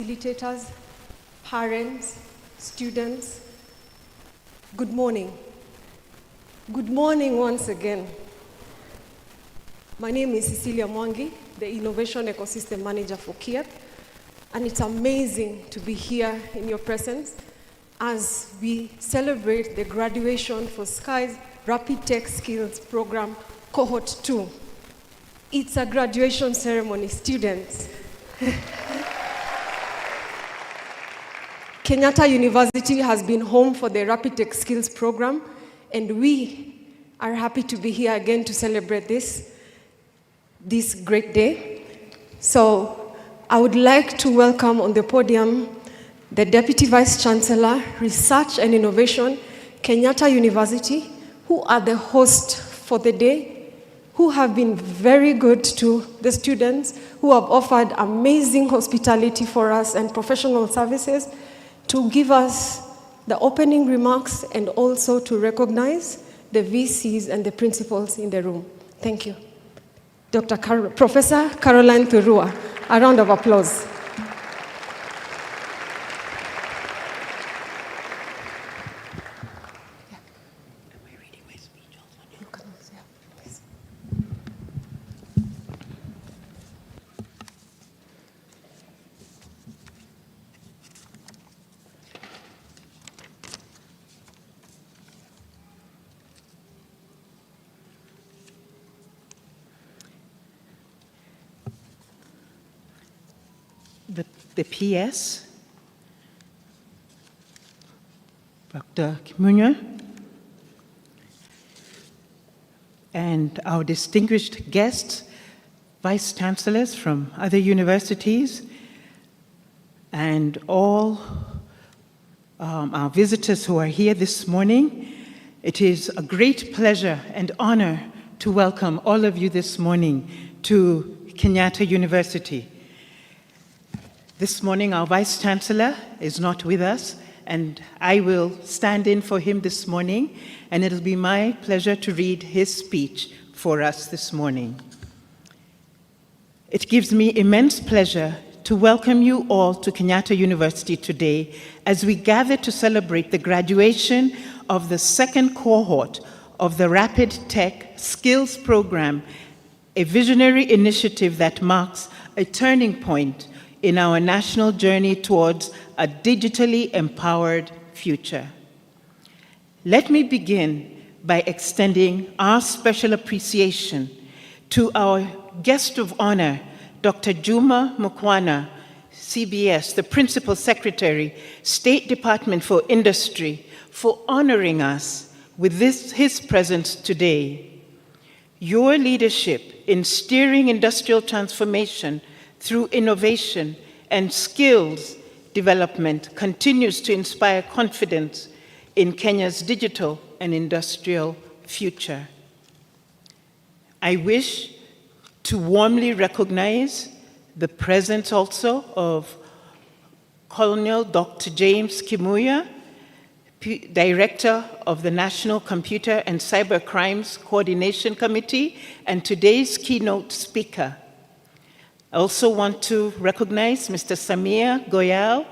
Facilitators, parents, students, good morning. Good morning once again. My name is Cecilia Mwangi, the Innovation Ecosystem Manager for Cohort, and it's amazing to be here in your presence as we celebrate the graduation for SKY's Rapid Tech Skills Program, Cohort 2. It's a graduation ceremony, students. Kenyatta University has been home for the Rapid Tech Skills Program, and we are happy to be here again to celebrate this great day. So I would like to welcome on the podium the Deputy Vice Chancellor, Research and Innovation, Kenyatta University, who are the host for the day, who have been very good to the students, who have offered amazing hospitality for us and professional services, to give us the opening remarks and also to recognize the VCs and the principals in the room. Thank you. Professor Caroline Thurua, a round of applause. The PS, Dr. Kimunya, and our distinguished guests, vice chancellors from other universities, and all our visitors who are here this morning. It is a great pleasure and honor to welcome all of you this morning to Kenyatta University. This morning, our Vice Chancellor is not with us, and I will stand in for him this morning, and it'll be my pleasure to read his speech for us this morning. It gives me immense pleasure to welcome you all to Kenyatta University today as we gather to celebrate the graduation of the second cohort of the Rapid Tech Skills Program, a visionary initiative that marks a turning point in our national journey towards a digitally empowered future. Let me begin by extending our special appreciation to our guest of honor, Dr. Juma Mukwana, CBS, the Principal Secretary, State Department for Industry, for honoring us with his presence today. Your leadership in steering industrial transformation through innovation and skills development continues to inspire confidence in Kenya's digital and industrial future. I wish to warmly recognize the presence also of Colonel Dr. James Kimuya, Director of the National Computer and Cyber Crimes Coordination Committee, and today's keynote speaker. I also want to recognize Mr. Samir Goyal,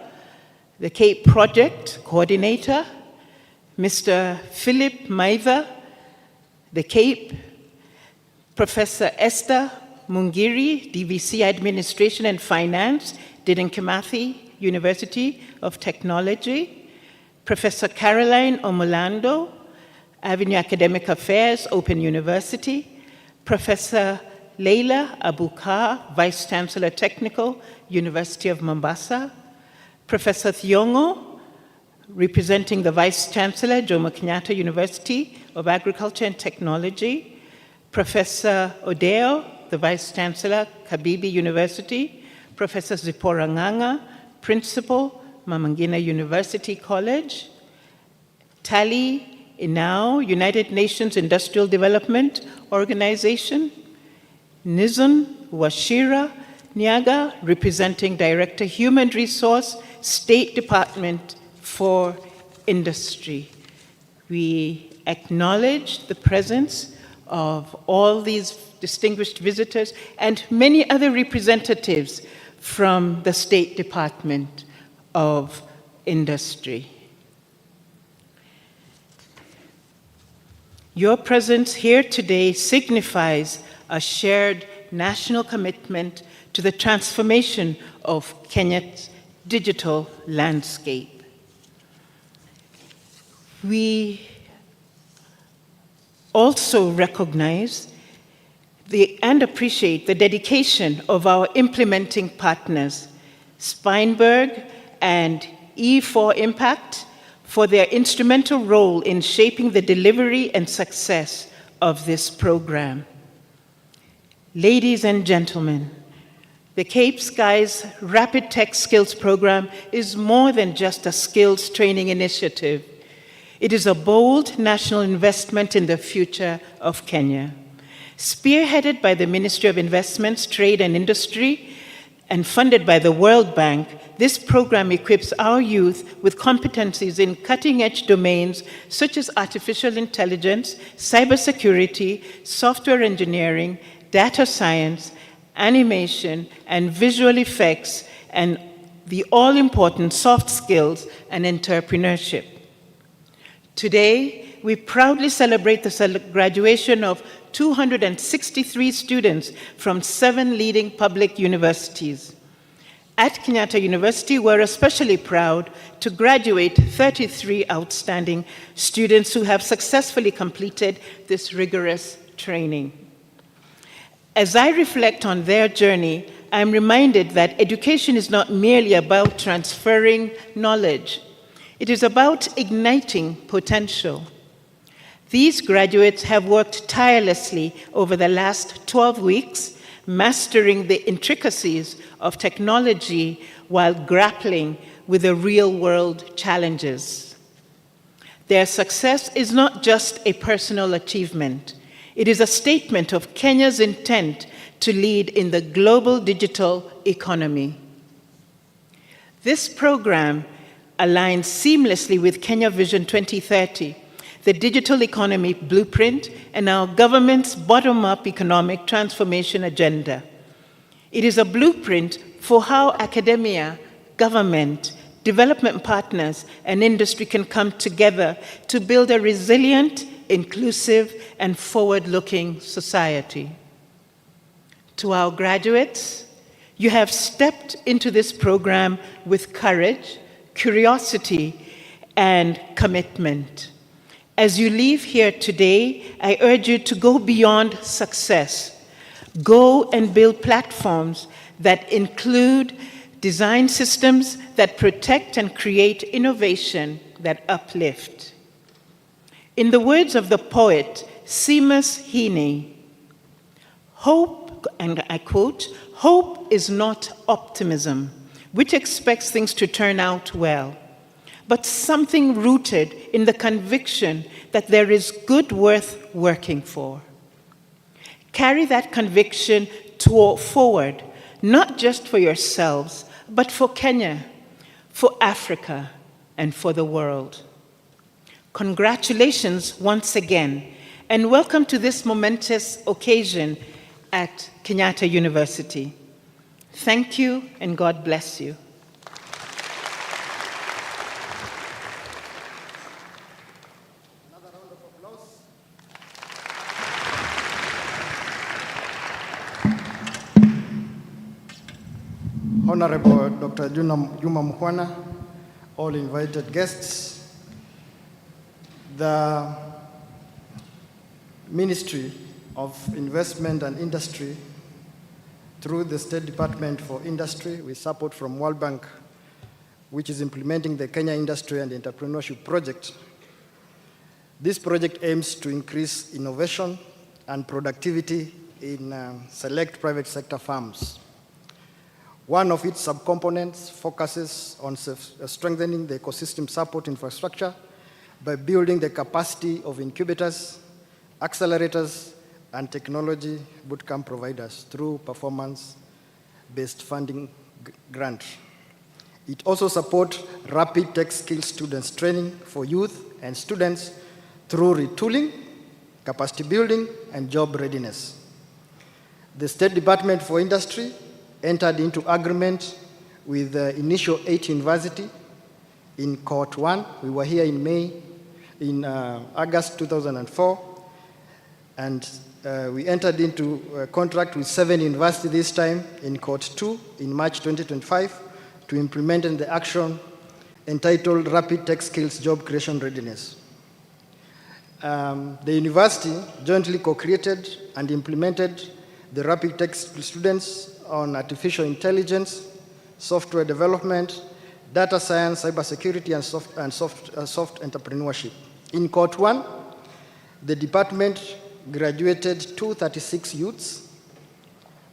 the CAPE Project Coordinator, Mr. Philip Maiva, the CAPE, Professor Esther Mungiri, DVC Administration and Finance, Dedan Kimathi University of Technology, Professor Caroline Omolando, Avenue Academic Affairs, Open University, Professor Leila Abukar, Vice Chancellor Technical, University of Mombasa, Professor Thiongo, representing the Vice Chancellor, Jomo Kenyatta University of Agriculture and Technology, Professor Odeo, the Vice Chancellor, Kabibi University, Professor Zipporah Nganga, Principal, Mama Ngina University College, Tali Inao, United Nations Industrial Development Organization, Nizun Washira Nyaga, representing Director Human Resource, State Department for Industry. We acknowledge the presence of all these distinguished visitors and many other representatives from the State Department of Industry. Your presence here today signifies a shared national commitment to the transformation of Kenya's digital landscape. We also recognize and appreciate the dedication of our implementing partners, Speinberg and E4 Impact, for their instrumental role in shaping the delivery and success of this program. Ladies and gentlemen, the Cape Skies Rapid Tech Skills Program is more than just a skills training initiative. It is a bold national investment in the future of Kenya. Spearheaded by the Ministry of Investments, Trade and Industry, and funded by the World Bank, this program equips our youth with competencies in cutting-edge domains such as artificial intelligence, cybersecurity, software engineering, data science, animation, and visual effects, and the all-important soft skills and entrepreneurship. Today, we proudly celebrate the graduation of 263 students from 7 leading public universities. At Kenyatta University, we're especially proud to graduate 33 outstanding students who have successfully completed this rigorous training. As I reflect on their journey, I'm reminded that education is not merely about transferring knowledge. It is about igniting potential. These graduates have worked tirelessly over the last 12 weeks, mastering the intricacies of technology while grappling with the real-world challenges. Their success is not just a personal achievement. It is a statement of Kenya's intent to lead in the global digital economy. This program aligns seamlessly with Kenya Vision 2030, the digital economy blueprint, and our government's bottom-up economic transformation agenda. It is a blueprint for how academia, government, development partners, and industry can come together to build a resilient, inclusive, and forward-looking society. To our graduates, you have stepped into this program with courage, curiosity, and commitment. As you leave here today, I urge you to go beyond success. Go and build platforms that include design systems that protect and create innovation that uplift. In the words of the poet Seamus Heaney, hope, and I quote, "Hope is not optimism, which expects things to turn out well, but something rooted in the conviction that there is good worth working for." Carry that conviction forward, not just for yourselves, but for Kenya, for Africa, and for the world. Congratulations once again, and welcome to this momentous occasion at Kenyatta University. Thank you, and God bless you. Honorable Dr. Juma Mkhwana, all invited guests, the Ministry of Investment and Industry, through the State Department for Industry, with support from World Bank, which is implementing the Kenya Industry and Entrepreneurship Project. This project aims to increase innovation and productivity in select private sector firms. One of its subcomponents focuses on strengthening the ecosystem support infrastructure by building the capacity of incubators, accelerators, and technology bootcamp providers through performance-based funding grant. It also supports rapid tech skills students training for youth and students through retooling, capacity building, and job readiness. The State Department for Industry entered into agreement with the initial 8 universities in Cohort 1. We were here in August 2004, and we entered into a contract with 7 universities this time in Cohort 2 in March 2025 to implement the action entitled Rapid Tech Skills Job Creation Readiness. The university jointly co-created and implemented the Rapid Tech students on artificial intelligence, software development, data science, cybersecurity, and soft entrepreneurship. In Cohort 1, the department graduated 236 youths.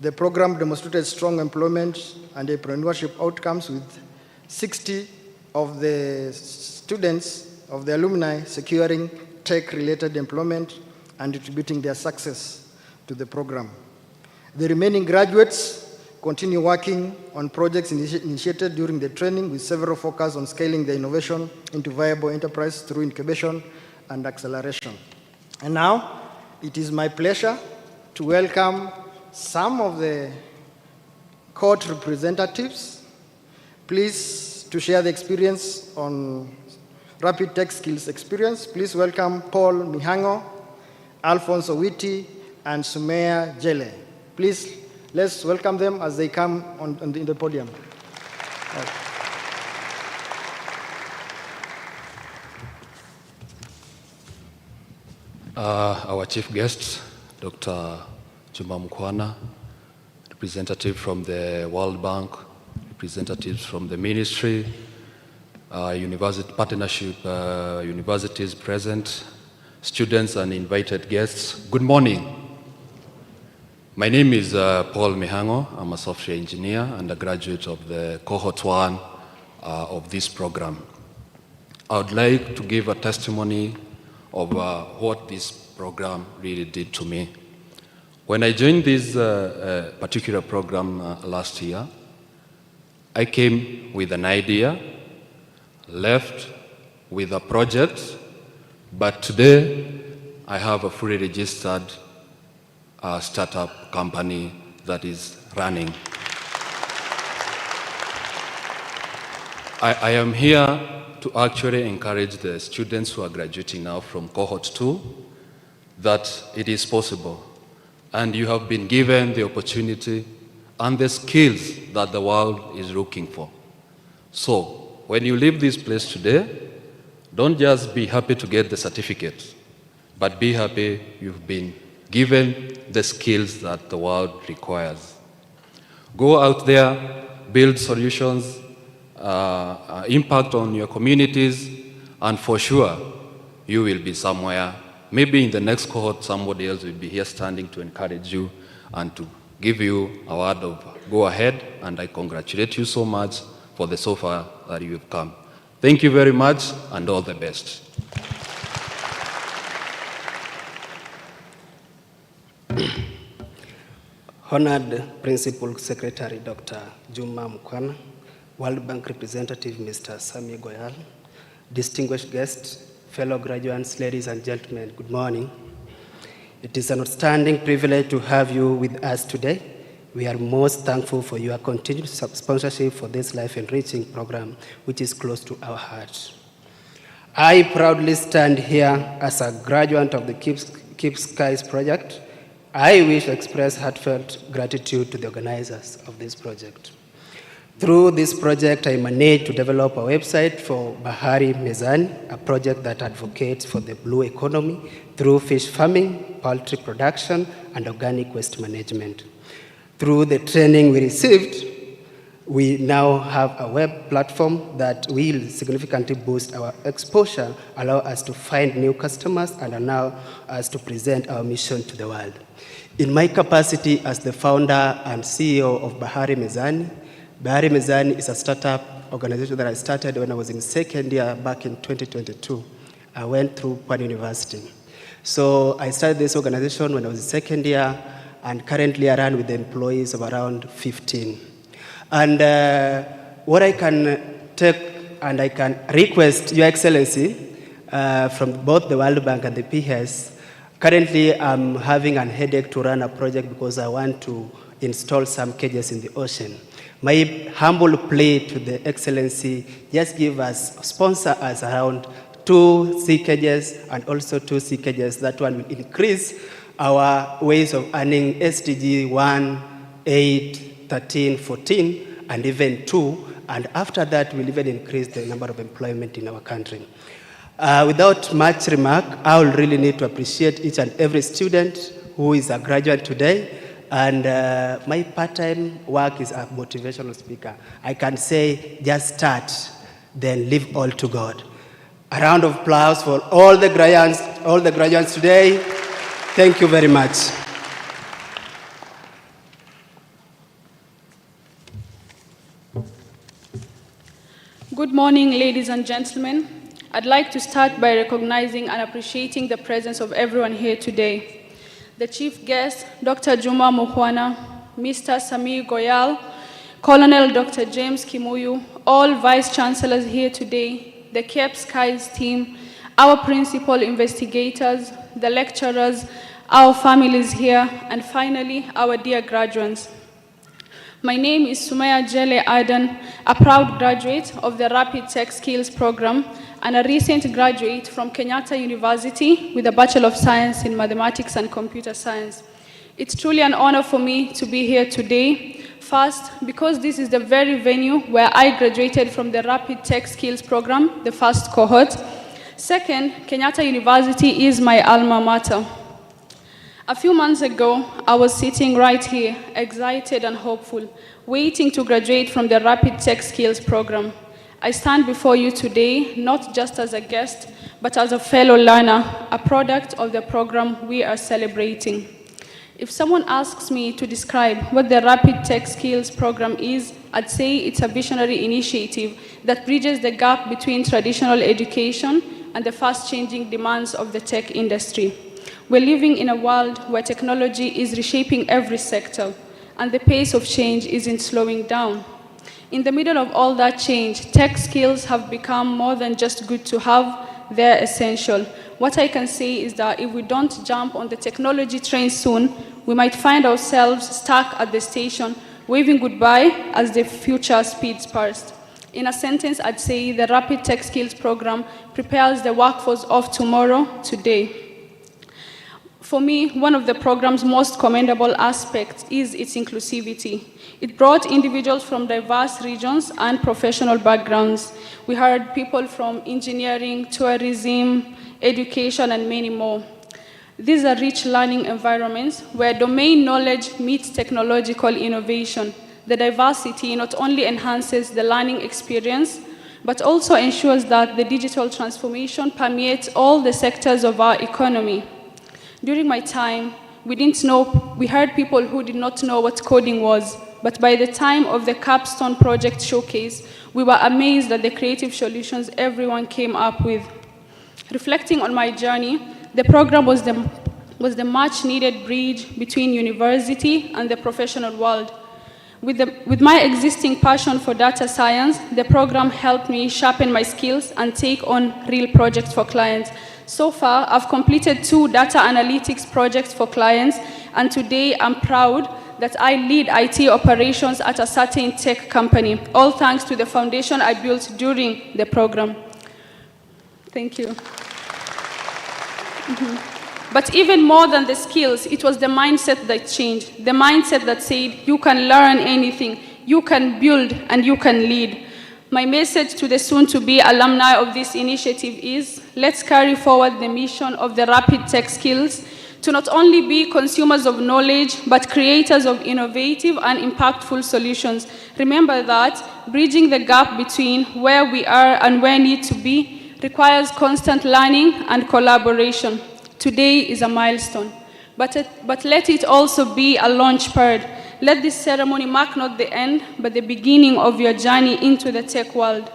The program demonstrated strong employment and entrepreneurship outcomes, with 60 of the students, of the alumni, securing tech-related employment and contributing their success to the program. The remaining graduates continue working on projects initiated during the training, with several focus on scaling the innovation into viable enterprise through incubation and acceleration. And now, it is my pleasure to welcome some of the Cohort representatives, please, to share the experience on Rapid Tech Skills experience. Please welcome Paul Mihango, Alfonso Witi, and Sumaya Jele. Please, let's welcome them as they come in the podium. Our chief guest, Dr. Juma Mkwana, representative from the World Bank, representatives from the ministry, university partnership, universities present, students and invited guests. Good morning. My name is Paul Mihango. I'm a software engineer and a graduate of the Cohort 1 of this program. I would like to give a testimony of what this program really did to me. When I joined this particular program last year, I came with an idea, left with a project, but today I have a fully registered startup company that is running. I am here to actually encourage the students who are graduating now from Cohort 2 that it is possible, and you have been given the opportunity and the skills that the world is looking for. So when you leave this place today, don't just be happy to get the certificate, but be happy you've been given the skills that the world requires. Go out there, build solutions, impact on your communities, and for sure, you will be somewhere. Maybe in the next cohort, somebody else will be here standing to encourage you and to give you a word of go ahead, and I congratulate you so much for the so far that you have come. Thank you very much, and all the best. Honored Principal Secretary Dr. Juma Mkwana, World Bank Representative Mr. Sami Goyal, distinguished guests, fellow graduates, ladies and gentlemen, good morning. It is an outstanding privilege to have you with us today. We are most thankful for your continued sponsorship for this life-enriching program, which is close to our hearts. I proudly stand here as a graduate of the Keep Skies project. I wish to express heartfelt gratitude to the organizers of this project. Through this project, I managed to develop a website for Bahari Mezani, a project that advocates for the blue economy through fish farming, poultry production, and organic waste management. Through the training we received, we now have a web platform that will significantly boost our exposure, allow us to find new customers, and allow us to present our mission to the world. In my capacity as the founder and CEO of Bahari Mezani is a startup organization that I started when I was in second year back in 2022. I went through Pan University. So I started this organization when I was in second year, and currently I run with employees of around 15. And what I can take and I can request Your Excellency from both the World Bank and the PS, currently I'm having a headache to run a project because I want to install some cages in the ocean. My humble plea to the Excellency, just give us, sponsor us around 2 sea cages and also 2 sea cages. That one will increase our ways of earning SDG 1, 8, 13, 14, and even 2. And after that, we'll even increase the number of employment in our country. Without much remark, I will really need to appreciate each and every student who is a graduate today. And my part-time work is a motivational speaker. I can say, just start, then leave all to God. A round of applause for all the graduates today. Thank you very much. Good morning, ladies and gentlemen. I'd like to start by recognizing and appreciating the presence of everyone here today. The chief guest, Dr. Juma Mukhwana, Mr. Samir Goyal, Colonel Dr. James Kimuyu, all vice chancellors here today, the Cape Skies team, our principal investigators, the lecturers, our families here, and finally, our dear graduates. My name is Sumaya Jele Adan, a proud graduate of the Rapid Tech Skills program and a recent graduate from Kenyatta University with a Bachelor of Science in Mathematics and Computer Science. It's truly an honor for me to be here today. First, because this is the very venue where I graduated from the Rapid Tech Skills program, the first cohort. Second, Kenyatta University is my alma mater. A few months ago, I was sitting right here, excited and hopeful, waiting to graduate from the Rapid Tech Skills program. I stand before you today, not just as a guest, but as a fellow learner, a product of the program we are celebrating. If someone asks me to describe what the Rapid Tech Skills program is, I'd say it's a visionary initiative that bridges the gap between traditional education and the fast-changing demands of the tech industry. We're living in a world where technology is reshaping every sector, and the pace of change isn't slowing down. In the middle of all that change, tech skills have become more than just good to have, they're essential. What I can say is that if we don't jump on the technology train soon, we might find ourselves stuck at the station, waving goodbye as the future speeds past. In a sentence, I'd say the Rapid Tech Skills program prepares the workforce of tomorrow, today. For me, one of the program's most commendable aspects is its inclusivity. It brought individuals from diverse regions and professional backgrounds. We heard people from engineering, tourism, education, and many more. These are rich learning environments where domain knowledge meets technological innovation. The diversity not only enhances the learning experience, but also ensures that the digital transformation permeates all the sectors of our economy. During my time, we heard people who did not know what coding was, but by the time of the Capstone Project Showcase, we were amazed at the creative solutions everyone came up with. Reflecting on my journey, the program was the much-needed bridge between university and the professional world. With my existing passion for data science, the program helped me sharpen my skills and take on real projects for clients. So far, I've completed 2 data analytics projects for clients, and today I'm proud that I lead IT operations at a certain tech company, all thanks to the foundation I built during the program. Thank you. But even more than the skills, it was the mindset that changed. The mindset that said, you can learn anything, you can build, and you can lead. My message to the soon-to-be alumni of this initiative is, let's carry forward the mission of the Rapid Tech Skills to not only be consumers of knowledge, but creators of innovative and impactful solutions. Remember that bridging the gap between where we are and where we need to be requires constant learning and collaboration. Today is a milestone, but let it also be a launch pad. Let this ceremony mark not the end, but the beginning of your journey into the tech world.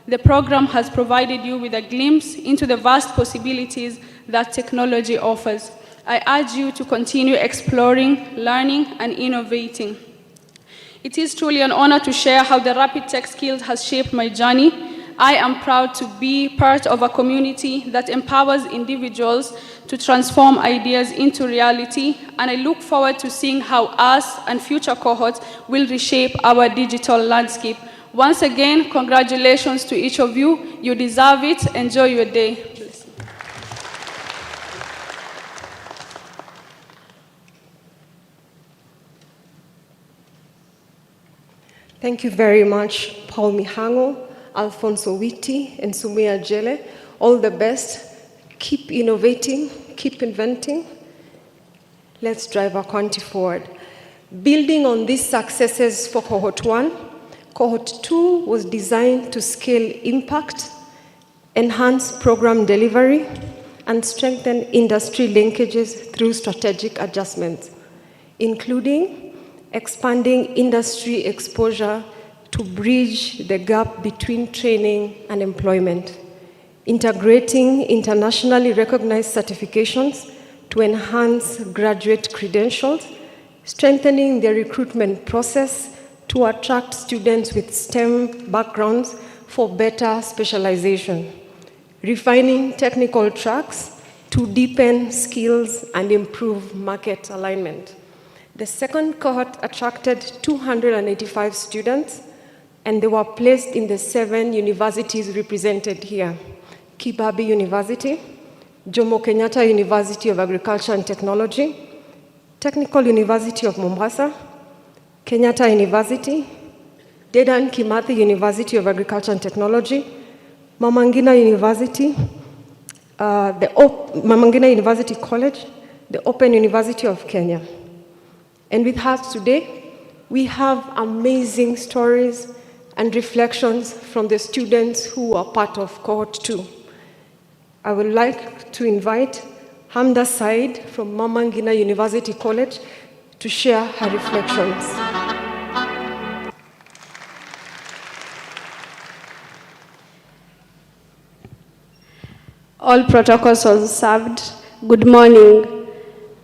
The program has provided you with a glimpse into the vast possibilities that technology offers. I urge you to continue exploring, learning, and innovating. It is truly an honor to share how the Rapid Tech Skills has shaped my journey. I am proud to be part of a community that empowers individuals to transform ideas into reality, and I look forward to seeing how us and future cohorts will reshape our digital landscape. Once again, congratulations to each of you. You deserve it. Enjoy your day. Thank you very much, Paul Mihango, Alfonso Witi, and Sumia Jele. All the best. Keep innovating, keep inventing. Let's drive our country forward. Building on these successes for Cohort 1, Cohort 2 was designed to scale impact, enhance program delivery, and strengthen industry linkages through strategic adjustments, including expanding industry exposure to bridge the gap between training and employment, integrating internationally recognized certifications to enhance graduate credentials, strengthening the recruitment process to attract students with STEM backgrounds for better specialization, refining technical tracks to deepen skills and improve market alignment. The second cohort attracted 285 students, and they were placed in the 7 universities represented here: Kibabi University, Jomo Kenyatta University of Agriculture and Technology, Technical University of Mombasa, Kenyatta University, Dedan Kimathi University of Agriculture and Technology, Mama Ngina University, Mama Ngina University College, the Open University of Kenya. And with us today, we have amazing stories and reflections from the students who are part of Cohort 2. I would like to invite Hamda Said from Mama Ngina University College to share her reflections. All protocols observed. Good morning.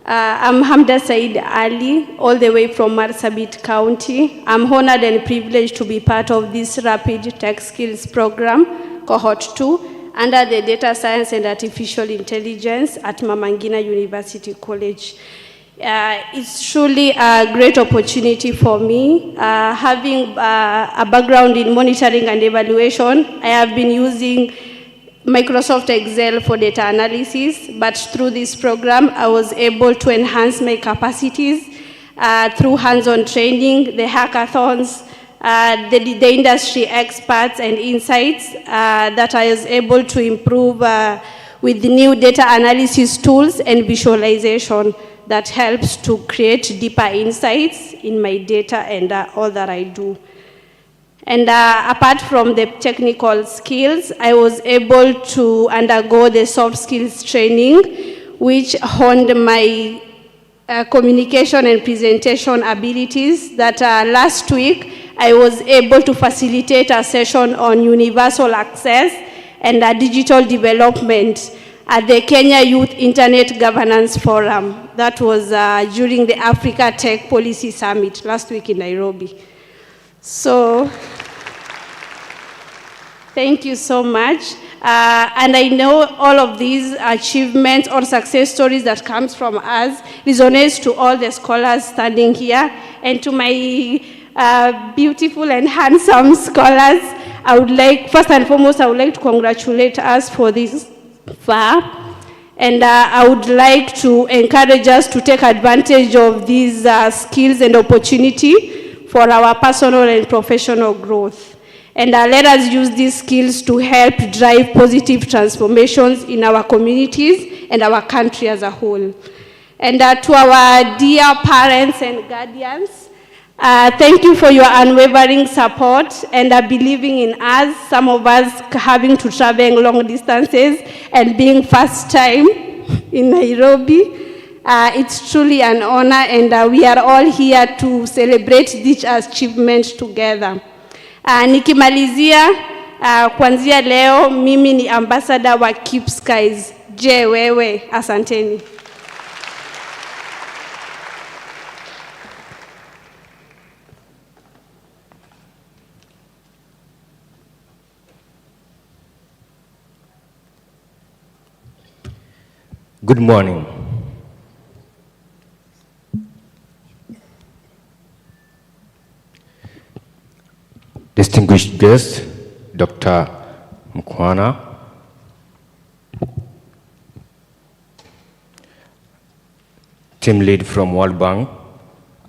I'm Hamda Said Ali, all the way from Marsabit County. I'm honored and privileged to be part of this Rapid Tech Skills Program, Cohort 2, under the Data Science and Artificial Intelligence at Mama Ngina University College. It's truly a great opportunity for me. Having a background in monitoring and evaluation, I have been using Microsoft Excel for data analysis, but through this program, I was able to enhance my capacities through hands-on training, the hackathons, the industry experts and insights that I was able to improve with the new data analysis tools and visualization that helps to create deeper insights in my data and all that I do. And apart from the technical skills, I was able to undergo the soft skills training, which honed my communication and presentation abilities. That last week, I was able to facilitate a session on universal access and digital development at the Kenya Youth Internet Governance Forum. That was during the Africa Tech Policy Summit last week in Nairobi. So, thank you so much. And I know all of these achievements or success stories that comes from us resonates to all the scholars standing here. And to my beautiful and handsome scholars, I would like, first and foremost, I would like to congratulate us for this far. And I would like to encourage us to take advantage of these skills and opportunity for our personal and professional growth. And let us use these skills to help drive positive transformations in our communities and our country as a whole. And to our dear parents and guardians, thank you for your unwavering support and believing in us, some of us having to travel long distances and being first time in Nairobi. It's truly an honor, and we are all here to celebrate this achievement together. Nikimalizia, kuanzia leo, mimi ni ambassador wa Keep Skies. Je, wewe, asanteni. Good morning. Distinguished guest, Dr. Mukwana, team lead from World Bank,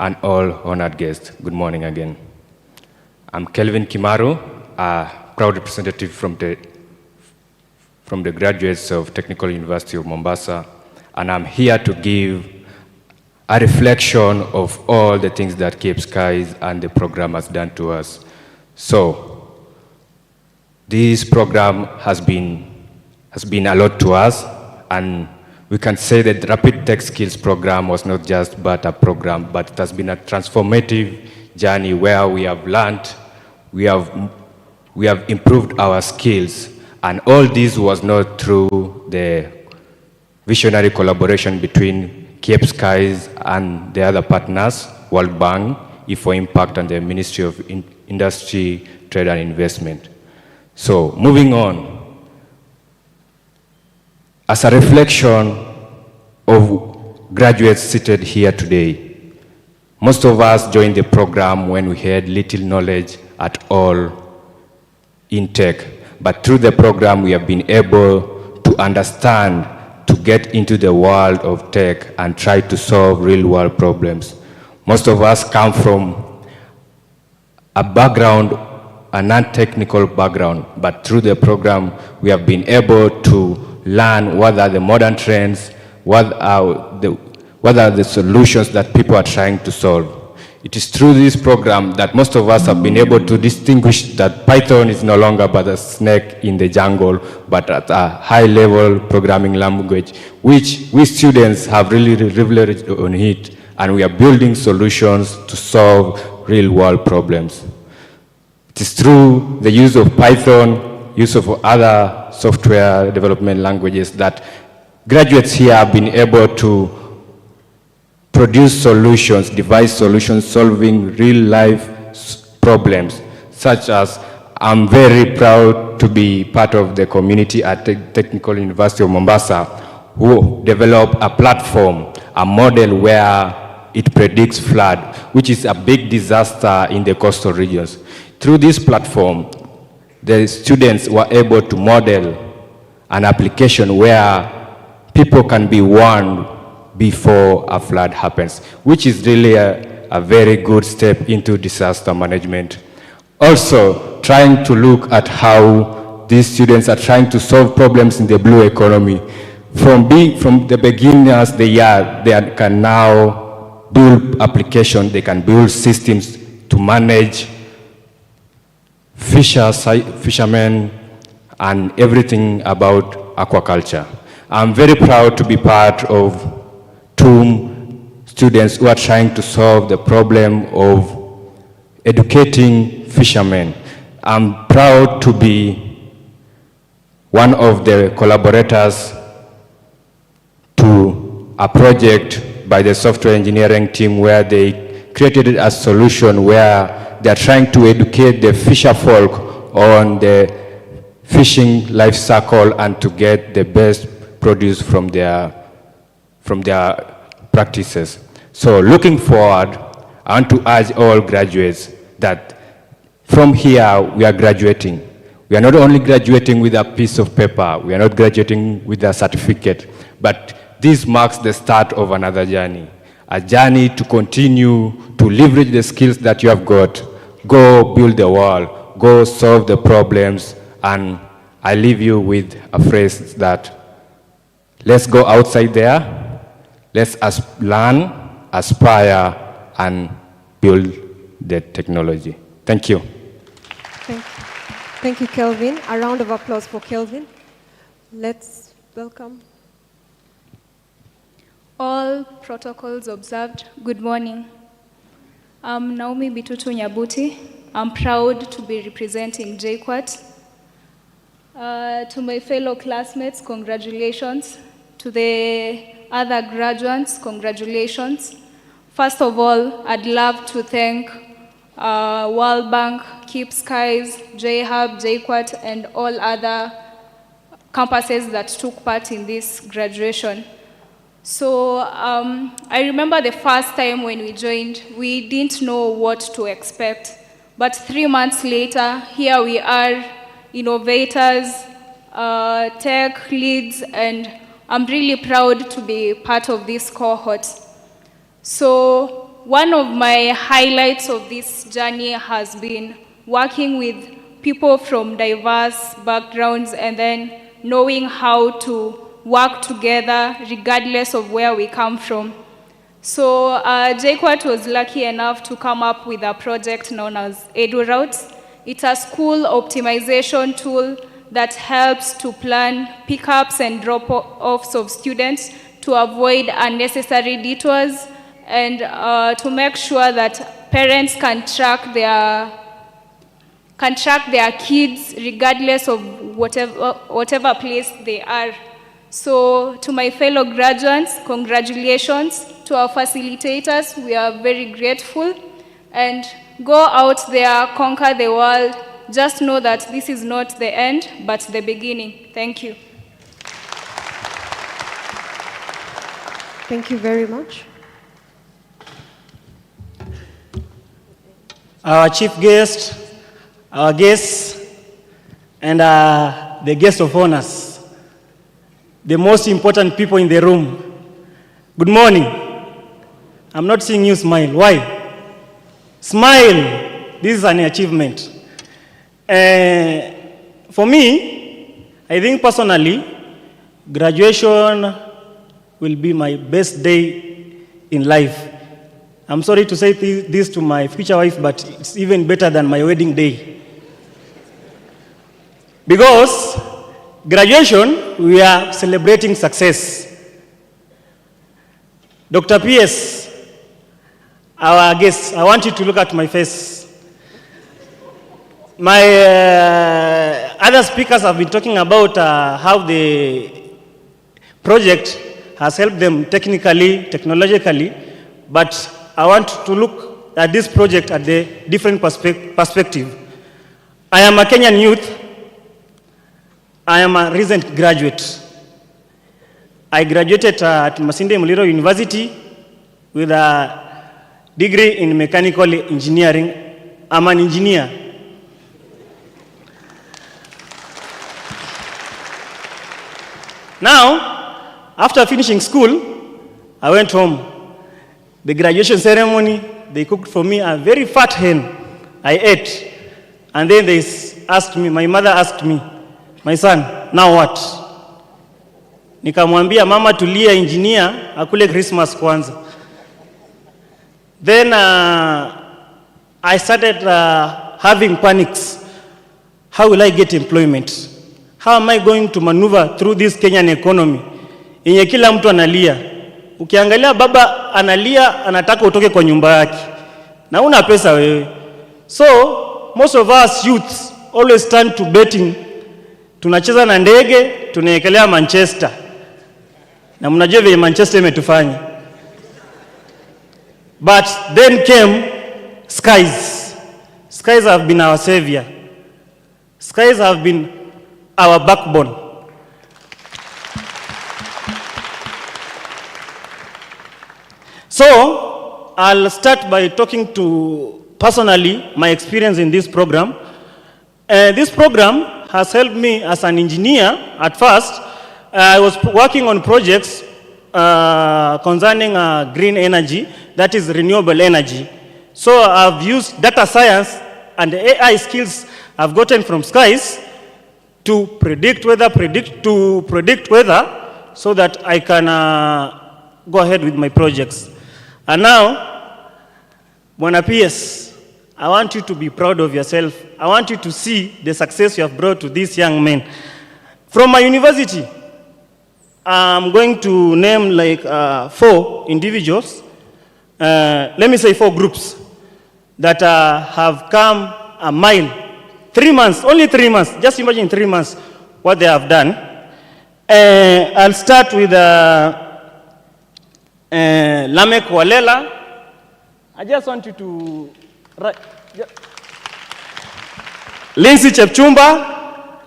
and all honored guests. Good morning again. I'm Kelvin Kimaru, a proud representative from the graduates of Technical University of Mombasa, and I'm here to give a reflection of all the things that Cape Skies and the program has done to us. So, this program has been a lot to us, and we can say that the Rapid Tech Skills program was not just but a program, but it has been a transformative journey where we have learned, we have improved our skills, and all this was not through the visionary collaboration between Cape Skies and the other partners, World Bank, E4 Impact, and the Ministry of Industry, Trade and Investment. So, moving on, as a reflection of graduates seated here today, most of us joined the program when we had little knowledge at all in tech, but through the program we have been able to understand, to get into the world of tech and try to solve real-world problems. Most of us come from a background, a non-technical background, but through the program we have been able to learn what are the modern trends, what are the solutions that people are trying to solve. It is through this program that most of us have been able to distinguish that Python is no longer but a snake in the jungle, but at a high-level programming language, which we students have really leveraged on it, and we are building solutions to solve real-world problems. It is through the use of Python, use of other software development languages that graduates here have been able to produce solutions, devise solutions solving real-life problems, such as I'm very proud to be part of the community at Technical University of Mombasa who developed a platform, a model where it predicts flood, which is a big disaster in the coastal regions. Through this platform, the students were able to model an application where people can be warned before a flood happens, which is really a very good step into disaster management. Also, trying to look at how these students are trying to solve problems in the blue economy. From the beginners, they can now build applications, they can build systems to manage fishermen and everything about aquaculture. I'm very proud to be part of two students who are trying to solve the problem of educating fishermen. I'm proud to be one of the collaborators to a project by the software engineering team where they created a solution where they're trying to educate the fisher folk on the fishing life cycle and to get the best produce from their practices. So looking forward, I want to urge all graduates that from here we are graduating. We are not only graduating with a piece of paper, we are not graduating with a certificate, but this marks the start of another journey, a journey to continue to leverage the skills that you have got, go build the world, go solve the problems, and I leave you with a phrase that let's go outside there, let's learn, aspire, and build the technology. Thank you. Thank you, Kelvin. A round of applause for Kelvin. Let's welcome. All protocols observed, good morning. I'm Naomi Bitutu Nyabuti. I'm proud to be representing JQuat. To my fellow classmates, congratulations. To the other graduates, congratulations. First of all, I'd love to thank World Bank, Cape Skies, JHub, JQuat, and all other campuses that took part in this graduation. So I remember the first time when we joined, we didn't know what to expect. But 3 months later, here we are, innovators, tech leads, and I'm really proud to be part of this cohort. So one of my highlights of this journey has been working with people from diverse backgrounds and then knowing how to work together regardless of where we come from. So JQuat was lucky enough to come up with a project known as EduRoutes. It's a school optimization tool that helps to plan pickups and drop-offs of students to avoid unnecessary detours and to make sure that parents can track their kids regardless of whatever place they are. So to my fellow graduates, congratulations. To our facilitators, we are very grateful. And go out there, conquer the world. Just know that this is not the end, but the beginning. Thank you. Thank you very much. Our chief guest, our guests, and the guest of honors, the most important people in the room. Good morning. I'm not seeing you smile. Why? Smile. This is an achievement. For me, I think personally, graduation will be my best day in life. I'm sorry to say this to my future wife, but it's even better than my wedding day. Because graduation, we are celebrating success. Dr. P.S., our guest, I want you to look at my face. My other speakers have been talking about how the project has helped them technically, technologically, but I want to look at this project at the different perspective. I am a Kenyan youth. I am a recent graduate. I graduated at Masinde Muliro University with a degree in mechanical engineering. I'm an engineer. Now, after finishing school, I went home. The graduation ceremony, they cooked for me a very fat hen. I ate. And then they asked me, my mother asked me, my son, now what? Nikamwambia mama tulia engineer, akule Christmas kwanza. Then I started having panics. How will I get employment? How am I going to maneuver through this Kenyan economy? Yenye kila mtu analia. Ukiangalia baba analia, anataka utoke kwa nyumba yake. Na una pesa wewe. So, most of us youths always turn to betting. Tunacheza na ndege, tunaekelea Manchester. Na mnajua vile Manchester imetufanya. But then came skies. Skies have been our savior. Skies have been our backbone. So, I'll start by talking to personally my experience in this program. This program has helped me as an engineer. At first, I was working on projects concerning green energy, that is renewable energy. So I've used data science and AI skills I've gotten from skies to predict weather, so that I can go ahead with my projects. And now, Bwana PS, I want you to be proud of yourself. I want you to see the success you have brought to these young men. From my university, I'm going to name like 4 individuals, let me say 4 groups that have come a mile. 3 months, only 3 months, just imagine 3 months what they have done. I'll start with Lamek Walela. I just want you to write. Lindsay Chepchumba,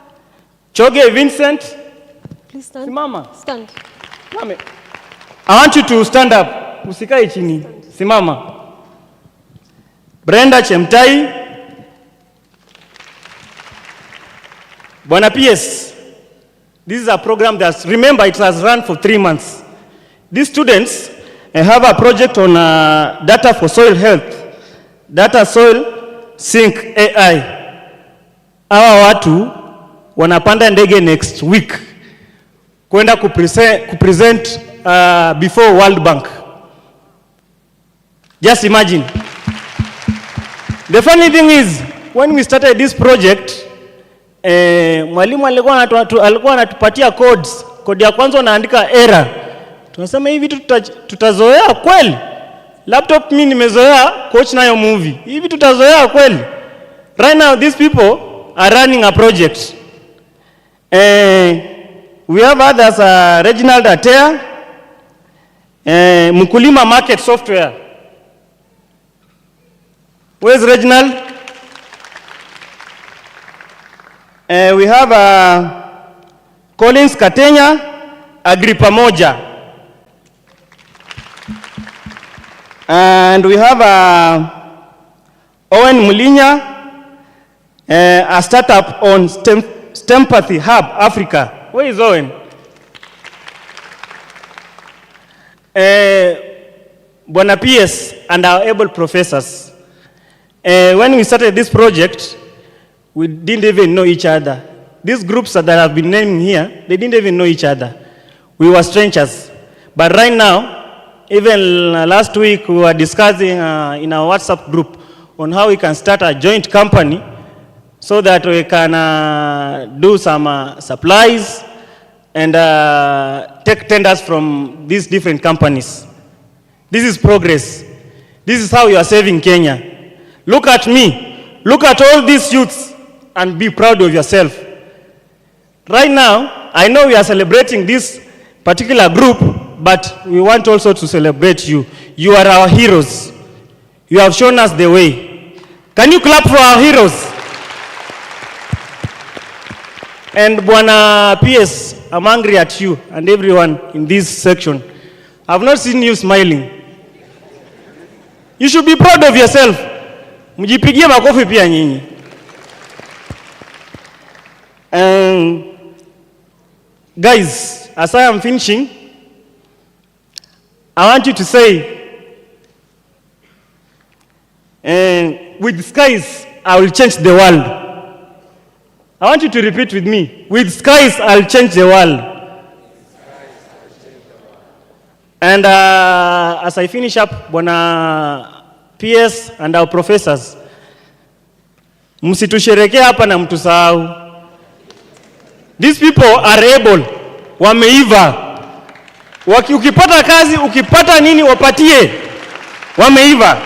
Choge Vincent. Please stand. Simama. Stand. Lamek. I want you to stand up. Usikae chini. Simama. Brenda Chemtai. Bwana PS. This is a program that, remember, it has run for 3 months. These students have a project on data for soil health, data soil sync AI. Hawa watu wanapanda ndege next week kwenda kupresent before World Bank. Just imagine. The funny thing is, when we started this project, mwalimu alikuwa anatupatia codes. Code ya kwanza unaandika error. Tunasema hivi tutazoea kweli? Laptop mimi nimezoea coach nayo movie. Hivi tutazoea kweli? Right now these people are running a project. We have others, Reginald Atea, Mkulima Market Software. Where's Reginald? We have Collins Katenya, Agripa Moja. And we have Owen Mulinya, a startup on STEMpathy Hub Africa. Where is Owen? Bwana PS and our able professors. When we started this project, we didn't even know each other. These groups that have been named here, they didn't even know each other. We were strangers. But right now, even last week, we were discussing in our WhatsApp group on how we can start a joint company so that we can do some supplies and take tenders from these different companies. This is progress. This is how you are saving Kenya. Look at me. Look at all these youths and be proud of yourself. Right now, I know we are celebrating this particular group, but we want also to celebrate you. You are our heroes. You have shown us the way. Can you clap for our heroes? And Bwana PS, I'm angry at you and everyone in this section. I've not seen you smiling. You should be proud of yourself. Mjipigie makofi pia nyinyi. Guys, as I am finishing, I want you to say, with skies, I will change the world. I want you to repeat with me. With skies, I'll change the world. And as I finish up, Bwana PS and our professors, msitusherekea hapa na mtusahau. These people are able, wameiva. Ukipata kazi, ukipata nini wapatie, wameiva.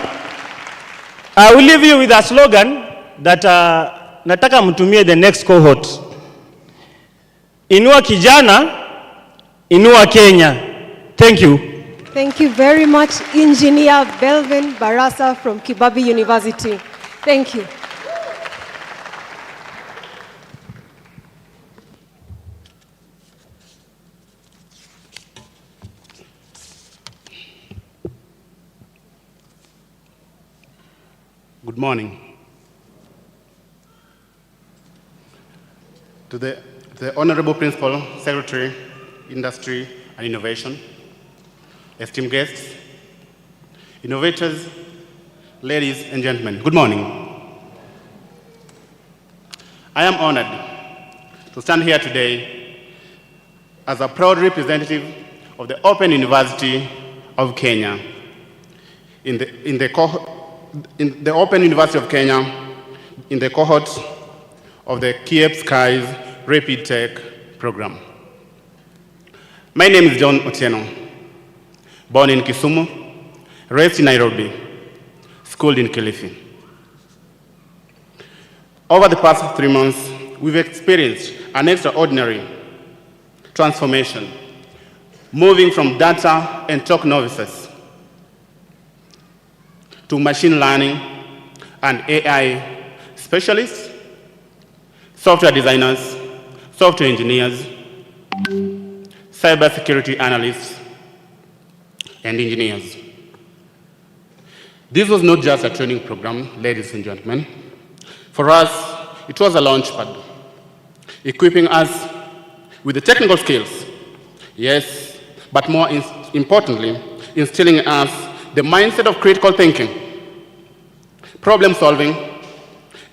I will leave you with a slogan that nataka mtumie the next cohort. Inua kijana, inua Kenya. Thank you. Thank you very much, Engineer Belvin Barasa from Kibabi University. Thank you. Good morning. To the Honorable Principal, Secretary, Industry and Innovation, esteemed guests, innovators, ladies and gentlemen, good morning. I am honored to stand here today as a proud representative of the Open University of Kenya in the Open University of Kenya in the cohort of the Kiep Skies Rapid Tech program. My name is John Otieno, born in Kisumu, raised in Nairobi, schooled in Kilifi. Over the past 3 months, we've experienced an extraordinary transformation, moving from data and talk novices to machine learning and AI specialists, software designers, software engineers, cybersecurity analysts, and engineers. This was not just a training program, ladies and gentlemen. For us, it was a launchpad, equipping us with the technical skills, yes, but more importantly, instilling in us the mindset of critical thinking, problem solving,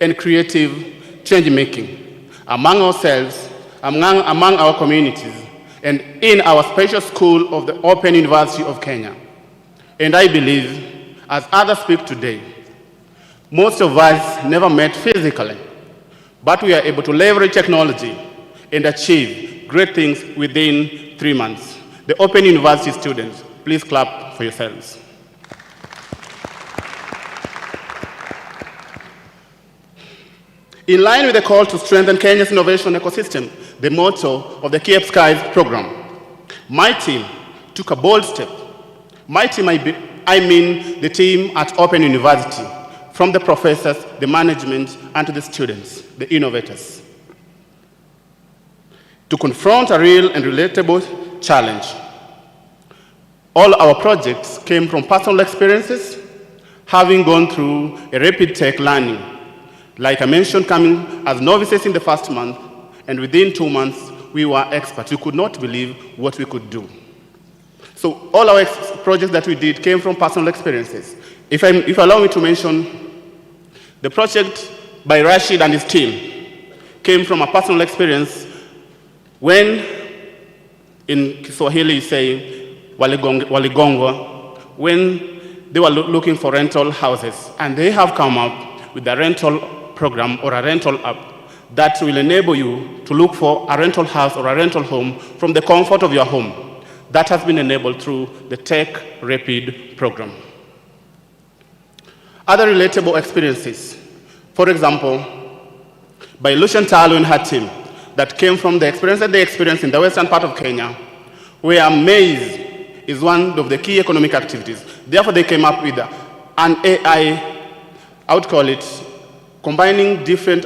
and creative change making among ourselves, among our communities, and in our special school of the Open University of Kenya. And I believe, as others speak today, most of us never met physically, but we are able to leverage technology and achieve great things within 3 months. The Open University students, please clap for yourselves. In line with the call to strengthen Kenya's innovation ecosystem, the motto of the Cape Skies program, my team took a bold step. My team, I mean the team at Open University, from the professors, the management, and to the students, the innovators, to confront a real and relatable challenge. All our projects came from personal experiences, having gone through a rapid tech learning. Like I mentioned, coming as novices in the first month, and within 2 months, we were experts. We could not believe what we could do. So all our projects that we did came from personal experiences. If you allow me to mention, the project by Rashid and his team came from a personal experience when, in Kiswahili you say, waligongwa, when they were looking for rental houses, and they have come up with a rental program or a rental app that will enable you to look for a rental house or a rental home from the comfort of your home. That has been enabled through the Tech Rapid program. Other relatable experiences, for example, by Lucian Talo and her team, that came from the experience that they experienced in the western part of Kenya, where maize is one of the key economic activities. Therefore, they came up with an AI, I would call it, combining different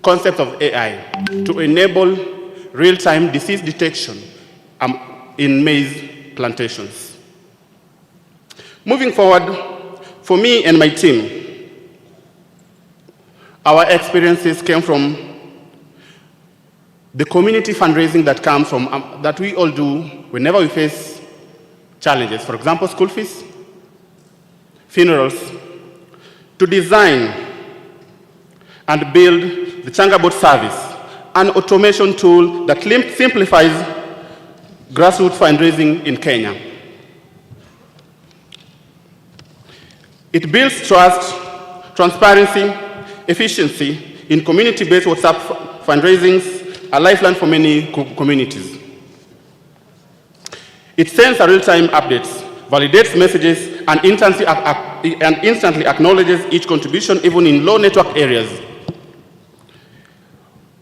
concepts of AI to enable real-time disease detection in maize plantations. Moving forward, for me and my team, our experiences came from the community fundraising that comes from, that we all do whenever we face challenges. For example, school fees, funerals, to design and build the Changabot service, an automation tool that simplifies grassroots fundraising in Kenya. It builds trust, transparency, efficiency in community-based WhatsApp fundraisings, a lifeline for many communities. It sends a real-time updates, validates messages, and instantly acknowledges each contribution, even in low network areas.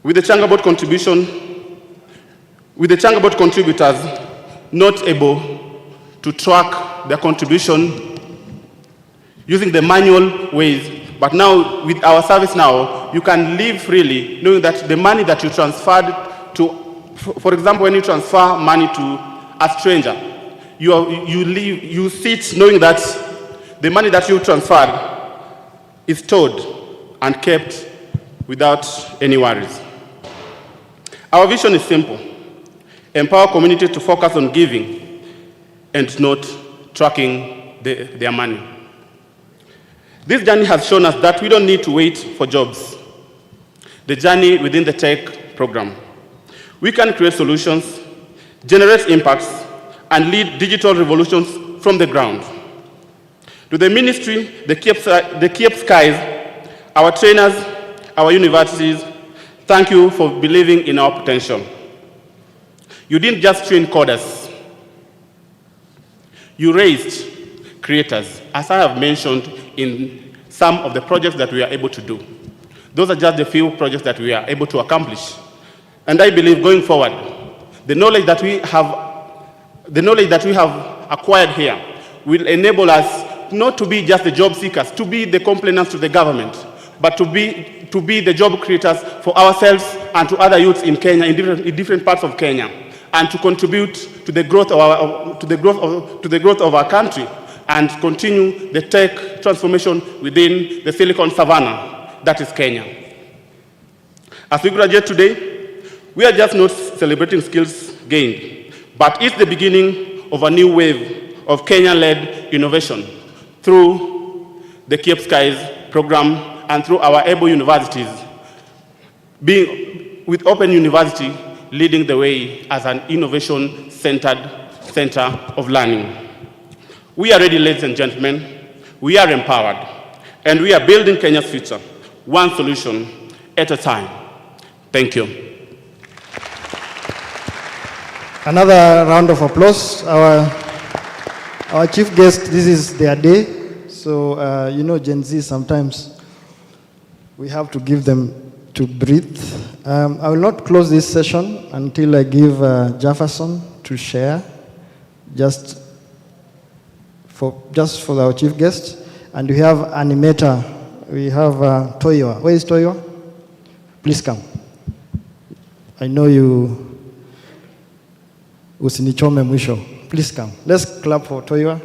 With the Changabot contributors not able to track their contribution using the manual ways, but now with our service now, you can live freely knowing that the money that you transferred to, for example, when you transfer money to a stranger, you sit knowing that the money that you transferred is stored and kept without any worries. Our vision is simple: empower communities to focus on giving and not tracking their money. This journey has shown us that we don't need to wait for jobs. The journey within the tech program. We can create solutions, generate impacts, and lead digital revolutions from the ground. To the ministry, the Cape Skies, our trainers, our universities, thank you for believing in our potential. You didn't just train coders. You raised creators, as I have mentioned in some of the projects that we are able to do. Those are just the few projects that we are able to accomplish. And I believe going forward, the knowledge that we have acquired here will enable us not to be just the job seekers, to be the complainants to the government, but to be the job creators for ourselves and to other youths in Kenya, in different parts of Kenya. and to contribute to the growth of our country and continue the tech transformation within the Silicon Savannah, that is Kenya. As we graduate today, we are just not celebrating skills gained, but it's the beginning of a new wave of Kenya-led innovation through the Cape Skies program and through our able universities, being with Open University leading the way as an innovation-centered center of learning. We are ready, ladies and gentlemen. We are empowered, and we are building Kenya's future, one solution at a time. Thank you. Another round of applause. Our chief guest, this is their day. So, you know, Gen Z, sometimes we have to give them to breathe. I will not close this session until I give Jefferson to share, just for our chief guest. And we have animator. We have Toyo. Where is Toyo? Please come. I know you. Usinichome mwisho. Please come. Let's clap for Toyo.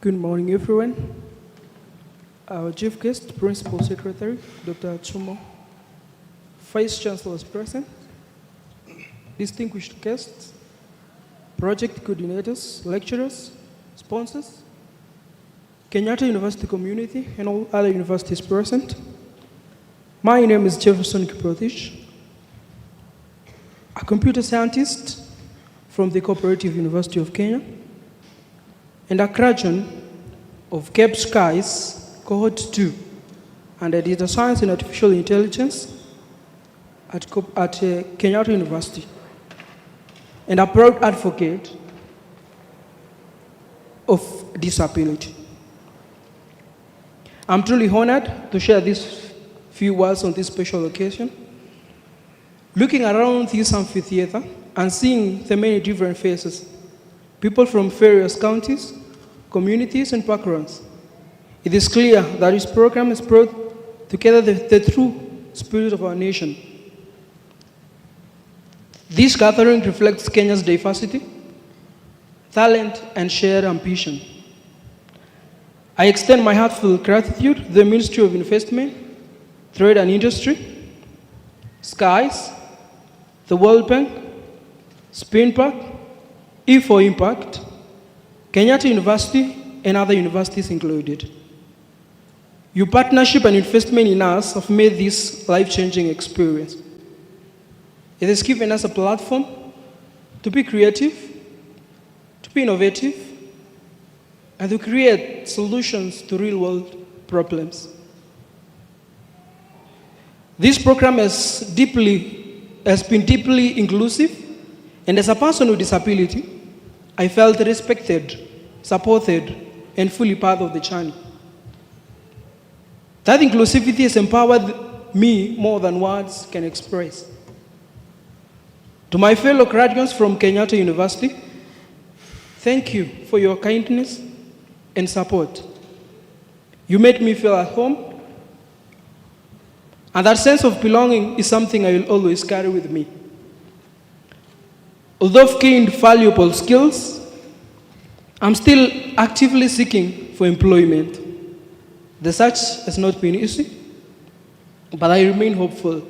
Good morning, everyone. Our chief guest, Principal Secretary, Dr. Chumo, Vice Chancellors present, distinguished guests, project coordinators, lecturers, sponsors, Kenyatta University community, and all other universities present. My name is Jefferson Kiprotich, a computer scientist from the Cooperative University of Kenya, and a graduate of Cape Skies, Cohort 2, and a data science and artificial intelligence at Kenyatta University, and a proud advocate of disability. I'm truly honored to share these few words on this special occasion. Looking around this amphitheater and seeing the many different faces, people from various counties, communities, and backgrounds, it is clear that this program has brought together the true spirit of our nation. This gathering reflects Kenya's diversity, talent, and shared ambition. I extend my heartfelt gratitude to the Ministry of Investment, Trade and Industry, SKIES, the World Bank, SpinPark, E4Impact, Kenyatta University, and other universities included. Your partnership and investment in us have made this life-changing experience. It has given us a platform to be creative, to be innovative, and to create solutions to real-world problems. This program has been deeply inclusive, and as a person with disability, I felt respected, supported, and fully part of the journey. That inclusivity has empowered me more than words can express. To my fellow graduates from Kenyatta University, thank you for your kindness and support. You made me feel at home, and that sense of belonging is something I will always carry with me. Although I've gained valuable skills, I'm still actively seeking for employment. The search has not been easy, but I remain hopeful.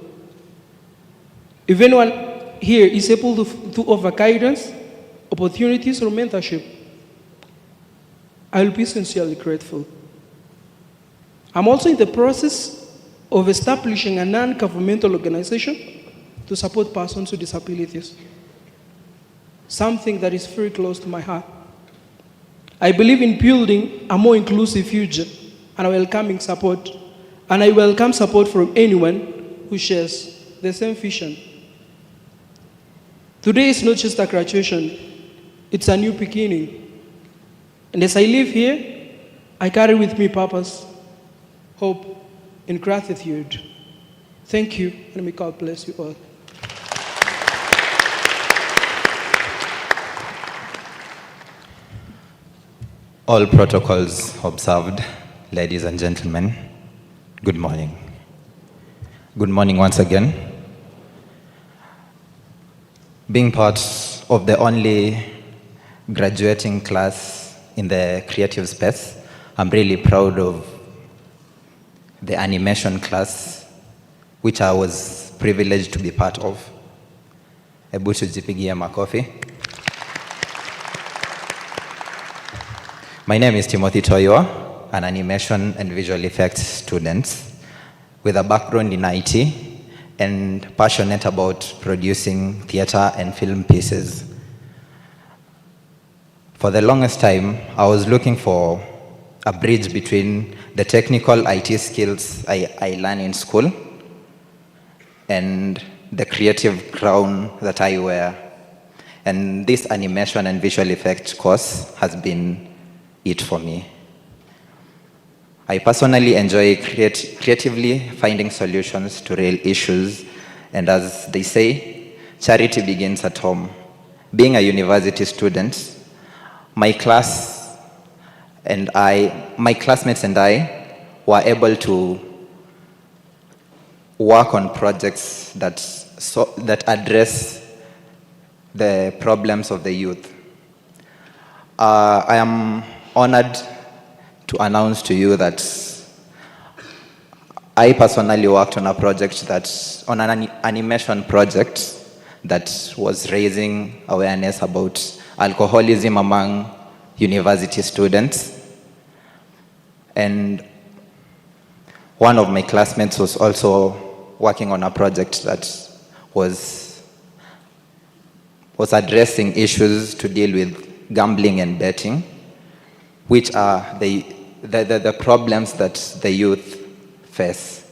If anyone here is able to offer guidance, opportunities, or mentorship, I will be sincerely grateful. I'm also in the process of establishing a non-governmental organization to support persons with disabilities, something that is very close to my heart. I believe in building a more inclusive future and welcoming support, and I welcome support from anyone who shares the same vision. Today is not just a graduation, it's a new beginning. And as I live here, I carry with me purpose, hope, and gratitude. Thank you, and may God bless you all. All protocols observed, ladies and gentlemen, good morning. Good morning once again. Being part of the only graduating class in the creative space, I'm really proud of the animation class, which I was privileged to be part of. Hebu tujipigie makofi. My name is Timothy Toyo, an animation and visual effects student with a background in IT and passionate about producing theater and film pieces. For the longest time, I was looking for a bridge between the technical IT skills I learned in school and the creative crown that I wear. And this animation and visual effects course has been it for me. I personally enjoy creatively finding solutions to real issues, and as they say, charity begins at home. Being a university student, my classmates and I were able to work on projects that address the problems of the youth. I am honored to announce to you that I personally worked on an animation project that was raising awareness about alcoholism among university students. And one of my classmates was also working on a project that was addressing issues to deal with gambling and betting, which are the problems that the youth face.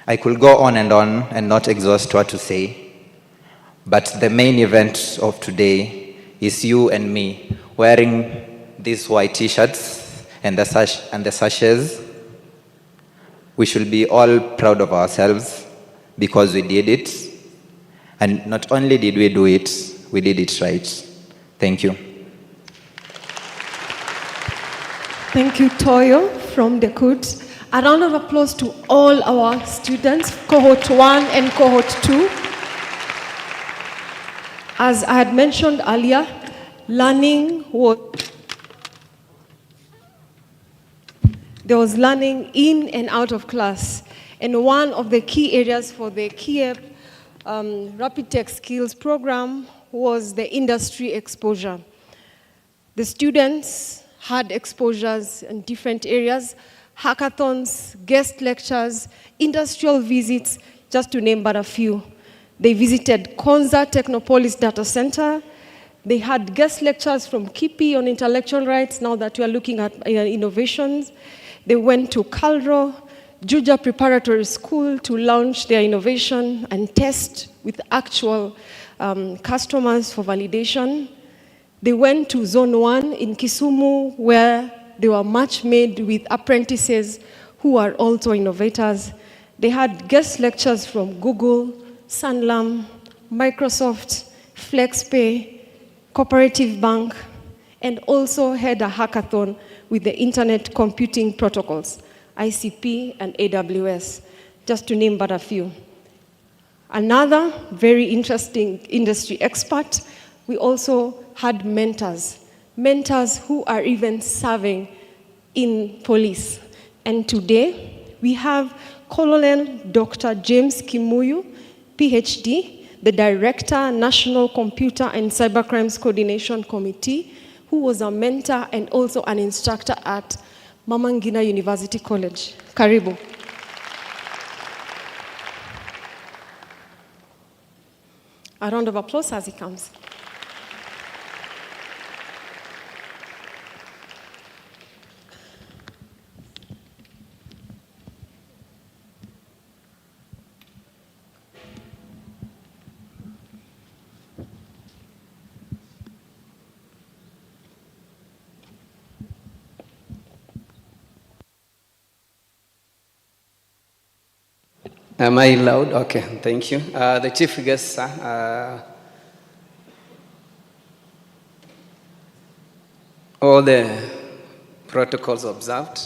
I could go on and not exhaust what to say, but the main event of today is you and me wearing these white t-shirts and the sashes. We should be all proud of ourselves because we did it. And not only did we do it, we did it right. Thank you. Thank you, Toyo from the CUT. A round of applause to all our students, Cohort 1 and Cohort 2. As I had mentioned earlier, there was learning in and out of class. And one of the key areas for the KIEP Rapid Tech Skills program was the industry exposure. The students had exposures in different areas, hackathons, guest lectures, industrial visits, just to name but a few. They visited Konza Technopolis Data Center. They had guest lectures from KIPI on intellectual rights, now that we are looking at innovations. They went to Calro, Juja Preparatory School to launch their innovation and test with actual customers for validation. They went to Zone 1 in Kisumu, where they were match made with apprentices who are also innovators. They had guest lectures from Google, Sanlam, Microsoft, FlexPay, Cooperative Bank, and also had a hackathon with the Internet Computing Protocols, ICP and AWS, just to name but a few. Another very interesting industry expert, we also had mentors who are even serving in police. And today, we have Colonel Dr. James Kimuyu, PhD, the Director, National Computer and Cybercrimes Coordination Committee, who was a mentor and also an instructor at Mama Ngina University College. Karibu. A round of applause as he comes. Am I loud? Okay, thank you. The chief guest, all the protocols observed.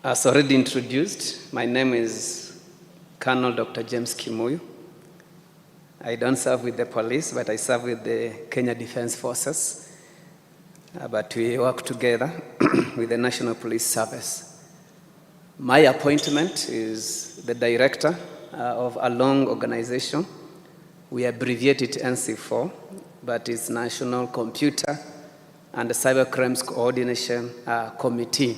As already introduced, my name is Colonel Dr. James Kimuyu. I don't serve with the police, but I serve with the Kenya Defense Forces. But we work together with the National Police Service. My appointment is the director of a long organization. We abbreviate it NC4, but it's National Computer and Cyber Crimes Coordination Committee.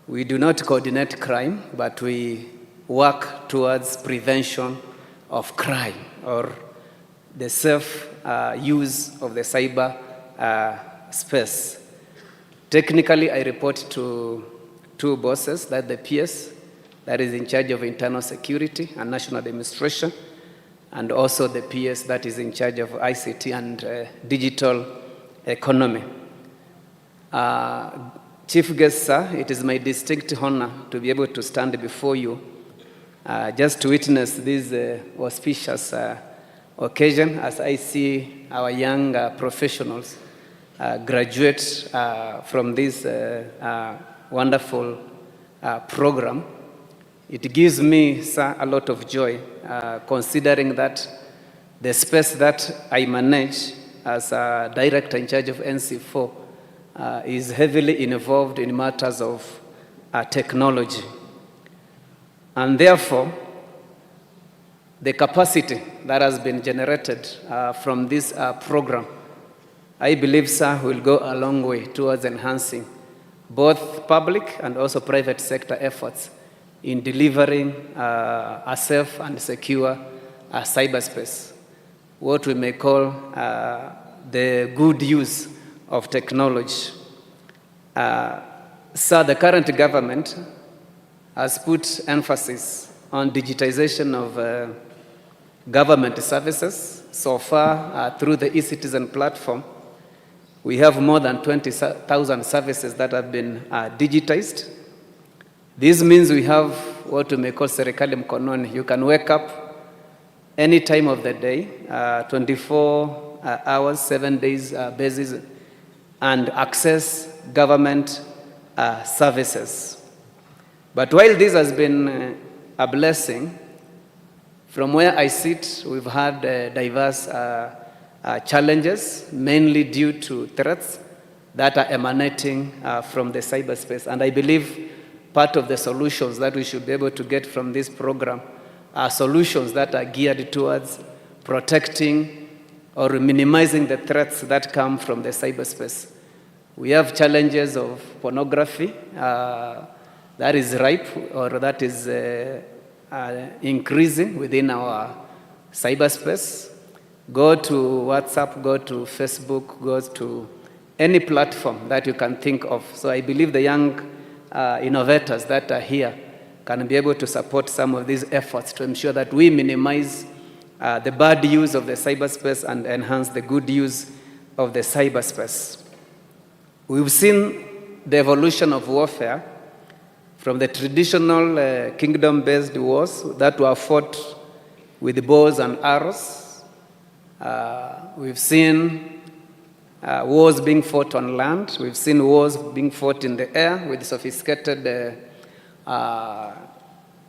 We do not coordinate crime, but we work towards prevention of crime or the safe use of the cyber space. Technically, I report to two bosses, that the PS, that is in charge of internal security and national administration, and also the PS that is in charge of ICT and digital economy. Chief guest, sir, it is my distinct honor to be able to stand before you just to witness this auspicious occasion as I see our young professionals graduate from this wonderful program. It gives me, sir, a lot of joy, considering that the space that I manage as a director in charge of NC4 is heavily involved in matters of technology. And therefore, the capacity that has been generated from this program, I believe, sir, will go a long way towards enhancing both public and also private sector efforts in delivering a safe and secure cyberspace, what we may call the good use of technology. Sir, the current government has put emphasis on digitization of government services. So far, through the e-citizen platform, we have more than 20,000 services that have been digitized. This means we have what we may call serikali mkononi. You can wake up any time of the day, 24 hours, 7 days basis, and access government services. But while this has been a blessing, from where I sit, we've had diverse challenges, mainly due to threats that are emanating from the cyberspace. And I believe part of the solutions that we should be able to get from this program are solutions that are geared towards protecting or minimizing the threats that come from the cyberspace. We have challenges of pornography that is ripe or that is increasing within our cyberspace. Go to WhatsApp, go to Facebook, go to any platform that you can think of. So I believe the young innovators that are here can be able to support some of these efforts to ensure that we minimize the bad use of the cyberspace and enhance the good use of the cyberspace. We've seen the evolution of warfare from the traditional kingdom-based wars that were fought with bows and arrows. We've seen wars being fought on land. We've seen wars being fought in the air with sophisticated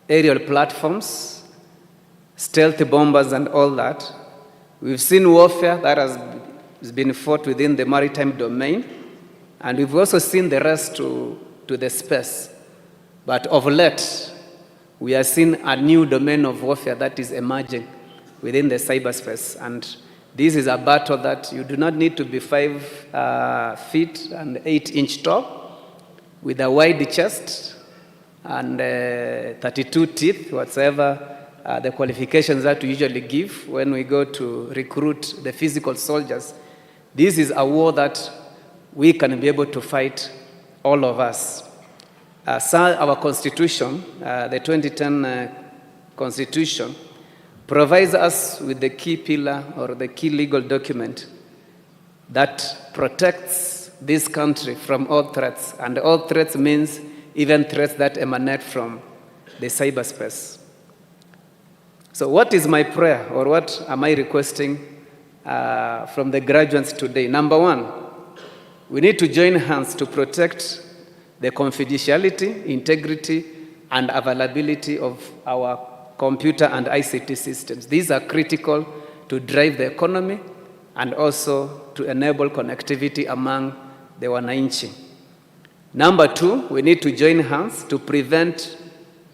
aerial platforms, stealth bombers and all that. We've seen warfare that has been fought within the maritime domain, and we've also seen the rest to the space. But of late, we are seeing a new domain of warfare that is emerging within the cyberspace. And this is a battle that you do not need to be 5 feet and 8-inch tall, with a wide chest and 32 teeth, whatsoever the qualifications that we usually give when we go to recruit the physical soldiers. This is a war that we can be able to fight, all of us. Sir, our constitution, the 2010 constitution, provides us with the key pillar or the key legal document that protects this country from all threats. And all threats means even threats that emanate from the cyberspace. So what is my prayer, or what am I requesting from the graduates today? Number one, we need to join hands to protect the confidentiality, integrity, and availability of our computer and ICT systems. These are critical to drive the economy and also to enable connectivity among the wananchi. Number two, we need to join hands to prevent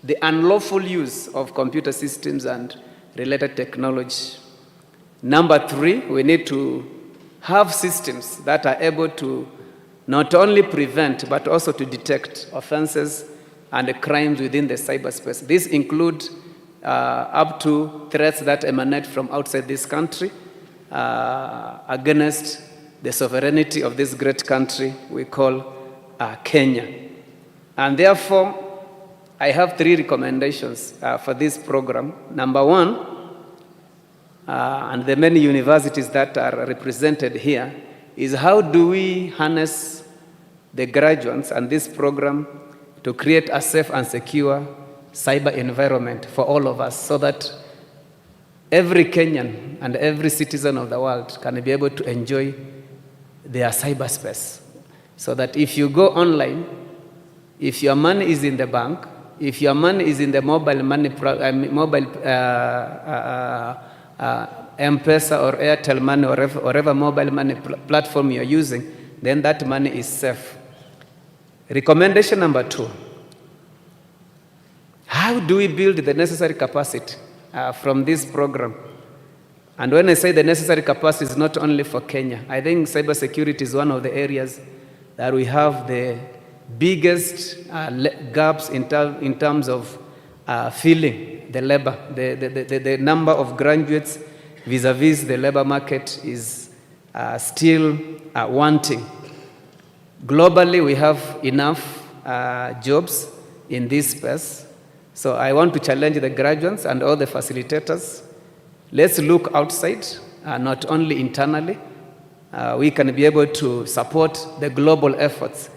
the unlawful use of computer systems and related technology. Number three, we need to have systems that are able to not only prevent but also to detect offenses and crimes within the cyberspace. These include up to threats that emanate from outside this country against the sovereignty of this great country we call Kenya. And therefore, I have three recommendations for this program. Number one, and the many universities that are represented here, is how do we harness the graduates and this program to create a safe and secure cyber environment for all of us so that every Kenyan and every citizen of the world can be able to enjoy their cyberspace. So that if you go online, if your money is in the bank, if your money is in the mobile money, M-Pesa or Airtel money or whatever mobile money platform you're using, then that money is safe. Recommendation number two, how do we build the necessary capacity from this program? And when I say the necessary capacity, it's not only for Kenya. I think cybersecurity is one of the areas that we have the biggest gaps in terms of filling the labor. The number of graduates vis-a-vis the labor market is still wanting. Globally, we have enough jobs in this space. So I want to challenge the graduates and all the facilitators. Let's look outside, not only internally. We can be able to support the global efforts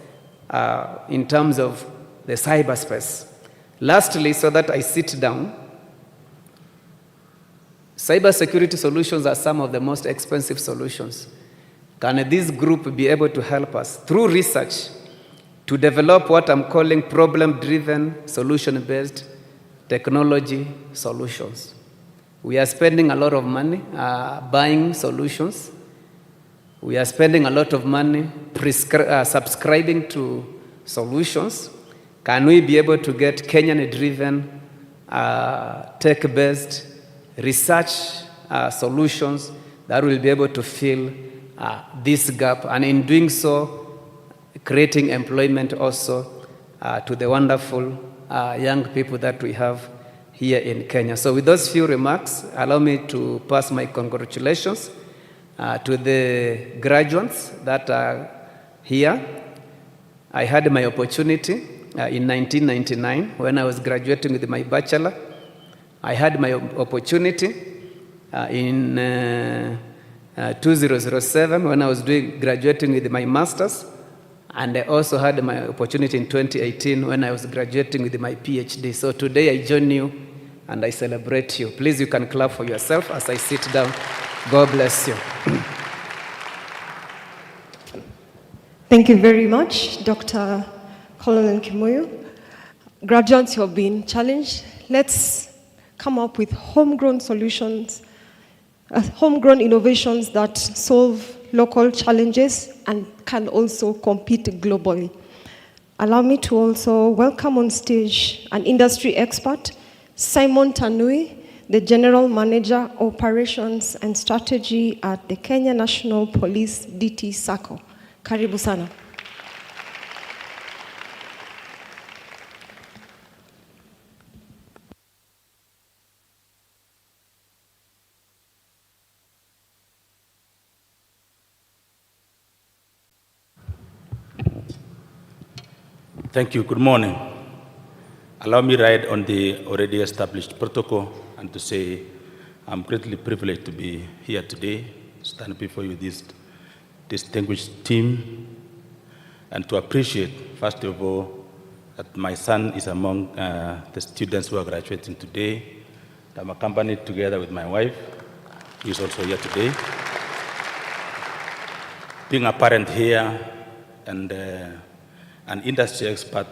in terms of the cyberspace. Lastly, so that I sit down, cybersecurity solutions are some of the most expensive solutions. Can this group be able to help us through research to develop what I'm calling problem-driven, solution-based technology solutions? We are spending a lot of money buying solutions. We are spending a lot of money subscribing to solutions. Can we be able to get Kenyan-driven, tech-based research solutions that will be able to fill this gap, and in doing so, creating employment also to the wonderful young people that we have here in Kenya. So with those few remarks, allow me to pass my congratulations to the graduates that are here. I had my opportunity in 1999 when I was graduating with my bachelor. I had my opportunity in 2007 when I was graduating with my master's, and I also had my opportunity in 2018 when I was graduating with my PhD. So today I join you and I celebrate you. Please, you can clap for yourself as I sit down. God bless you. Thank you very much, Dr. Colonel Kimoyo. Graduates, you have been challenged. Let's come up with homegrown solutions, homegrown innovations that solve local challenges and can also compete globally. Allow me to also welcome on stage an industry expert, Simon Tanui, the General Manager, Operations and Strategy at the Kenya National Police DT Sacco. Karibu sana. Thank you. Good morning. Allow me to ride on the already established protocol and to say I'm greatly privileged to be here today, stand before you, this distinguished team, and to appreciate, first of all, that my son is among the students who are graduating today. I'm accompanied together with my wife, who is also here today. Being a parent here and an industry expert,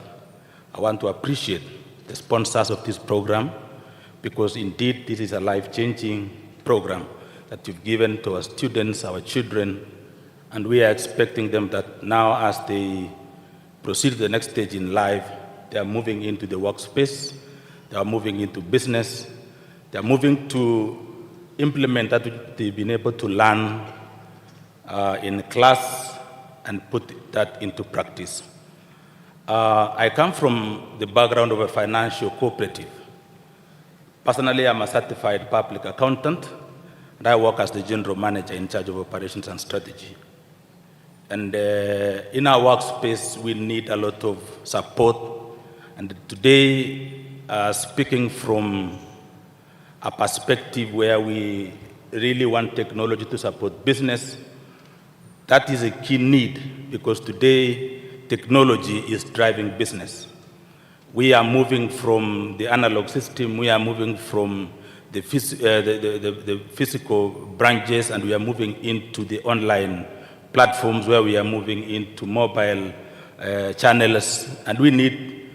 I want to appreciate the sponsors of this program, because indeed this is a life-changing program that you've given to our students, our children, and we are expecting them that now as they proceed to the next stage in life, they are moving into the workspace, they are moving into business, they are moving to implement that they've been able to learn in class and put that into practice. I come from the background of a financial cooperative. Personally, I'm a certified public accountant, and I work as the general manager in charge of operations and strategy. And in our workspace, we need a lot of support. And today, speaking from a perspective where we really want technology to support business, that is a key need, because today, technology is driving business. We are moving from the analog system, we are moving from the physical branches, and we are moving into the online platforms where we are moving into mobile channels, and we need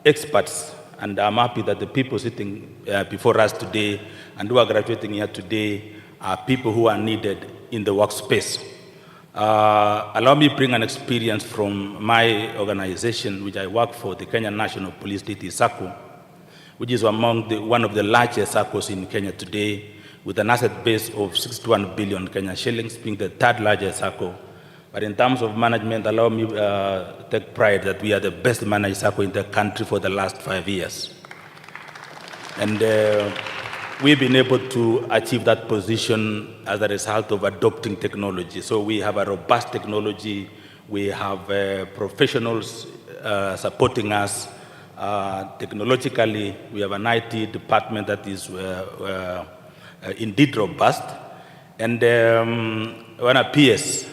experts. And I'm happy that the people sitting before us today and who are graduating here today are people who are needed in the workspace. Allow me to bring an experience from my organization, which I work for, the Kenya National Police DT SACCO, which is one of the largest SACCOs in Kenya today, with an asset base of 61 billion Kenya shillings, being the third largest SACCO. But in terms of management, allow me to take pride that we are the best managed SACCO in the country for the last 5 years. And we've been able to achieve that position as a result of adopting technology. So we have a robust technology, we have professionals supporting us technologically, we have an IT department that is indeed robust. And when appears,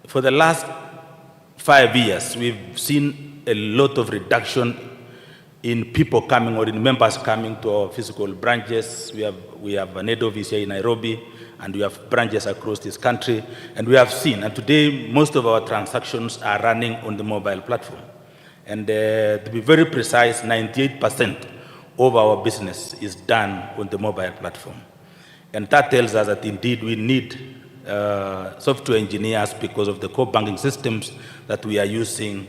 for the last 5 years, we've seen a lot of reduction in people coming or in members coming to our physical branches. We have an head office here in Nairobi, and we have branches across this country. And we have seen, and today most of our transactions are running on the mobile platform. And to be very precise, 98% of our business is done on the mobile platform. And that tells us that indeed we need software engineers because of the core banking systems that we are using.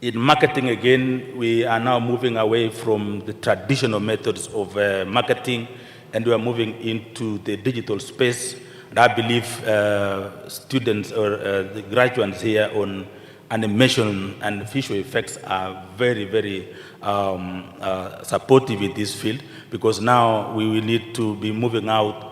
In marketing, again, we are now moving away from the traditional methods of marketing, and we are moving into the digital space. And I believe students or the graduates here on animation and visual effects are very, very supportive in this field, because now we will need to be moving out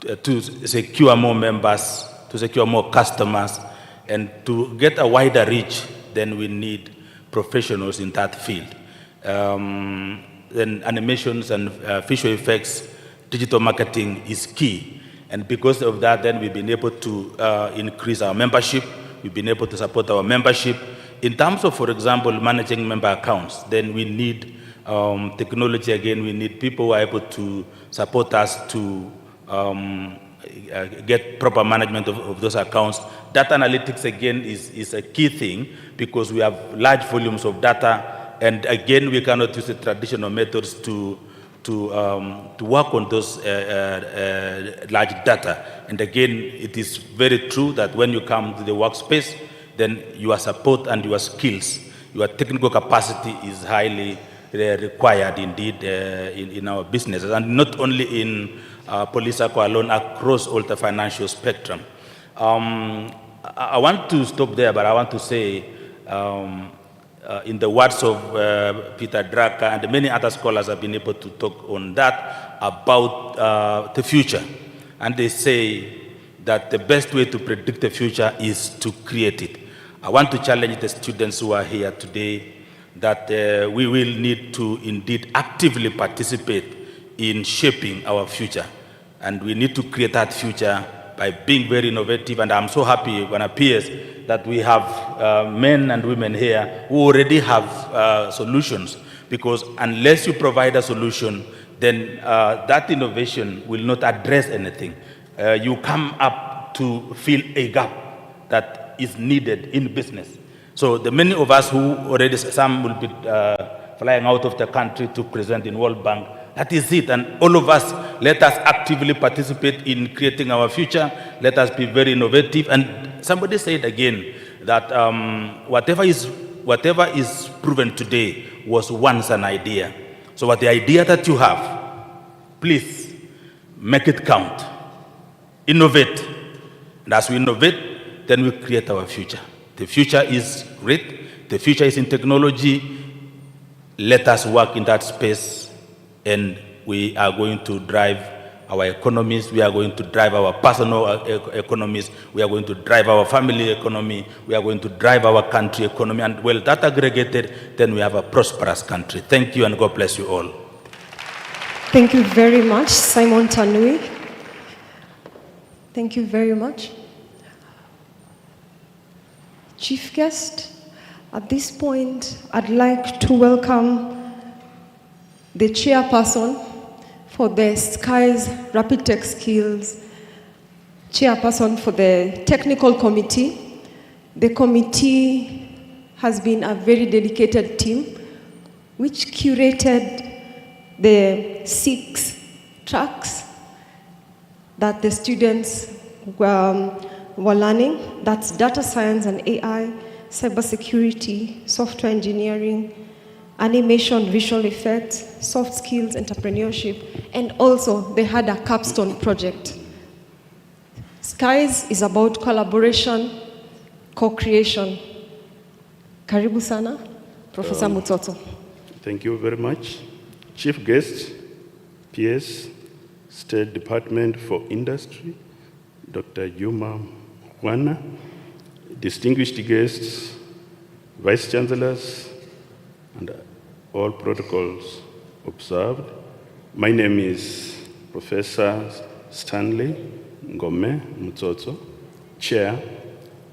to secure more members, to secure more customers, and to get a wider reach. Then we need professionals in that field. Then animations and visual effects, digital marketing is key. And because of that, then we've been able to increase our membership. We've been able to support our membership. In terms of, for example, managing member accounts, then we need technology again. We need people who are able to support us to get proper management of those accounts. Data analytics, again, is a key thing, because we have large volumes of data, and again, we cannot use the traditional methods to work on those large data. And again, it is very true that when you come to the workspace, then your support and your skills, your technical capacity is highly required indeed in our businesses, and not only in Police SACCO alone, across all the financial spectrum. I want to stop there, but I want to say, in the words of Peter Drucker, and many other scholars have been able to talk on that, about the future. And they say that the best way to predict the future is to create it. I want to challenge the students who are here today that we will need to indeed actively participate in shaping our future. And we need to create that future by being very innovative. And I'm so happy when it appears that we have men and women here who already have solutions, because unless you provide a solution, then that innovation will not address anything. You come up to fill a gap, that is needed in business. So the many of us who already, some will be flying out of the country to present in World Bank, that is it. And all of us, let us actively participate in creating our future. Let us be very innovative. And somebody said again that whatever is proven today was once an idea. So what the idea that you have, please make it count. Innovate. And as we innovate, then we create our future. The future is great. The future is in technology. Let us work in that space, and we are going to drive our economies. We are going to drive our personal economies. We are going to drive our family economy. We are going to drive our country economy. And well, that aggregated, then we have a prosperous country. Thank you, and God bless you all. Thank you very much, Simon Tanui. Thank you very much. Chief guest, at this point, I'd like to welcome the chairperson for the SKIES Rapid Tech Skills, chairperson for the technical committee. The committee has been a very dedicated team which curated the 6 tracks that the students were learning. That's data science and AI, cybersecurity, software engineering, animation, visual effects, soft skills, entrepreneurship, and also they had a capstone project. SKIES is about collaboration, co-creation. Karibu sana, Professor Mutsoto. Thank you very much. Chief guest, PS, State Department for Industry, Dr. Juma Mukhwana, distinguished guests, vice chancellors, and all protocols observed. My name is Professor Stanley Ngome Mutsoto, Chair,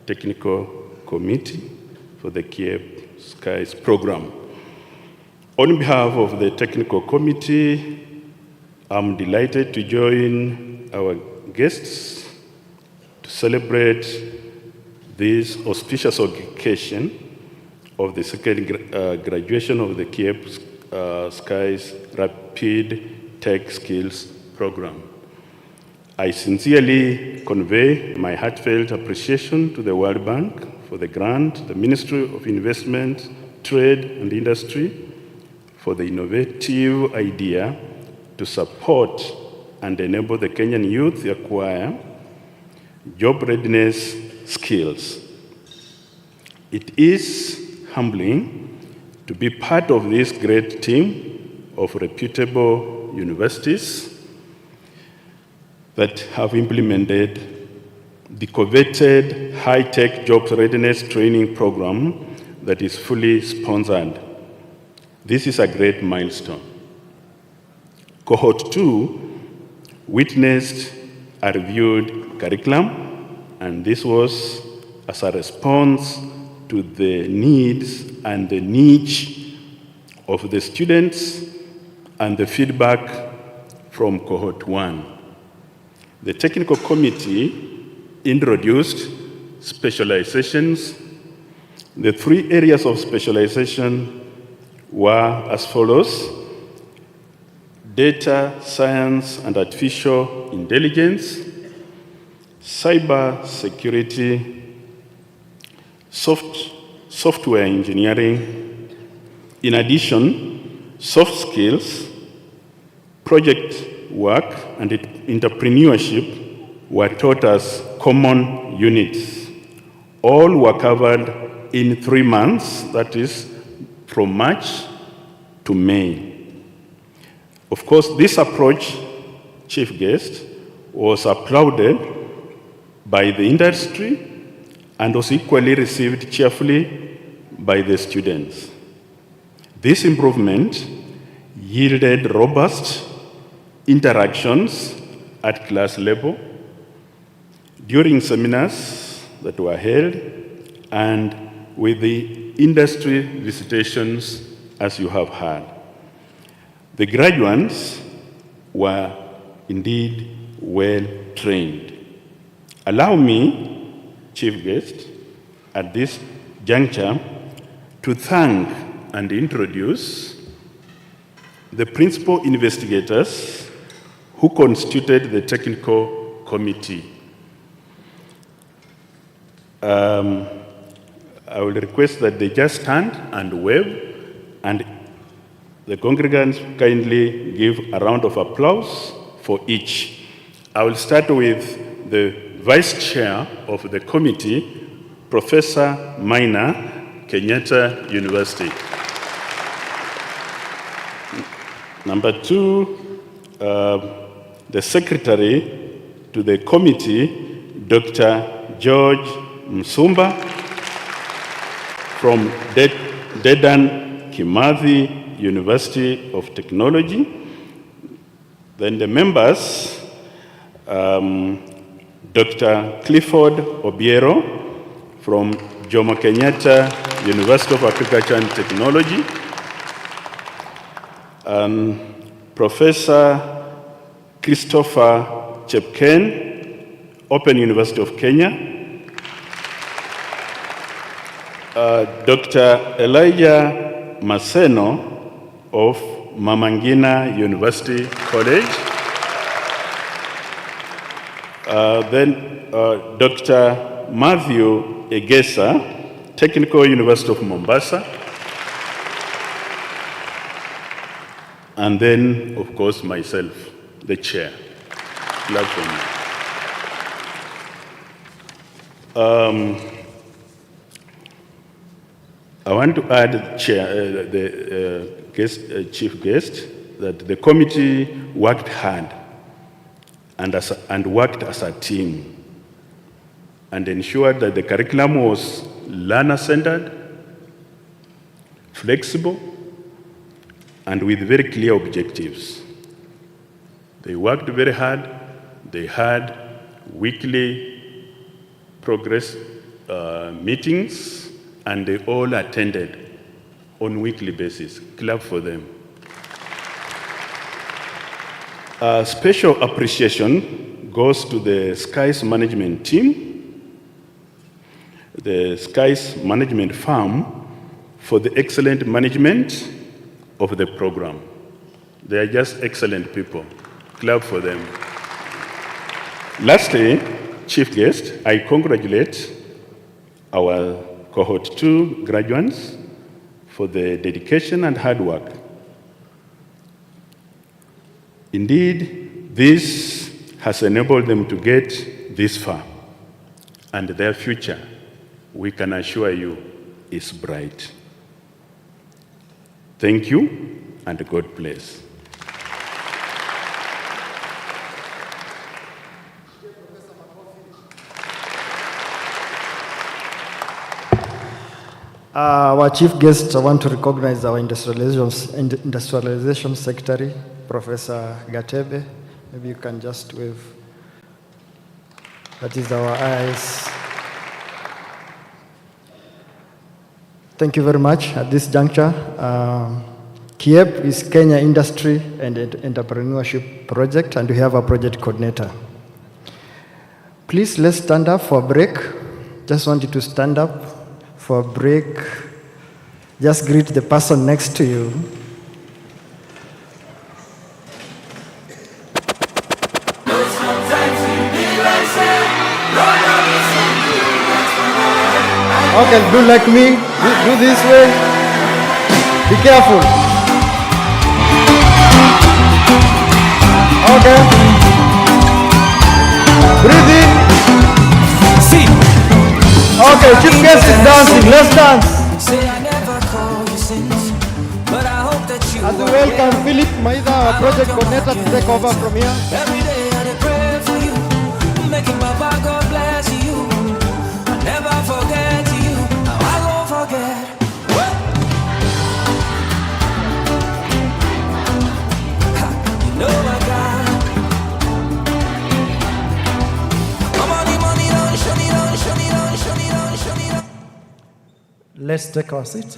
Technical Committee for the KIEP SKIES program. On behalf of the Technical Committee, I'm delighted to join our guests to celebrate this auspicious occasion of the second graduation of the KIEP SKIES Rapid Tech Skills program. I sincerely convey my heartfelt appreciation to the World Bank for the grant, the Ministry of Investment, Trade and Industry for the innovative idea to support and enable the Kenyan youth to acquire job readiness skills. It is humbling to be part of this great team of reputable universities that have implemented the coveted high-tech jobs readiness training program that is fully sponsored. This is a great milestone. Cohort 2 witnessed a reviewed curriculum, and this was as a response to the needs and the niche of the students and the feedback from Cohort 1. The technical committee introduced specializations. The 3 areas of specialization were as follows: data science and artificial intelligence, cyber security, software engineering. In addition, soft skills, project work, and entrepreneurship were taught as common units. All were covered in 3 months, that is, from March to May. Of course, this approach, Chief Guest, was applauded by the industry and was equally received cheerfully by the students. This improvement yielded robust interactions at class level, during seminars that were held, and with the industry visitations, as you have heard. The graduates were indeed well trained. Allow me chief guest at this juncture to thank and introduce the principal investigators who constituted the technical committee. I will request that they just stand and wave, and the congregants kindly give a round of applause for each. I will start with the Vice Chair of the committee, Professor Maina, Kenyatta University. Number two, the Secretary to the committee, Dr. George Msumba from Dedan Kimathi University of Technology. Then the members, Dr. Clifford Obiero from Jomo Kenyatta University of Agriculture and Technology, Professor Christopher Chepken, Open University of Kenya, Dr. Elijah Maseno of Mamangina University College, then Dr. Matthew Egesa, Technical University of Mombasa, and then, of course, myself, the chair. Clap for me. I want to add, Chair, chief guest, that the committee worked hard and worked as a team and ensured that the curriculum was learner-centered, flexible, and with very clear objectives. They worked very hard. They had weekly progress meetings, and they all attended on weekly basis. Clap for them. A special appreciation goes to the SKIES management team, the SKIES management firm, for the excellent management of the program. They are just excellent people. Clap for them. Lastly, chief guest, I congratulate our Cohort 2 graduates for the dedication and hard work. Indeed, this has enabled them to get this far, and their future, we can assure you, is bright. Thank you, and God bless. Our chief guest, I want to recognize our industrialization secretary, Professor Gatebe. Maybe you can just wave. That is our eyes. Thank you very much. At this juncture, KIEP is Kenya Industry and Entrepreneurship Project, and we have a project coordinator. Please, let's stand up for a break. Just want you to stand up for a break. Just greet the person next to you. Okay, do like me. Do this way. Be careful. Okay. Breathe in. See. Okay, chief guest is dancing. Let's dance. As we welcome Philip Maida, our project coordinator, to take over from here. Every day I pray for you, making Baba God bless you. I never forget you. I won't forget. You know I got. Money, don't show me, don't show me, don't show me, don't show me. Let's take our seat.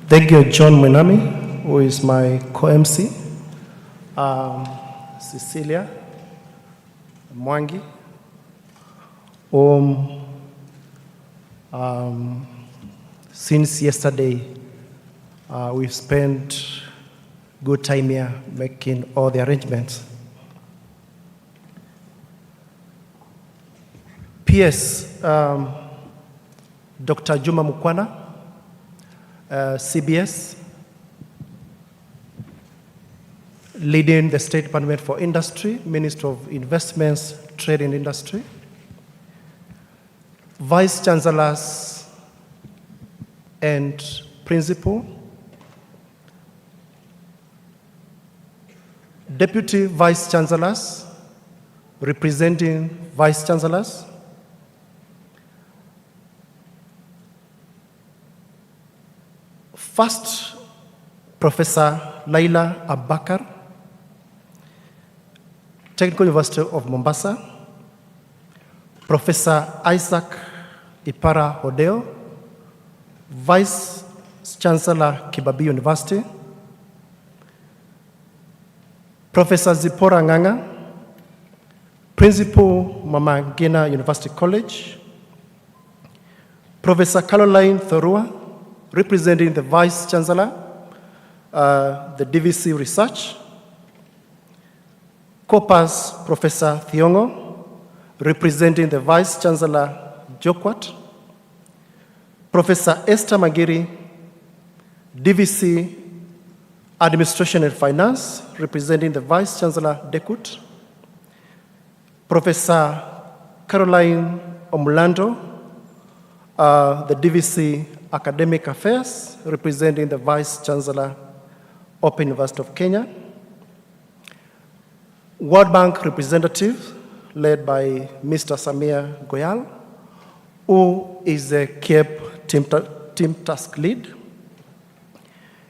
Thank you, John Mwenami. who is my co-MC, Cecilia Mwangi, whom since yesterday we've spent good time here making all the arrangements. PS, Dr. Juma Mukwana, CBS, leading the State Department for Industry, Minister of Investments, Trade and Industry, Vice Chancellors and Principal, Deputy Vice Chancellors, representing Vice Chancellors, First, Professor Laila Abakar, Technical University of Mombasa, Professor Isaac Ipara Hodeo, Vice Chancellor Kibabi University, Professor Zipora Nganga, Principal Mama Ngina University College, Professor Caroline Thorua, representing the Vice Chancellor, the DVC Research, Corpus Professor Thiongo, representing the Vice Chancellor, Jokwat, Professor Esther Magiri, DVC Administration and Finance, representing the Vice Chancellor, Dekut, Professor Caroline Omulando, the DVC Academic Affairs, representing the Vice Chancellor, Open University of Kenya, World Bank representative, led by Mr. Samir Goyal, who is the CAPE team task lead,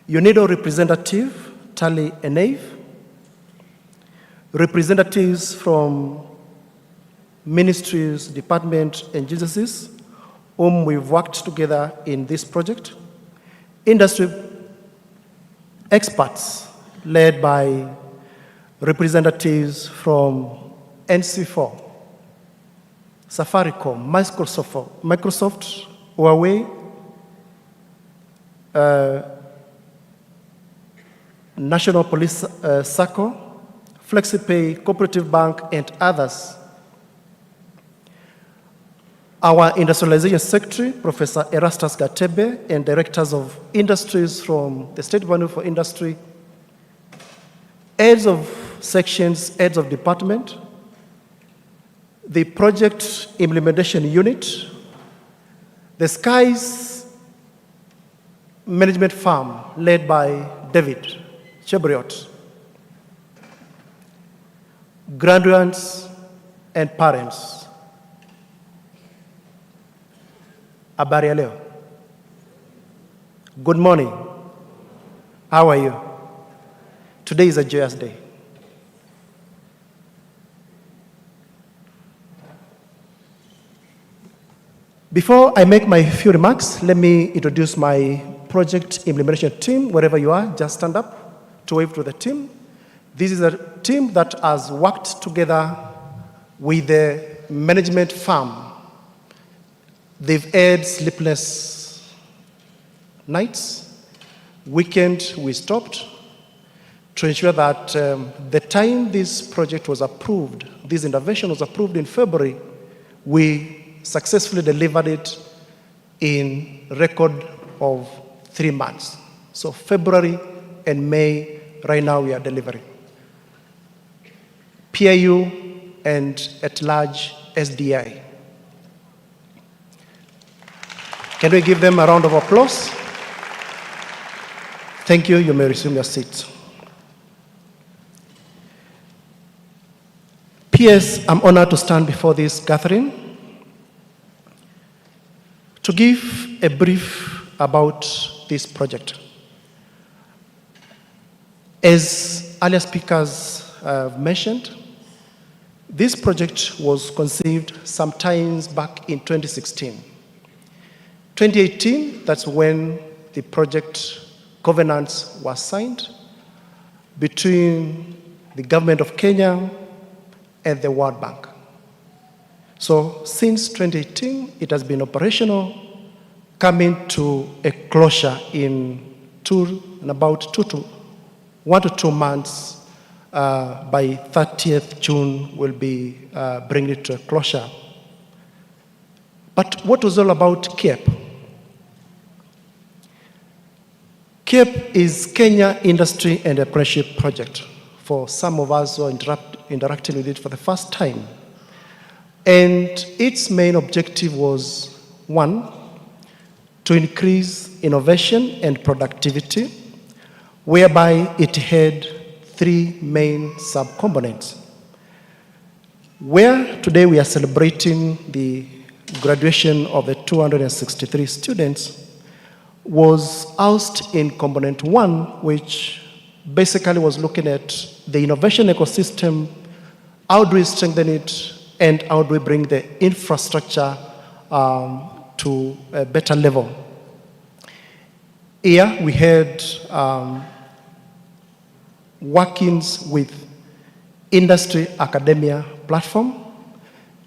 UNIDO representative, Tali Enave, representatives from ministries, departments, and agencies, whom we've worked together in this project, industry experts led by representatives from NC4, Safaricom, Microsoft, Huawei, National Police SACCO, FlexiPay, Cooperative Bank, and others. Our industrialization secretary, Professor Erastus Gatebe, and directors of industries from the State Department for Industry, heads of sections, heads of department, the project implementation unit, the SKIES management firm led by David Chebriot, graduates and parents. Habari ya leo. Good morning. How are you? Today is a joyous day. Before I make my few remarks, let me introduce my project implementation team. Wherever you are, just stand up to wave to the team. This is a team that has worked together with the management firm. They've had sleepless nights. Weekend, we stopped to ensure that the time this project was approved, this intervention was approved in February, we successfully delivered it in record of 3 months. So February and May, right now we are delivering. PIU and at large SDI. Can we give them a round of applause? Thank you. You may resume your seats. PS, I'm honored to stand before this gathering to give a brief about this project. As earlier speakers mentioned, this project was conceived sometimes back in 2016. 2018, that's when the project covenants were signed between the government of Kenya and the World Bank. So since 2018, it has been operational, coming to a closure in about 1 to 2 months. By 30th June, we'll be bringing it to a closure. But what was all about CAPE? CAPE is Kenya Industry and Apprenticeship Project, for some of us who are interacting with it for the first time. And its main objective was, 1, to increase innovation and productivity, whereby it had 3 main subcomponents. Where today we are celebrating the graduation of the 263 students, was housed in component 1, which basically was looking at the innovation ecosystem, how do we strengthen it, and how do we bring the infrastructure to a better level. Here we had workings with industry academia platform,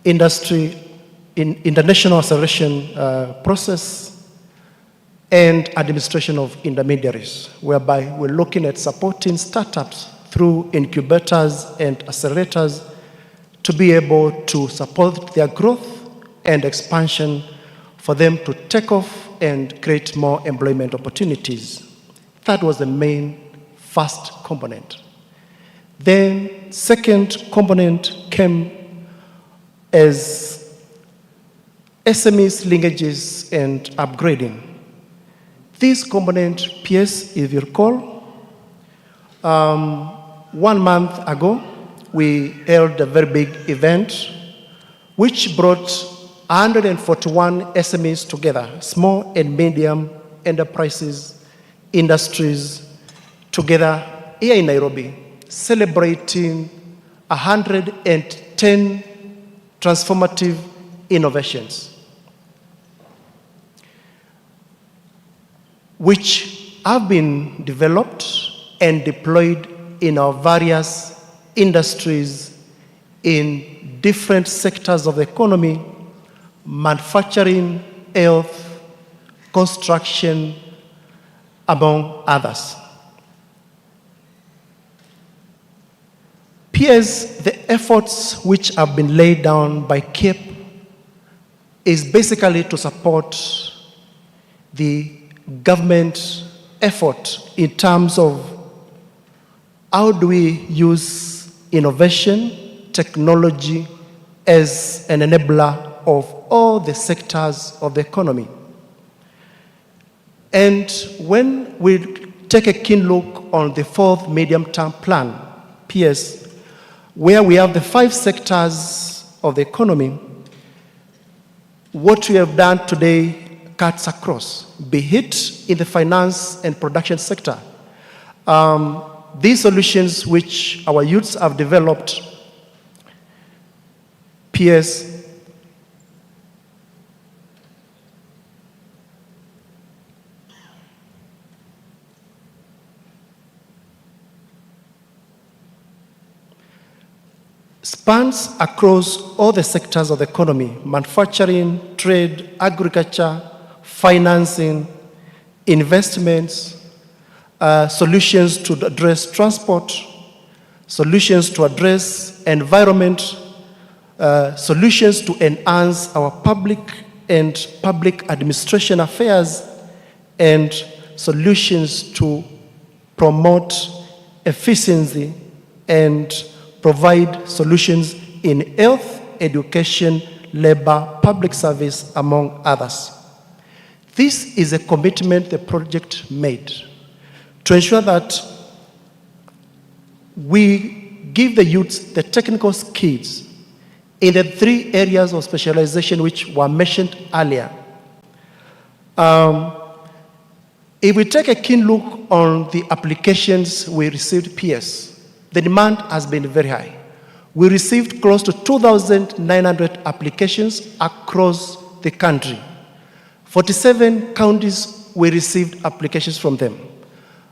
industry international acceleration process, and administration of intermediaries, whereby we're looking at supporting startups through incubators and accelerators to be able to support their growth and expansion for them to take off and create more employment opportunities. That was the main first component. Then second component came as SMEs, linkages, and upgrading. This component, PS, if you recall, 1 month ago, we held a very big event which brought 141 SMEs together, small and medium enterprises, industries, together here in Nairobi, celebrating 110 transformative innovations, which have been developed and deployed in our various industries in different sectors of the economy: manufacturing, health, construction, among others. PS, the efforts which have been laid down by CAPE is basically to support the government effort in terms of how do we use innovation, technology as an enabler of all the sectors of the economy. And when we take a keen look on the 4th medium-term plan, PS, where we have the 5 sectors of the economy, what we have done today cuts across, be it in the finance and production sector. These solutions which our youths have developed, PS, spans across all the sectors of the economy: manufacturing, trade, agriculture, financing, investments, solutions to address transport, solutions to address environment, solutions to enhance our public and public administration affairs, and solutions to promote efficiency and provide solutions in health, education, labor, public service, among others. This is a commitment the project made to ensure that we give the youths the technical skills in the 3 areas of specialization which were mentioned earlier. If we take a keen look on the applications we received, PS, the demand has been very high. We received close to 2,900 applications across the country. 47 counties, we received applications from them.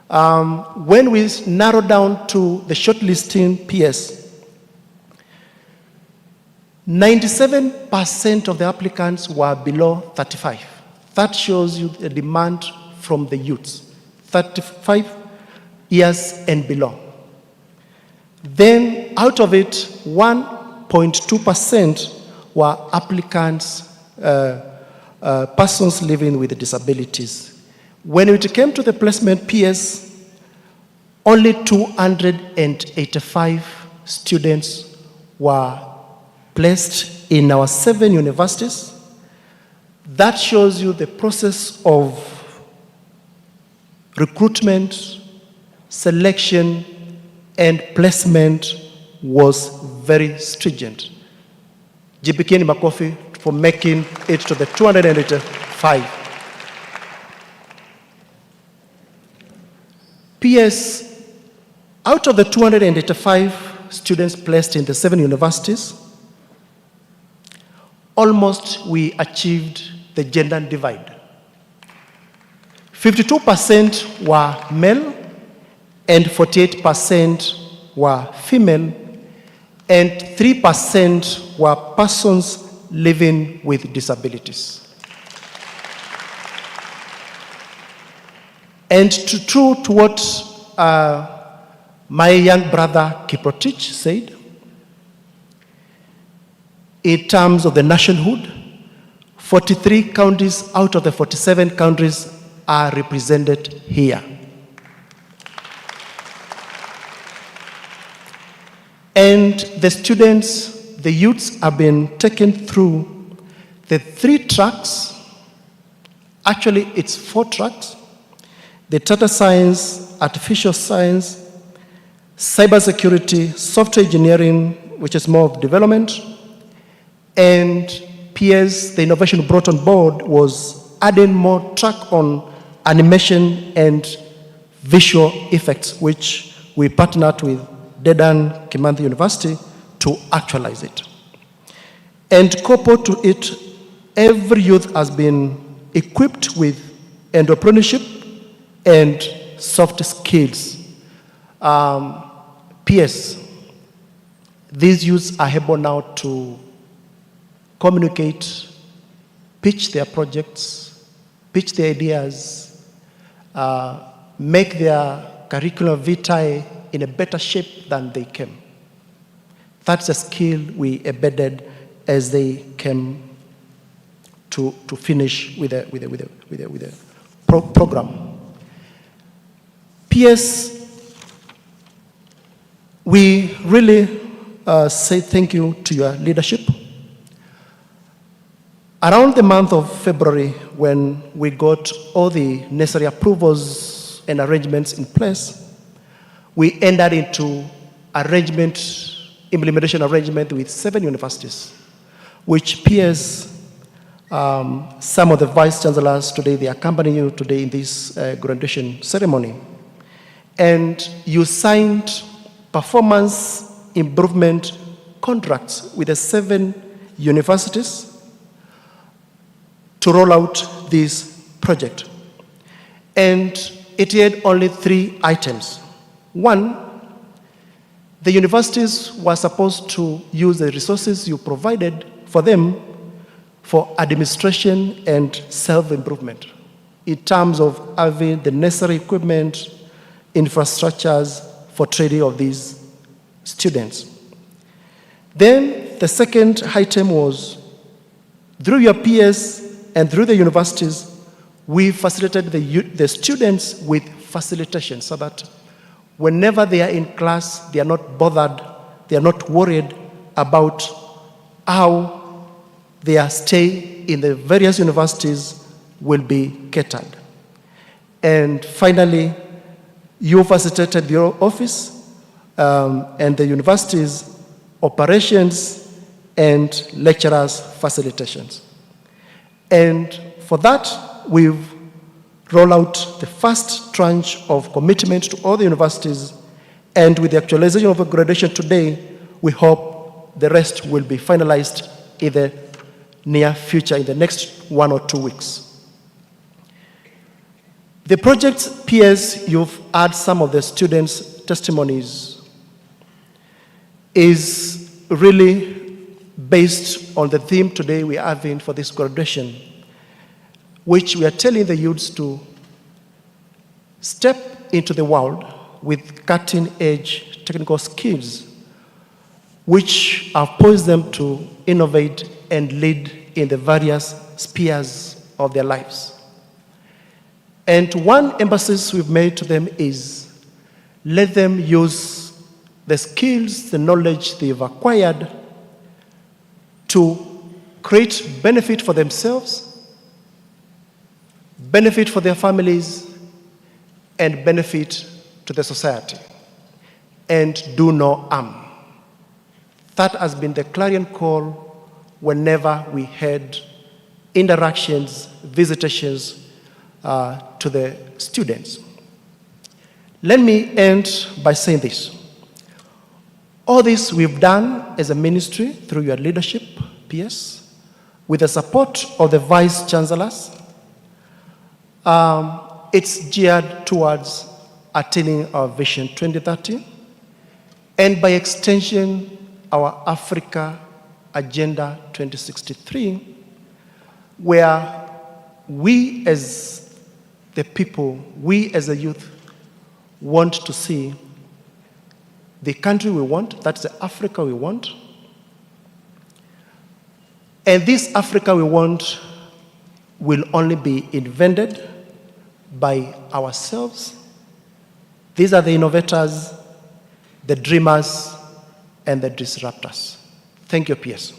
When we narrow down to the shortlisting PS, 97% of the applicants were below 35. That shows you the demand from the youths, 35 years and below. Then out of it, 1.2% were applicants, persons living with disabilities. When it came to the placement PS, only 285 students were placed in our 7 universities. That shows you the process of recruitment, selection, and placement was very stringent. Jipikeni Makofi for making it to the 285. PS, out of the 285 students placed in the 7 universities, almost we achieved the gender divide. 52% were male and 48% were female, and 3% were persons living with disabilities. And true to what my young brother Kiprotich said, in terms of the nationhood, 43 counties out of the 47 counties are represented here. And the students, the youths have been taken through the 3 tracks. Actually, it's 4 tracks. The data science, artificial science, cybersecurity, software engineering, which is more of development, and PS, the innovation brought on board was adding more track on animation and visual effects, which we partnered with Dedan Kimathi University to actualize it. And coupled to it, every youth has been equipped with entrepreneurship and soft skills. PS, these youths are able now to communicate, pitch their projects, pitch their ideas, make their curriculum vitae in a better shape than they came. That's a skill we embedded as they came to finish with a program. PS, we really say thank you to your leadership. Around the month of February, when we got all the necessary approvals and arrangements in place, we entered into implementation arrangement with 7 universities, which PS, some of the vice chancellors today, they accompany you today in this graduation ceremony. And you signed performance improvement contracts with the 7 universities to roll out this project. And it had only 3 items. 1, the universities were supposed to use the resources you provided for them for administration and self-improvement in terms of having the necessary equipment, infrastructures for training of these students. Then the second item was, through your PS and through the universities, we facilitated the students with facilitation so that whenever they are in class, they are not bothered, they are not worried about how their stay in the various universities will be catered. And finally, you facilitated your office and the university's operations and lecturers' facilitations. And for that, we've rolled out the first tranche of commitment to all the universities, and with the actualization of a graduation today, we hope the rest will be finalized in the near future, in the next 1 or 2 weeks. The project's peers, you've heard some of the students' testimonies, is really based on the theme today we are having for this graduation, which we are telling the youths to step into the world with cutting-edge technical skills, which have poised them to innovate and lead in the various spheres of their lives. And one emphasis we've made to them is let them use the skills, the knowledge they've acquired to create benefit for themselves, benefit for their families, and benefit to the society, and do no harm. That has been the clarion call whenever we had interactions, visitations to the students. Let me end by saying this. All this we've done as a ministry through your leadership, PS, with the support of the Vice Chancellors. It's geared towards attaining our Vision 2030, and by extension, our Africa Agenda 2063, where we as the people, we as the youth, want to see the country we want, that's the Africa we want. And this Africa we want will only be invented by ourselves. These are the innovators, the dreamers, and the disruptors. Thank you, PS.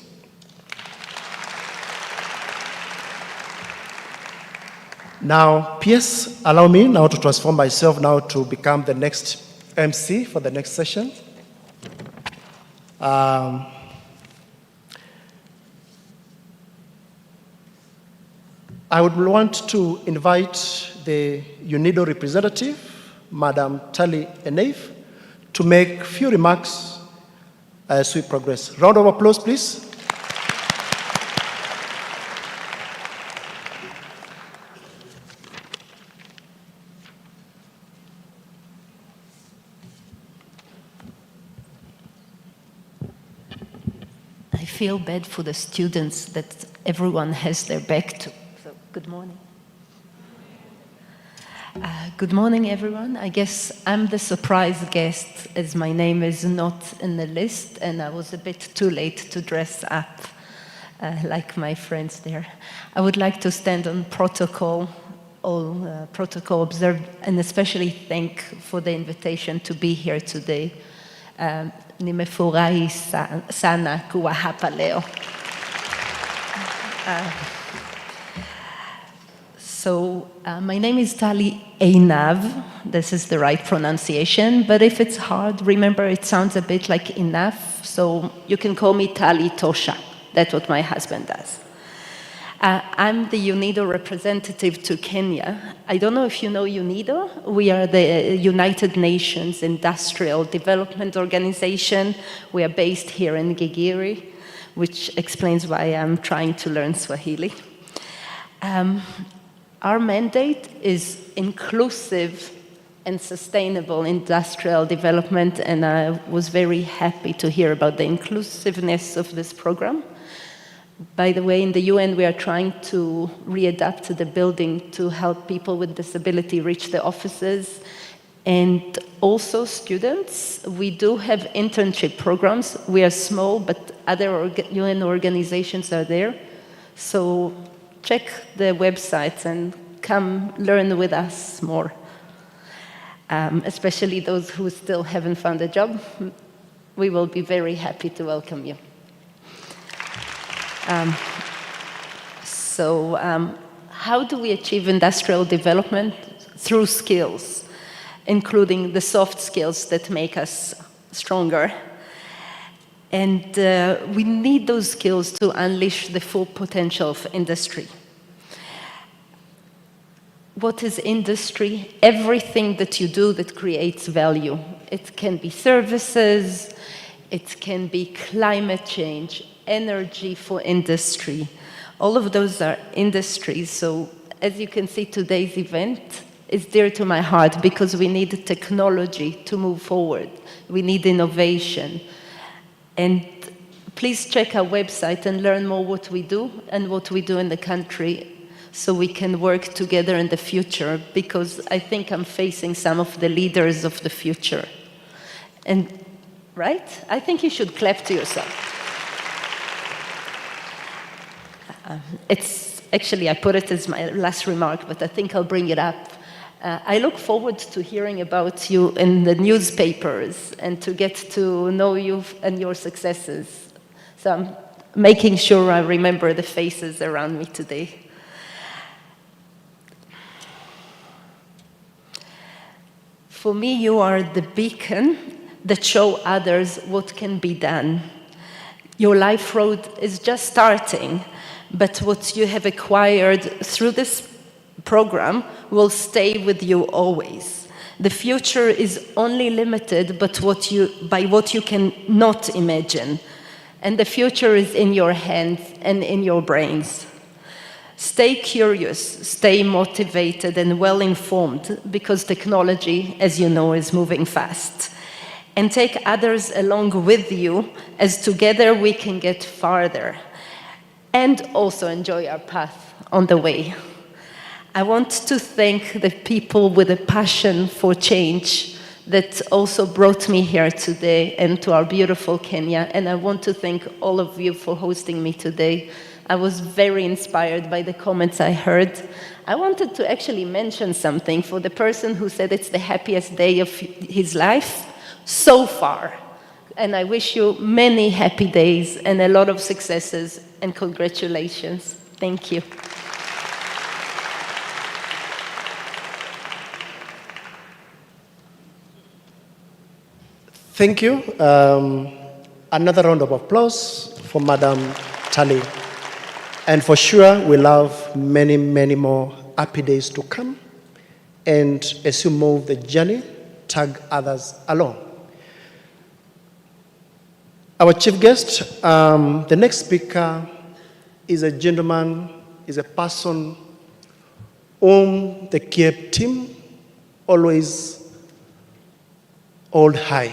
Now, PS, allow me now to transform myself now to become the next MC for the next session. I would want to invite the UNIDO representative, Madam Tali Eneif, to make a few remarks as we progress. Round of applause, please. I feel bad for the students that everyone has their back to. So, good morning. Good morning, everyone. I guess I'm the surprise guest, as my name is not in the list, and I was a bit too late to dress up like my friends there. I would like to stand on protocol, all protocol observed, and especially thank for the invitation to be here today. Nimefurahi sana kuwa hapa leo. So my name is Tali Einav. This is the right pronunciation, but if it's hard, remember it sounds a bit like enough, so you can call me Tali Tosha. That's what my husband does. I'm the UNIDO representative to Kenya. I don't know if you know UNIDO. We are the United Nations Industrial Development Organization. We are based here in Gigiri, which explains why I'm trying to learn Swahili. Our mandate is inclusive and sustainable industrial development, and I was very happy to hear about the inclusiveness of this program. By the way, in the UN, we are trying to readapt the building to help people with disability reach the offices, and also students. We do have internship programs. We are small, but other UN organizations are there. So check the websites and come learn with us more, especially those who still haven't found a job. We will be very happy to welcome you. How do we achieve industrial development? Through skills, including the soft skills that make us stronger. And we need those skills to unleash the full potential of industry. What is industry? Everything that you do that creates value. It can be services, it can be climate change, energy for industry. All of those are industries. So as you can see, today's event is dear to my heart because we need technology to move forward. We need innovation. And please check our website and learn more what we do and what we do in the country so we can work together in the future, because I think I'm facing some of the leaders of the future. And, right? I think you should clap to yourself. It's actually, I put it as my last remark, but I think I'll bring it up. I look forward to hearing about you in the newspapers and to get to know you and your successes. So I'm making sure I remember the faces around me today. For me, you are the beacon that show others what can be done. Your life road is just starting, but what you have acquired through this program will stay with you always. The future is only limited by what you cannot imagine. And the future is in your hands and in your brains. Stay curious, stay motivated and well-informed, because technology, as you know, is moving fast. And take others along with you, as together we can get farther. And also enjoy our path on the way. I want to thank the people with a passion for change that also brought me here today and to our beautiful Kenya. And I want to thank all of you for hosting me today. I was very inspired by the comments I heard. I wanted to actually mention something for the person who said it's the happiest day of his life so far. And I wish you many happy days and a lot of successes and congratulations. Thank you. Thank you. Another round of applause for Madam Tali. And for sure, we'll have many, many more happy days to come. And as you move the journey, tag others along. Our chief guest, the next speaker, is a gentleman, is a person whom the CAPE team always hold high.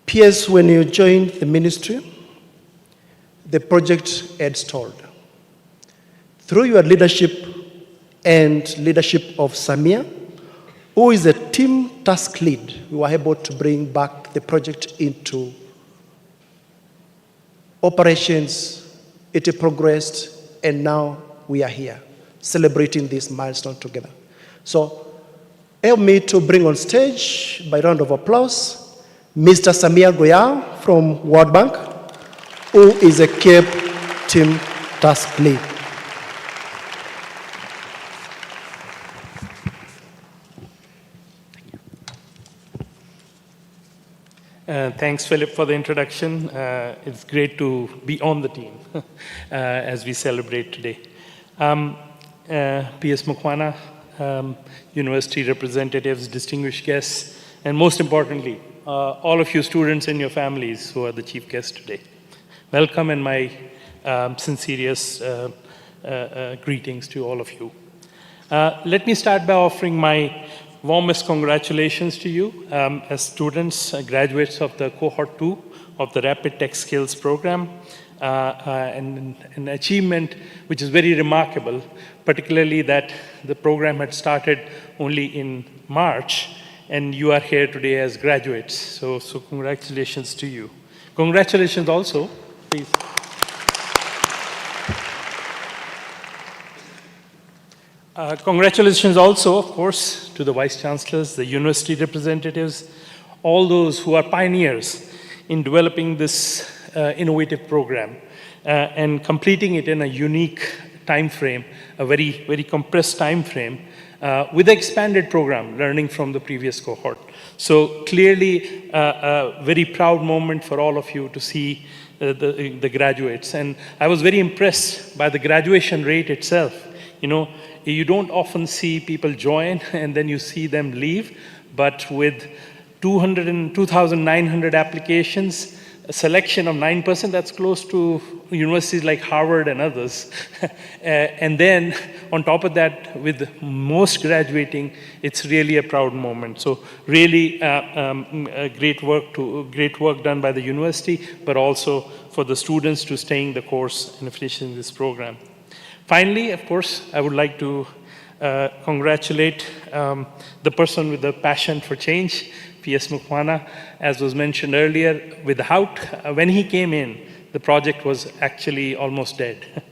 P.S., when you joined the ministry, the project had stalled. Through your leadership and leadership of Samia, who is a team task lead, we were able to bring back the project into operations. It progressed, and now we are here celebrating this milestone together. So help me to bring on stage, by round of applause, Mr. Samia Goyal from World Bank, who is a CAPE team task lead. Thanks, Philip, for the introduction. It's great to be on the team as we celebrate today. P.S. Mukwana, university representatives, distinguished guests, and most importantly, all of you students and your families who are the chief guests today. Welcome, and my sincerest greetings to all of you. Let me start by offering my warmest congratulations to you as students, graduates of the Cohort 2 of the Rapid Tech Skills program, and an achievement which is very remarkable, particularly that the program had started only in March, and you are here today as graduates. So congratulations to you. Congratulations also, please. Congratulations also, of course, to the Vice Chancellors, the university representatives, all those who are pioneers in developing this innovative program and completing it in a unique time frame, a very, very compressed time frame, with the expanded program, learning from the previous cohort. So clearly, a very proud moment for all of you to see the graduates. And I was very impressed by the graduation rate itself. You know, you don't often see people join and then you see them leave, but with 2,900 applications, a selection of 9%, that's close to universities like Harvard and others. And then on top of that, with most graduating, it's really a proud moment. So really great work done by the university, but also for the students to staying the course and finishing this program. Finally, of course, I would like to congratulate the person with the passion for change, P.S. Mukhwana. As was mentioned earlier, when he came in, the project was actually almost dead.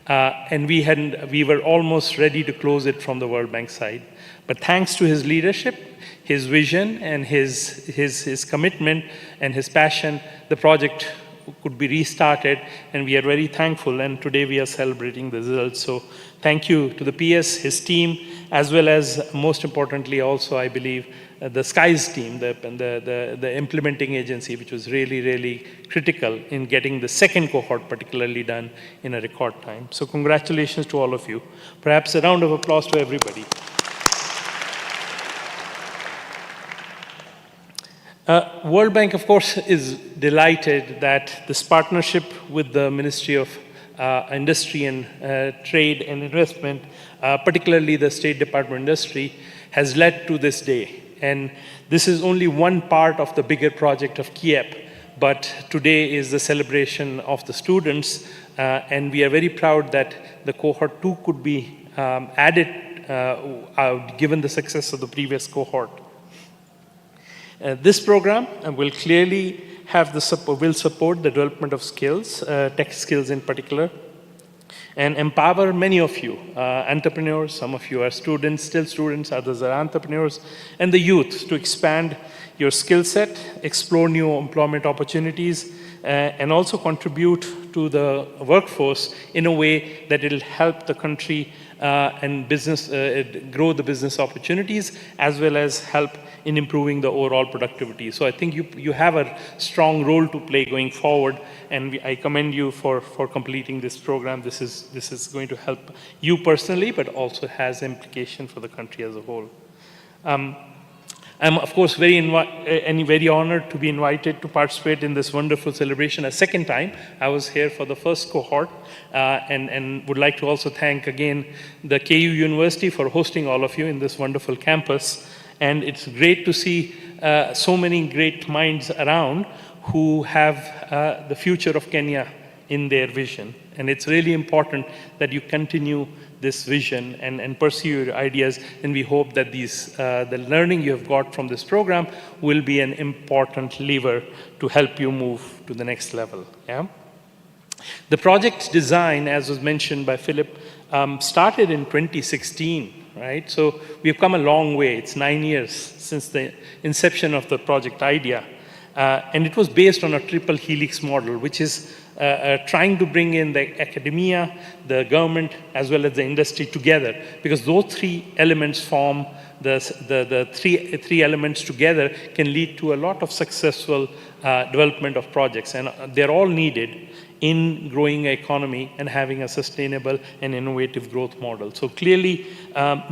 And we were almost ready to close it from the World Bank side. But thanks to his leadership, his vision, and his commitment and his passion, the project could be restarted, and we are very thankful, and today we are celebrating the results. So thank you to the PS, his team, as well as, most importantly also, I believe, the SKIES team, the implementing agency, which was really, really critical in getting the second cohort particularly done in a record time. So congratulations to all of you. Perhaps a round of applause to everybody. World Bank, of course, is delighted that this partnership with the Ministry of Industry and Trade and Investment, particularly the State Department of Industry, has led to this day. And this is only one part of the bigger project of KIEP, but today is the celebration of the students, and we are very proud that the Cohort 2 could be added, given the success of the previous cohort. This program will clearly will support the development of skills, tech skills in particular, and empower many of you, entrepreneurs. Some of you are students, still students, others are entrepreneurs, and the youth to expand your skill set, explore new employment opportunities, and also contribute to the workforce in a way that it will help the country and business grow the business opportunities, as well as help in improving the overall productivity. So I think you have a strong role to play going forward, and I commend you for completing this program. This is going to help you personally, but also has implication for the country as a whole. I'm, of course, very honored to be invited to participate in this wonderful celebration a second time. I was here for the first cohort, and would like to also thank again the KU University for hosting all of you in this wonderful campus. And it's great to see so many great minds around who have the future of Kenya in their vision. And it's really important that you continue this vision and pursue your ideas. And we hope that the learning you have got from this program will be an important lever to help you move to the next level. Yeah? The project design, as was mentioned by Philip, started in 2016. Right? So we've come a long way. It's 9 years since the inception of the project idea. And it was based on a triple helix model, which is trying to bring in the academia, the government, as well as the industry together, because those three elements form the three elements together can lead to a lot of successful development of projects, and they're all needed in growing economy and having a sustainable and innovative growth model. So clearly,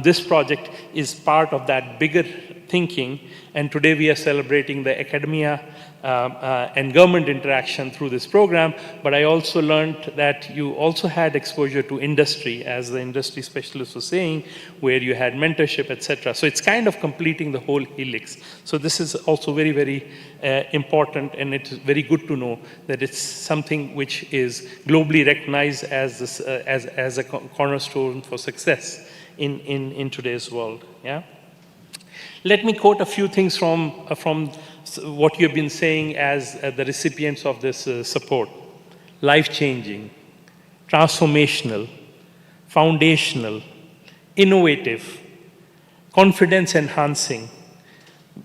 this project is part of that bigger thinking, and today we are celebrating the academia and government interaction through this program, but I also learned that you also had exposure to industry, as the industry specialist was saying, where you had mentorship, etc. So it's kind of completing the whole helix. So this is also very, very important, and it's very good to know that it's something which is globally recognized as a cornerstone for success in today's world. Yeah. Let me quote a few things from what you've been saying as the recipients of this support. Life-changing, transformational, foundational, innovative, confidence-enhancing,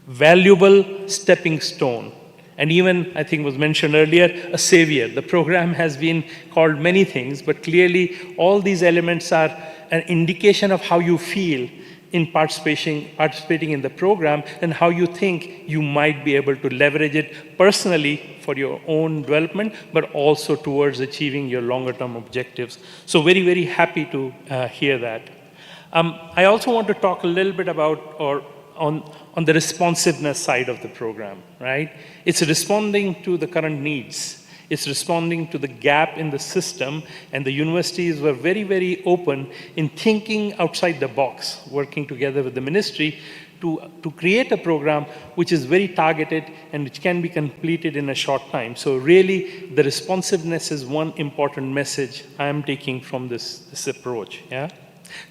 valuable stepping stone, and even, I think was mentioned earlier, a savior. The program has been called many things, but clearly all these elements are an indication of how you feel in participating in the program, and how you think you might be able to leverage it personally for your own development, but also towards achieving your longer term objectives. So very, very happy to hear that. I also want to talk a little bit about on the responsiveness side of the program, right? It's responding to the current needs. It's responding to the gap in the system, and the universities were very, very open in thinking outside the box, working together with the ministry to create a program which is very targeted and which can be completed in a short time. So really, the responsiveness is one important message I am taking from this approach, yeah?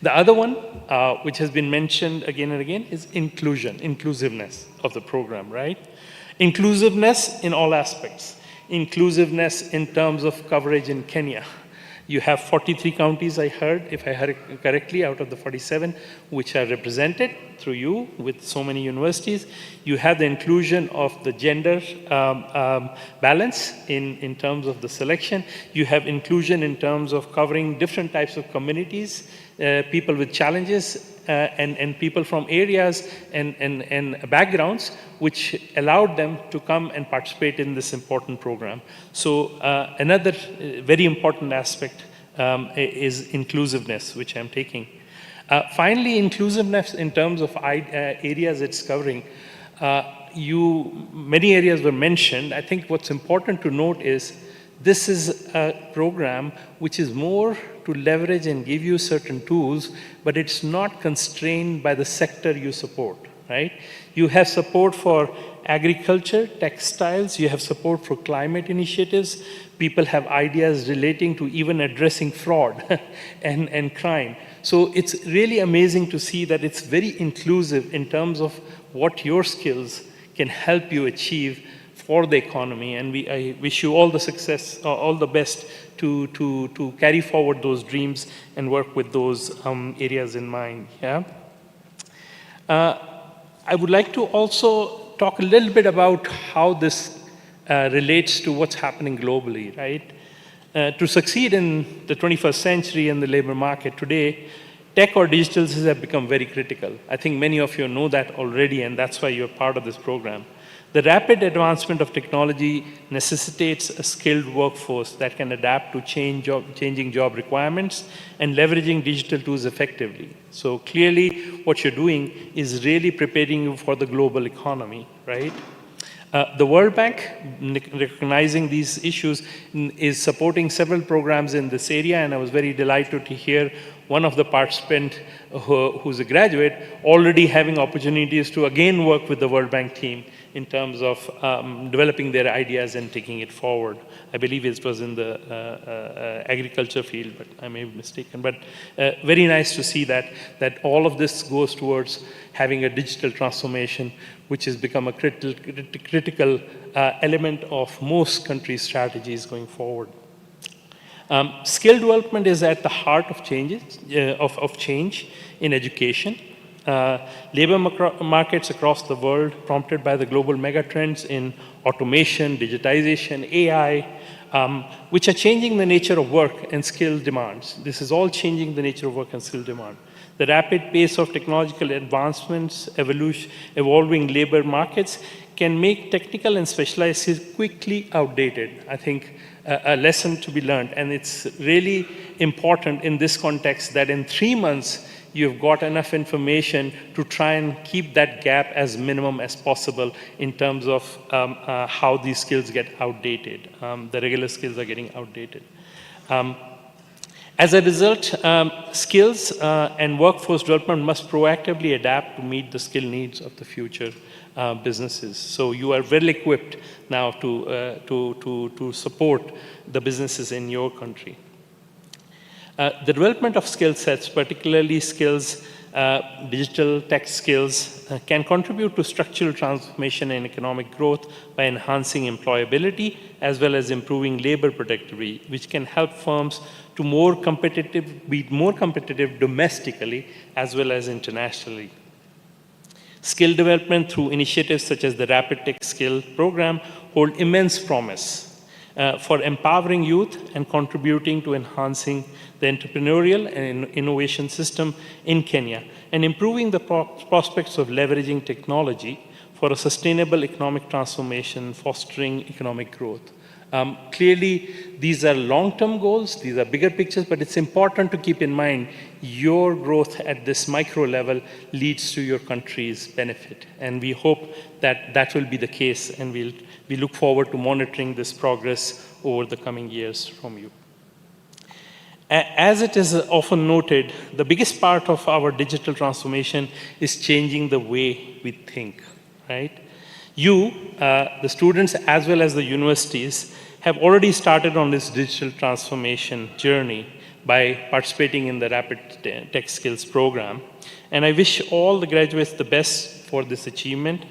The other one, which has been mentioned again and again, is inclusiveness of the program, right? Inclusiveness in all aspects. Inclusiveness in terms of coverage in Kenya. You have 43 counties, I heard, if I heard it correctly, out of the 47, which are represented through you with so many universities. You have the inclusion of the gender balance in terms of the selection. You have inclusion in terms of covering different types of communities, people with challenges, and people from areas and backgrounds which allowed them to come and participate in this important program. So another very important aspect is inclusiveness, which I'm taking. Finally, inclusiveness in terms of areas it's covering. Many areas were mentioned. I think what's important to note is this is a program which is more to leverage and give you certain tools, but it's not constrained by the sector you support, right? You have support for agriculture, textiles, you have support for climate initiatives, people have ideas relating to even addressing fraud and crime. So it's really amazing to see that it's very inclusive in terms of what your skills can help you achieve for the economy, and I wish you all the success, all the best to carry forward those dreams and work with those areas in mind. Yeah. I would like to also talk a little bit about how this relates to what's happening globally, right? To succeed in the 21st century in the labor market today, tech or digital skills have become very critical. I think many of you know that already, and that's why you're part of this program. The rapid advancement of technology necessitates a skilled workforce that can adapt to changing job requirements and leveraging digital tools effectively. So clearly, what you're doing is really preparing you for the global economy, right? The World Bank, recognizing these issues, is supporting several programs in this area, and I was very delighted to hear one of the participants who's a graduate already having opportunities to again work with the World Bank team in terms of developing their ideas and taking it forward. I believe it was in the agriculture field, but I may be mistaken. But very nice to see that all of this goes towards having a digital transformation, which has become a critical element of most countries' strategies going forward. Skill development is at the heart of change in education. Labor markets across the world, prompted by the global megatrends in automation, digitization, AI, which are changing the nature of work and skill demands. This is all changing the nature of work and skill demand. The rapid pace of technological advancements, evolving labor markets can make technical and specialized skills quickly outdated. I think a lesson to be learned, and it's really important in this context that in 3 months, you've got enough information to try and keep that gap as minimum as possible in terms of how these skills get outdated. The regular skills are getting outdated. As a result, skills and workforce development must proactively adapt to meet the skill needs of the future businesses. So you are well equipped now to support the businesses in your country. The development of skill sets, particularly skills, digital tech skills, can contribute to structural transformation and economic growth by enhancing employability as well as improving labor productivity, which can help firms to be more competitive domestically as well as internationally. Skill development through initiatives such as the Rapid Tech Skill Program hold immense promise for empowering youth and contributing to enhancing the entrepreneurial and innovation system in Kenya, and improving the prospects of leveraging technology for a sustainable economic transformation, fostering economic growth. Clearly, these are long-term goals, these are bigger pictures, but it's important to keep in mind your growth at this micro level leads to your country's benefit. And we hope that that will be the case, and we look forward to monitoring this progress over the coming years from you. As it is often noted, the biggest part of our digital transformation is changing the way we think, right? You, the students as well as the universities, have already started on this digital transformation journey by participating in the Rapid Tech Skills program. And I wish all the graduates the best for this achievement,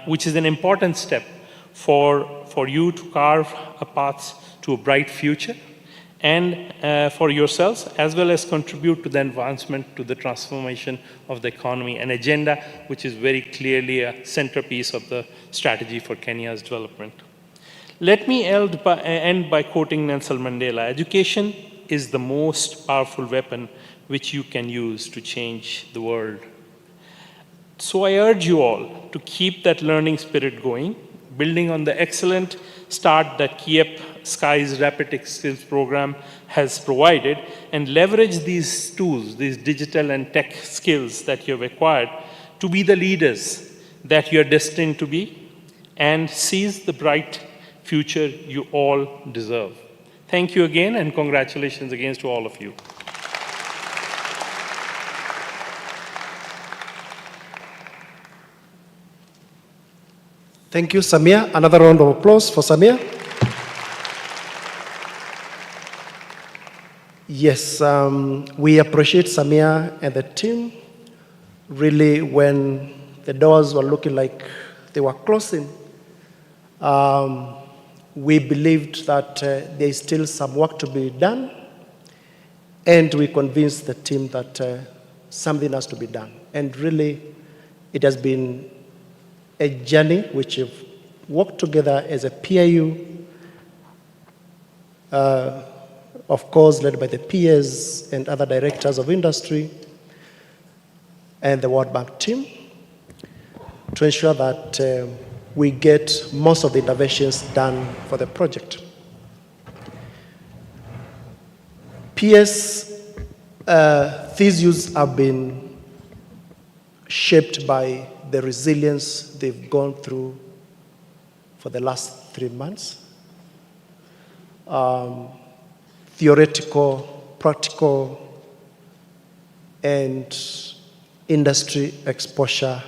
which is an important step for you to carve a path to a bright future, and for yourselves, as well as contribute to the advancement to the transformation of the economy, an agenda which is very clearly a centerpiece of the strategy for Kenya's development. Let me end by quoting Nelson Mandela. Education is the most powerful weapon which you can use to change the world. So I urge you all to keep that learning spirit going, building on the excellent start that KIEP Sky's Rapid Tech Skills program has provided, and leverage these tools, these digital and tech skills that you have acquired to be the leaders that you are destined to be, and seize the bright future you all deserve. Thank you again, and congratulations again to all of you. Thank you, Samia. Another round of applause for Samia. Yes, we appreciate Samia and the team. Really, when the doors were looking like they were closing, we believed that there is still some work to be done, and we convinced the team that something has to be done. And really, it has been a journey which have worked together as a PIU, of course led by the peers and other directors of industry and the World Bank team, to ensure that we get most of the interventions done for the project. PS theses have been shaped by the resilience they've gone through for the last 3 months. Theoretical, practical, and industry exposure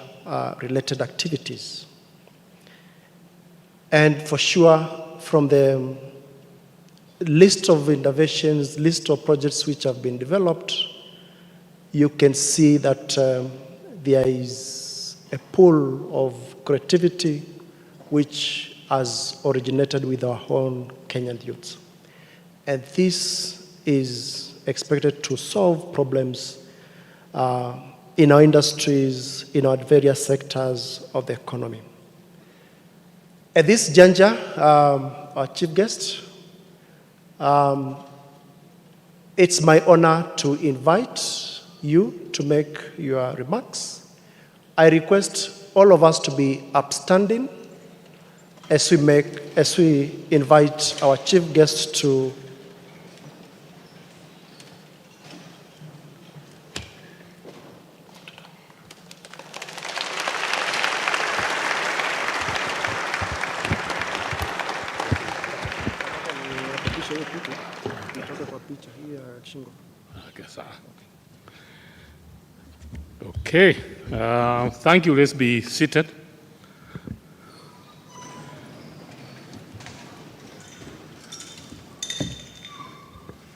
related activities. And for sure, from the list of interventions, list of projects which have been developed, you can see that there is a pool of creativity which has originated with our own Kenyan youths. And this is expected to solve problems in our industries, in our various sectors of the economy. At this juncture, our chief guest, it's my honor to invite you to make your remarks. I request all of us to be upstanding as we invite our chief guest to Okay, thank you. Let's be seated.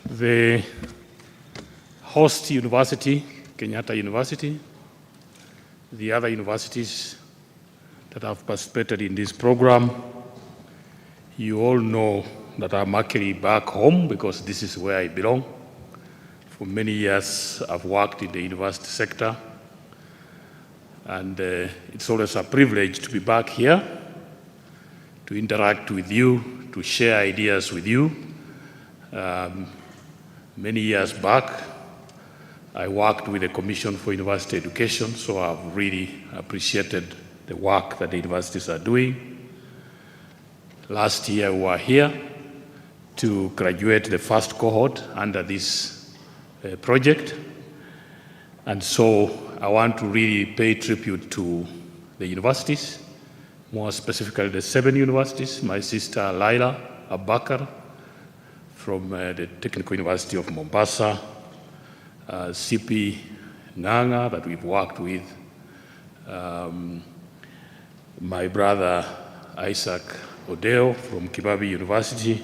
The host university, Kenyatta University, the other universities that have participated in this program, you all know that I'm actually back home because this is where I belong. For many years, I've worked in the university sector, and it's always a privilege to be back here, to interact with you, to share ideas with you. Many years back, I worked with the Commission for University Education, so I've really appreciated the work that the universities are doing. Last year we were here to graduate the first cohort under this project. And so I want to really pay tribute to the universities, more specifically the 7 universities. My sister Laila Abakar from the Technical University of Mombasa, CP Nanga that we've worked with, my brother Isaac Odeo from Kibabi University,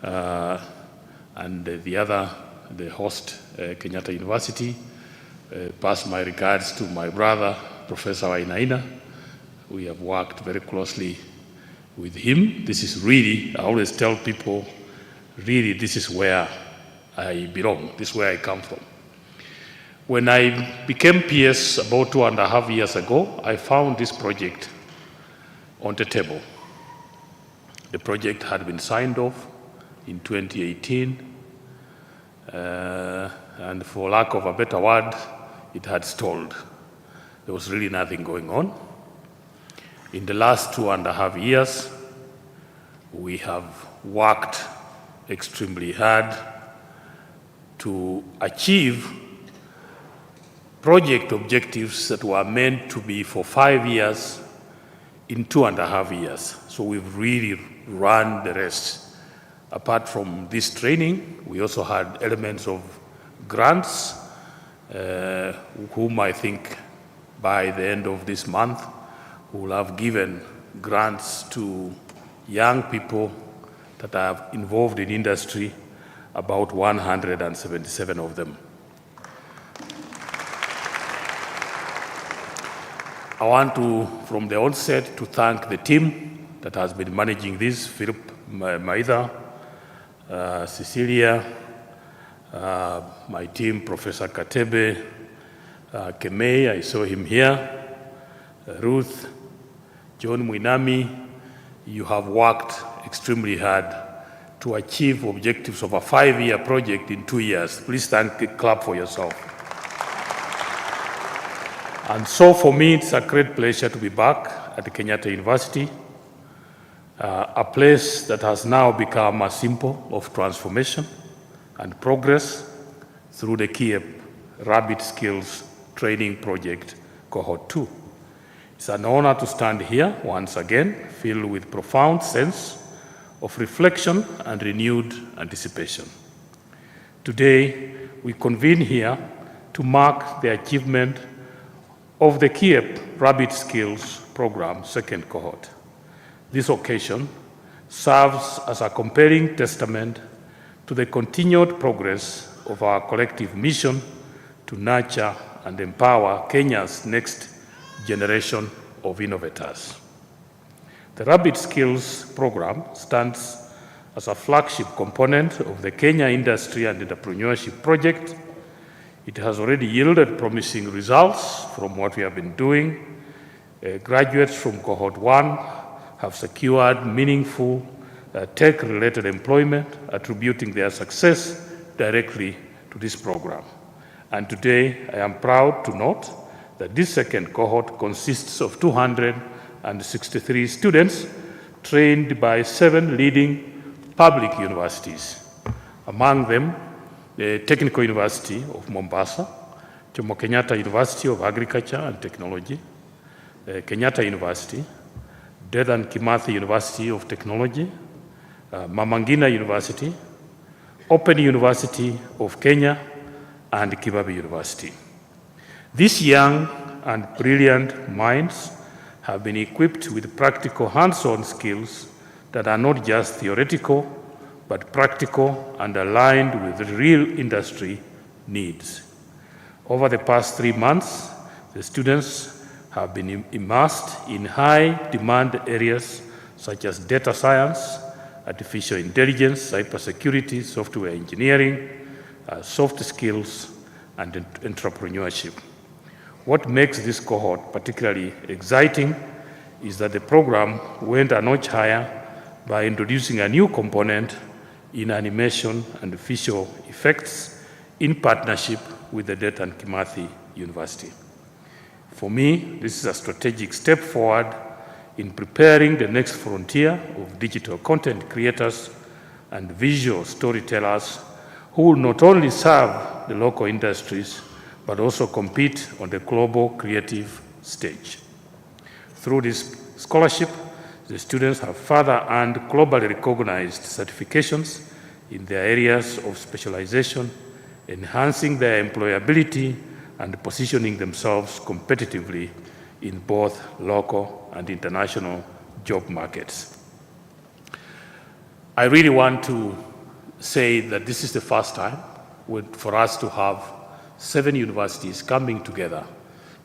and the host, Kenyatta University. Pass my regards to my brother, Professor Wainaina. We have worked very closely with him. This is really, I always tell people, really this is where I belong, this is where I come from. When I became PS about 2.5 years ago, I found this project on the table. The project had been signed off in 2018, and for lack of a better word, it had stalled. There was really nothing going on. In the last 2.5 years, we have worked extremely hard to achieve project objectives that were meant to be for 5 years in 2.5 years. So we've really run the rest. Apart from this training, we also had elements of grants, whom I think by the end of this month will have given grants to young people that are involved in industry, about 177 of them. I want to, from the onset, to thank the team that has been managing this, Philip Maitha, Cecilia, my team, Professor Katebe, Kemei, I saw him here, Ruth, John Mwinami. You have worked extremely hard to achieve objectives of a 5-year project in 2 years. Please clap for yourself. And so for me, it's a great pleasure to be back at the Kenyatta University, a place that has now become a symbol of transformation and progress through the KIEP Rapid Skills Training Project Cohort 2. It's an honor to stand here once again, filled with profound sense of reflection and renewed anticipation. Today, we convene here to mark the achievement of the KIEP Rapid Skills Program second cohort. This occasion serves as a compelling testament to the continued progress of our collective mission to nurture and empower Kenya's next generation of innovators. The Rapid Skills Program stands as a flagship component of the Kenya Industry and Entrepreneurship Project. It has already yielded promising results from what we have been doing. Graduates from Cohort 1 have secured meaningful tech-related employment, attributing their success directly to this program. And today, I am proud to note that this second cohort consists of 263 students trained by 7 leading public universities. Among them, the Technical University of Mombasa, Jomo Kenyatta University of Agriculture and Technology, Kenyatta University, Dedan Kimathi University of Technology, Mama Ngina University, Open University of Kenya, and Kibabi University. These young and brilliant minds have been equipped with practical hands-on skills that are not just theoretical, but practical and aligned with real industry needs. Over the past 3 months, the students have been immersed in high-demand areas such as data science, artificial intelligence, cybersecurity, software engineering, soft skills, and entrepreneurship. What makes this cohort particularly exciting is that the program went a notch higher by introducing a new component in animation and visual effects in partnership with the Dedan Kimathi University. For me, this is a strategic step forward in preparing the next frontier of digital content creators and visual storytellers who will not only serve the local industries, but also compete on the global creative stage. Through this scholarship, the students have further earned globally recognized certifications in their areas of specialization, enhancing their employability and positioning themselves competitively in both local and international job markets. I really want to say that this is the first time for us to have 7 universities coming together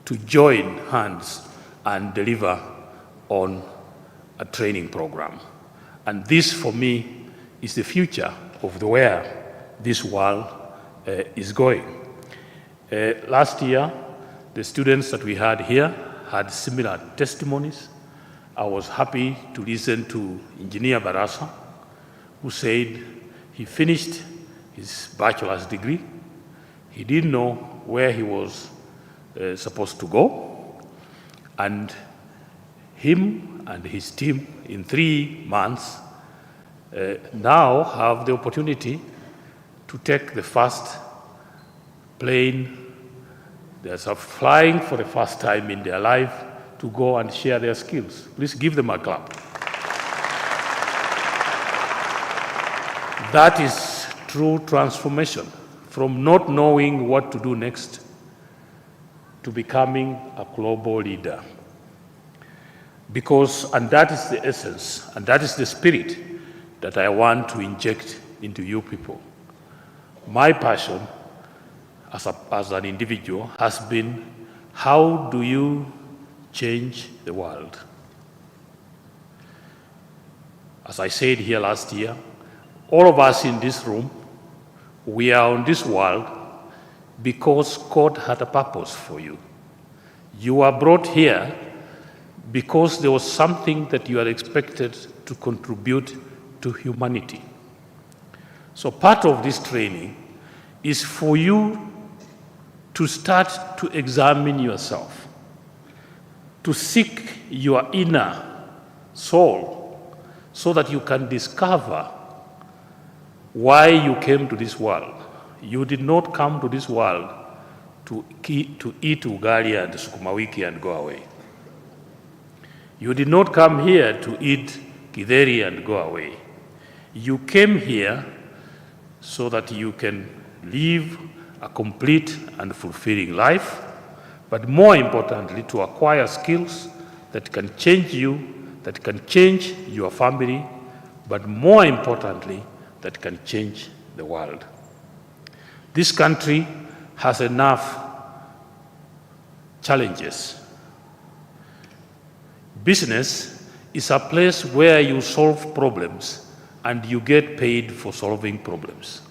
to join hands and deliver on a training program. And this, for me, is the future of where this world is going. Last year, the students that we had here had similar testimonies. I was happy to listen to Engineer Barasa, who said he finished his bachelor's degree. He didn't know where he was supposed to go. And him and his team in 3 months now have the opportunity to take the first plane. They're flying for the first time in their life to go and share their skills. Please give them a clap. That is true transformation from not knowing what to do next to becoming a global leader. And that is the essence, and that is the spirit that I want to inject into you people. My passion as an individual has been, how do you change the world? As I said here last year, all of us in this room, we are on this world because God had a purpose for you. You are brought here because there was something that you are expected to contribute to humanity. So part of this training is for you to start to examine yourself, to seek your inner soul so that you can discover why you came to this world. You did not come to this world to eat ugali and sukuma wiki and go away. You did not come here to eat githeri and go away. You came here so that you can live a complete and fulfilling life, but more importantly, to acquire skills that can change you, that can change your family, but more importantly, that can change the world. This country has enough challenges. Business is a place where you solve problems and you get paid for solving problems.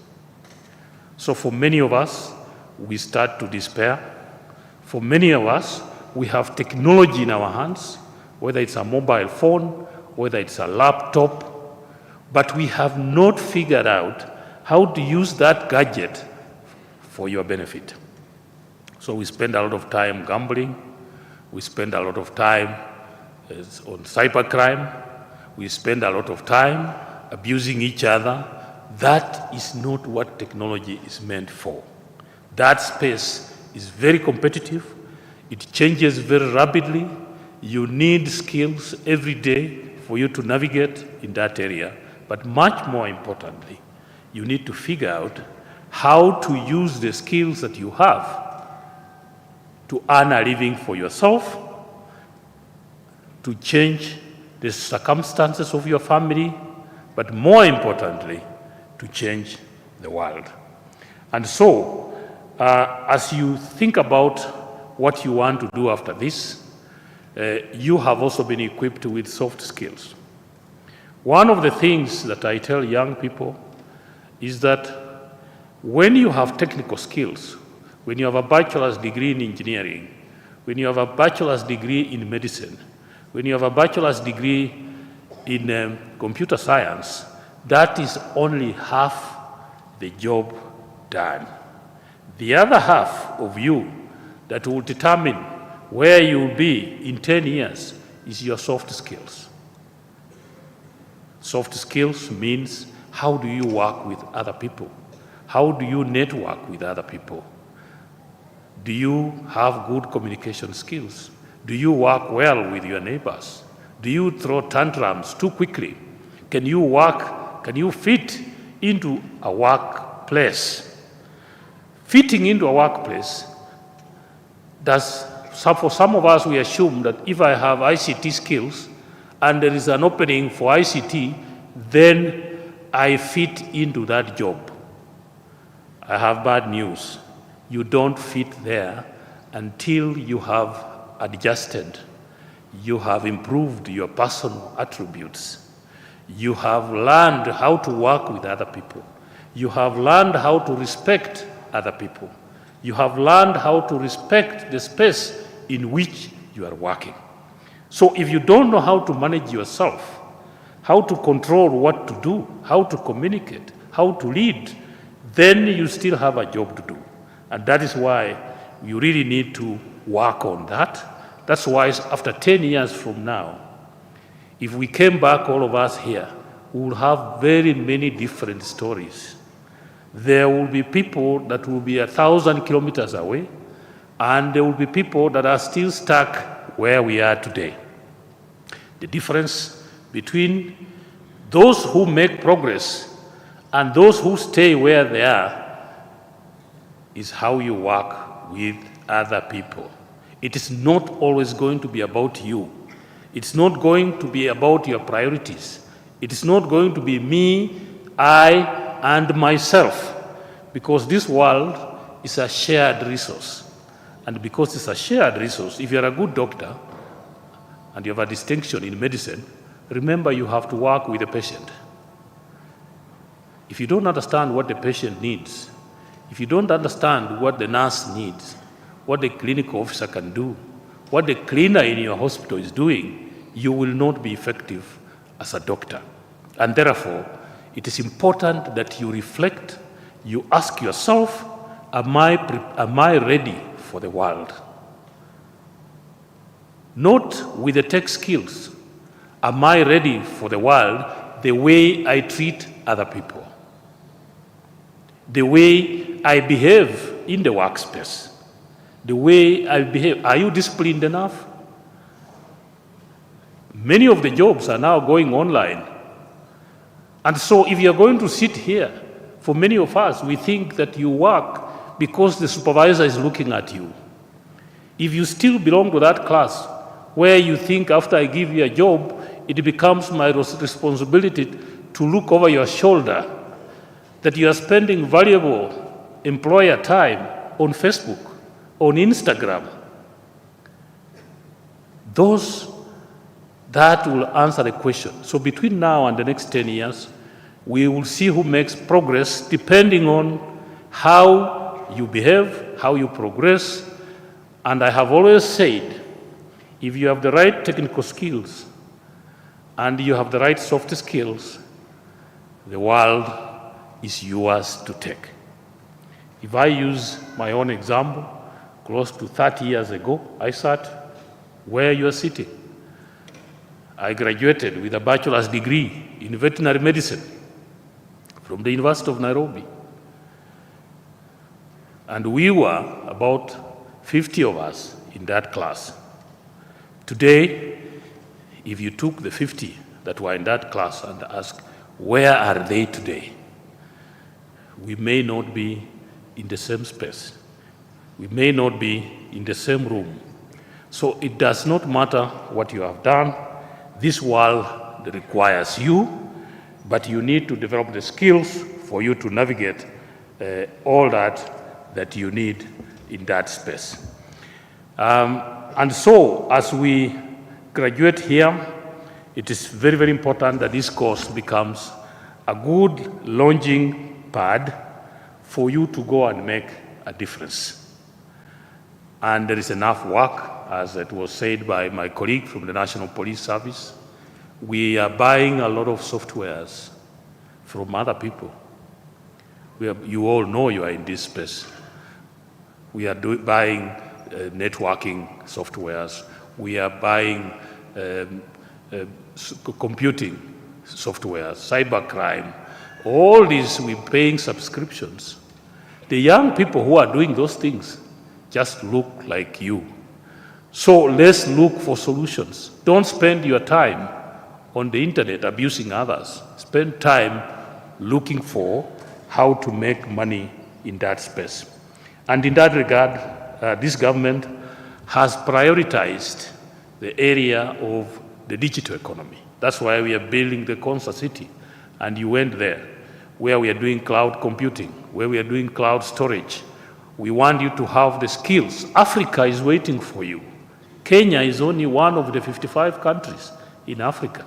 So for many of us, we start to despair. For many of us, we have technology in our hands, whether it's a mobile phone, whether it's a laptop, but we have not figured out how to use that gadget for your benefit. So we spend a lot of time gambling, we spend a lot of time on cybercrime, we spend a lot of time abusing each other. That is not what technology is meant for. That space is very competitive, it changes very rapidly, you need skills every day for you to navigate in that area. But much more importantly, you need to figure out how to use the skills that you have to earn a living for yourself, to change the circumstances of your family, but more importantly, to change the world. And so, as you think about what you want to do after this, you have also been equipped with soft skills. One of the things that I tell young people is that when you have technical skills, when you have a bachelor's degree in engineering, when you have a bachelor's degree in medicine, when you have a bachelor's degree in computer science, that is only half the job done. The other half of you that will determine where you will be in 10 years is your soft skills. Soft skills means how do you work with other people? How do you network with other people? Do you have good communication skills? Do you work well with your neighbors? Do you throw tantrums too quickly? Can you fit into a workplace? Fitting into a workplace, for some of us, we assume that if I have ICT skills and there is an opening for ICT, then I fit into that job. I have bad news. You don't fit there until you have adjusted. You have improved your personal attributes. You have learned how to work with other people. You have learned how to respect other people. You have learned how to respect the space in which you are working. So if you don't know how to manage yourself, how to control what to do, how to communicate, how to lead, then you still have a job to do. And that is why you really need to work on that. That's why after 10 years from now, if we came back, all of us here, we will have very many different stories. There will be people that will be 1,000 kilometers away, and there will be people that are still stuck where we are today. The difference between those who make progress and those who stay where they are is how you work with other people. It is not always going to be about you. It's not going to be about your priorities. It is not going to be me, I, and myself, because this world is a shared resource. And because it's a shared resource, if you're a good doctor and you have a distinction in medicine, remember you have to work with the patient. If you don't understand what the patient needs, if you don't understand what the nurse needs, what the clinical officer can do, what the cleaner in your hospital is doing, you will not be effective as a doctor. And therefore, it is important that you reflect, you ask yourself, am I ready for the world? Not with the tech skills. Am I ready for the world the way I treat other people? The way I behave in the workspace? The way I behave, are you disciplined enough? Many of the jobs are now going online. And so if you're going to sit here, for many of us, we think that you work because the supervisor is looking at you. If you still belong to that class where you think after I give you a job, it becomes my responsibility to look over your shoulder, that you are spending valuable employer time on Facebook, on Instagram, that will answer the question. So between now and the next 10 years, we will see who makes progress depending on how you behave, how you progress. And I have always said, if you have the right technical skills and you have the right soft skills, the world is yours to take. If I use my own example, close to 30 years ago, I sat where you are sitting. I graduated with a bachelor's degree in veterinary medicine from the University of Nairobi. And we were about 50 of us in that class. Today, if you took the 50 that were in that class and asked, where are they today? We may not be in the same space. We may not be in the same room. So it does not matter what you have done. This world requires you, but you need to develop the skills for you to navigate all that you need in that space. And so as we graduate here, it is very, very important that this course becomes a good launching pad for you to go and make a difference. And there is enough work, as it was said by my colleague from the National Police Service. We are buying a lot of softwares from other people. You all know you are in this space. We are buying networking softwares. We are buying computing software, cybercrime, all these we're paying subscriptions. The young people who are doing those things just look like you. So let's look for solutions. Don't spend your time on the internet abusing others. Spend time looking for how to make money in that space. And in that regard, this government has prioritized the area of the digital economy. That's why we are building the Concert City. And you went there, where we are doing cloud computing, where we are doing cloud storage. We want you to have the skills. Africa is waiting for you. Kenya is only one of the 55 countries in Africa.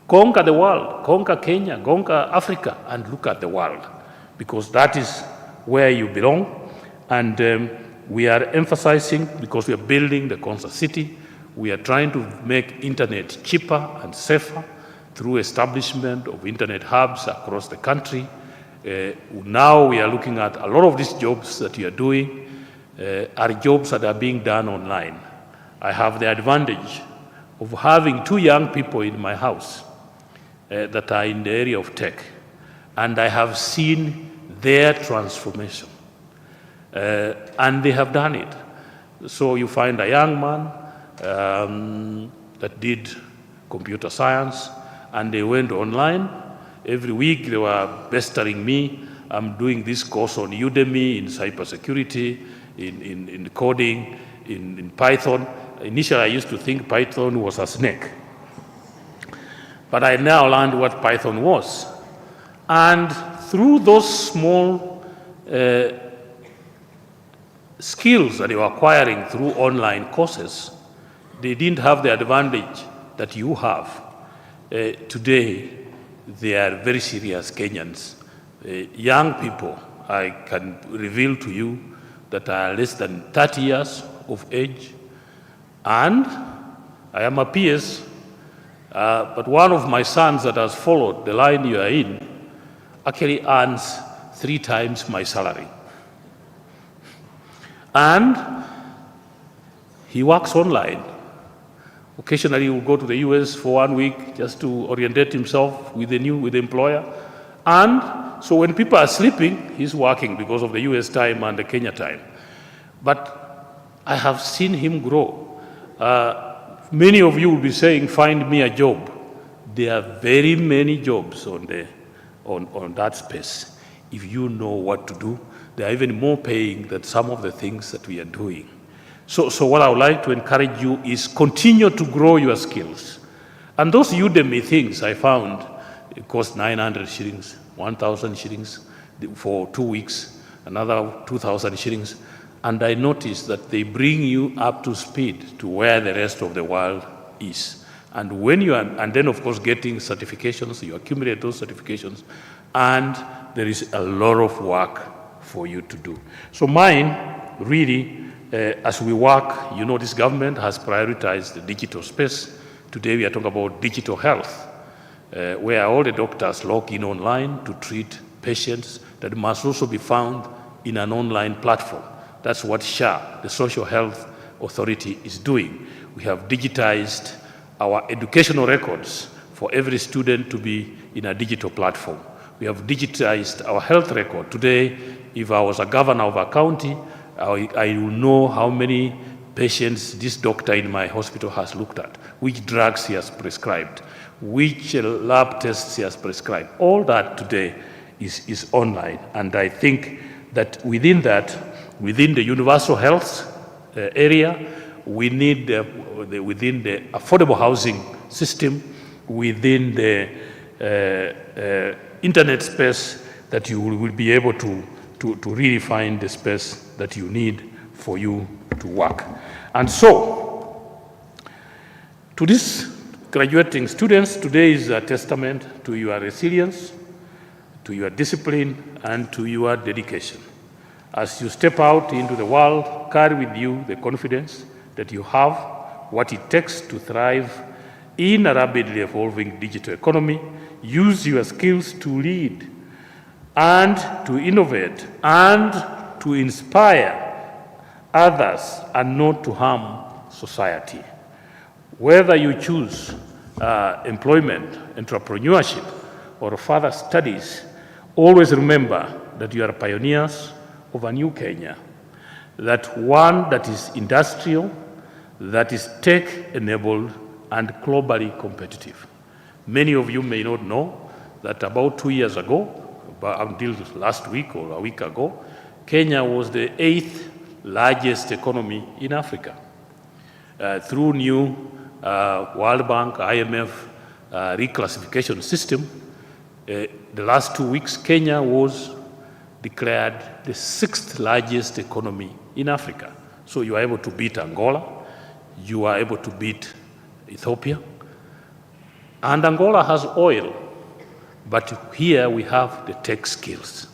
Conquer the world, conquer Kenya, conquer Africa, and look at the world, because that is where you belong. And we are emphasizing, because we are building the Concert City, we are trying to make internet cheaper and safer through establishment of internet hubs across the country. Now we are looking at a lot of these jobs that you are doing are jobs that are being done online. I have the advantage of having 2 young people in my house that are in the area of tech, and I have seen their transformation. And they have done it. So you find a young man that did computer science, and they went online. Every week they were pestering me. I'm doing this course on Udemy in cybersecurity, in coding, in Python. Initially I used to think Python was a snake. But I now learned what Python was. And through those small skills that they were acquiring through online courses, they didn't have the advantage that you have. Today, they are very serious Kenyans. Young people, I can reveal to you, that are less than 30 years of age. And I am a PS, but one of my sons that has followed the line you are in actually earns 3 times my salary. And he works online. Occasionally he will go to the US for 1 week just to orientate himself with the employer. And so when people are sleeping, he's working because of the US time and the Kenya time. But I have seen him grow. Many of you will be saying, find me a job. There are very many jobs on that space. If you know what to do, they are even more paying than some of the things that we are doing. So what I would like to encourage you is continue to grow your skills. And those Udemy things I found, it cost 900 shillings, 1,000 shillings for 2 weeks, another 2,000 shillings. And I noticed that they bring you up to speed to where the rest of the world is. And when you are, and then of course getting certifications, you accumulate those certifications, and there is a lot of work for you to do. So mine, really, as we work, you know, this government has prioritized the digital space. Today we are talking about digital health, where all the doctors log in online to treat patients that must also be found in an online platform. That's what SHA, the Social Health Authority, is doing. We have digitized our educational records for every student to be in a digital platform. We have digitized our health record. Today, if I was a governor of a county, I will know how many patients this doctor in my hospital has looked at, which drugs he has prescribed, which lab tests he has prescribed. All that today is online. And I think that within the universal health area, we need within the affordable housing system, within the internet space, that you will be able to really find the space that you need for you to work. And so, to these graduating students, today is a testament to your resilience, to your discipline, and to your dedication. As you step out into the world, carry with you the confidence that you have what it takes to thrive in a rapidly evolving digital economy. Use your skills to lead and to innovate and to inspire others and not to harm society. Whether you choose employment, entrepreneurship, or further studies, always remember that you are pioneers of a new Kenya, that one that is industrial, that is tech-enabled, and globally competitive. Many of you may not know that about 2 years ago, until last week or a week ago, Kenya was the 8th largest economy in Africa. Through new World Bank, IMF reclassification system, the last 2 weeks, Kenya was declared the 6th largest economy in Africa. So you are able to beat Angola, you are able to beat Ethiopia, and Angola has oil, but here we have the tech skills.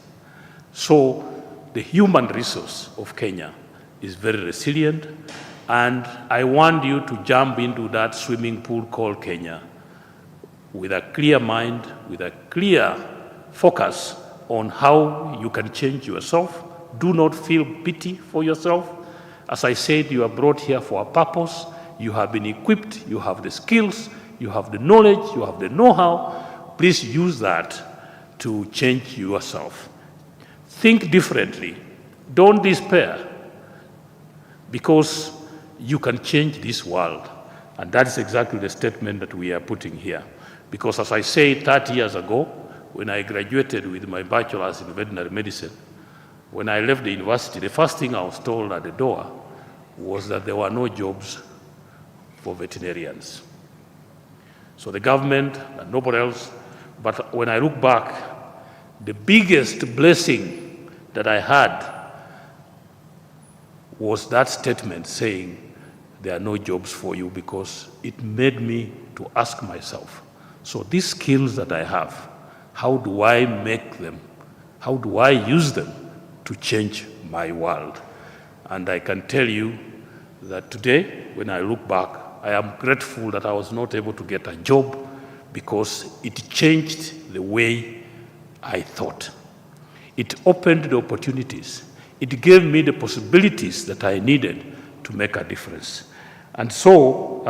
So the human resource of Kenya is very resilient, and I want you to jump into that swimming pool called Kenya with a clear mind, with a clear focus on how you can change yourself. Do not feel pity for yourself. As I said, you are brought here for a purpose. You have been equipped, you have the skills, you have the knowledge, you have the know-how. Please use that to change yourself. Think differently. Don't despair, because you can change this world. And that is exactly the statement that we are putting here. Because as I said 30 years ago, when I graduated with my bachelor's in veterinary medicine, when I left the university, the first thing I was told at the door was that there were no jobs for veterinarians. So the government and nobody else, but when I look back, the biggest blessing that I had was that statement saying there are no jobs for you, because it made me to ask myself, so these skills that I have, how do I make them? How do I use them to change my world? And I can tell you that today, when I look back, I am grateful that I was not able to get a job, because it changed the way I thought. It opened the opportunities. It gave me the possibilities that I needed to make a difference. And so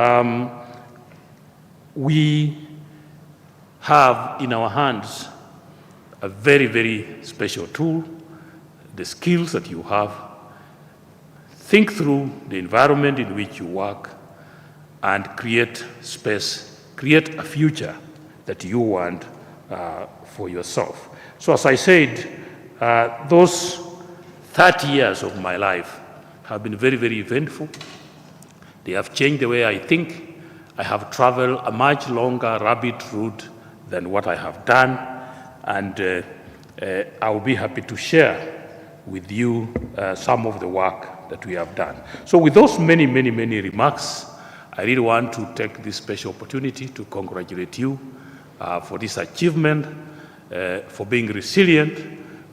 we have in our hands a very, very special tool, the skills that you have. Think through the environment in which you work and create space, create a future that you want for yourself. So as I said, those 30 years of my life have been very, very eventful. They have changed the way I think. I have traveled a much longer rabbit route than what I have done, and I will be happy to share with you some of the work that we have done. So with those many, many, many remarks, I really want to take this special opportunity to congratulate you for this achievement, for being resilient,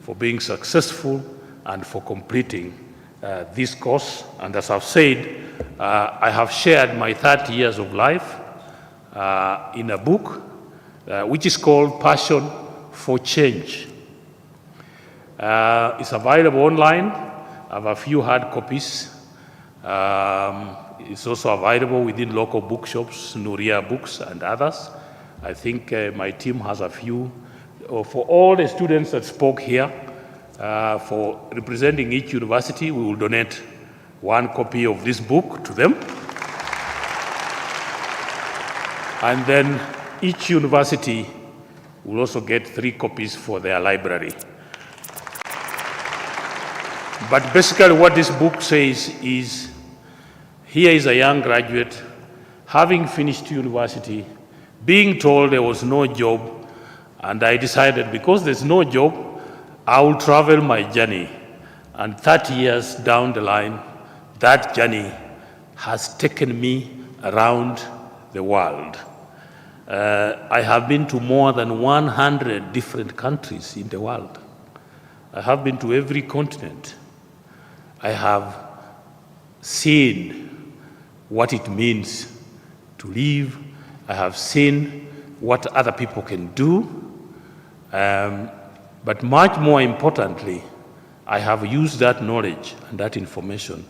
for being successful, and for completing this course. And as I've said, I have shared my 30 years of life in a book which is called Passion for Change. It's available online. I have a few hard copies. It's also available within local bookshops, Nuria Books and others. I think my team has a few. For all the students that spoke here, for representing each university, we will donate one copy of this book to them. And then each university will also get 3 copies for their library. But basically what this book says is, here is a young graduate, having finished university, being told there was no job, and I decided because there's no job, I will travel my journey. And 30 years down the line, that journey has taken me around the world. I have been to more than 100 different countries in the world. I have been to every continent. I have seen what it means to live. I have seen what other people can do. But much more importantly, I have used that knowledge and that information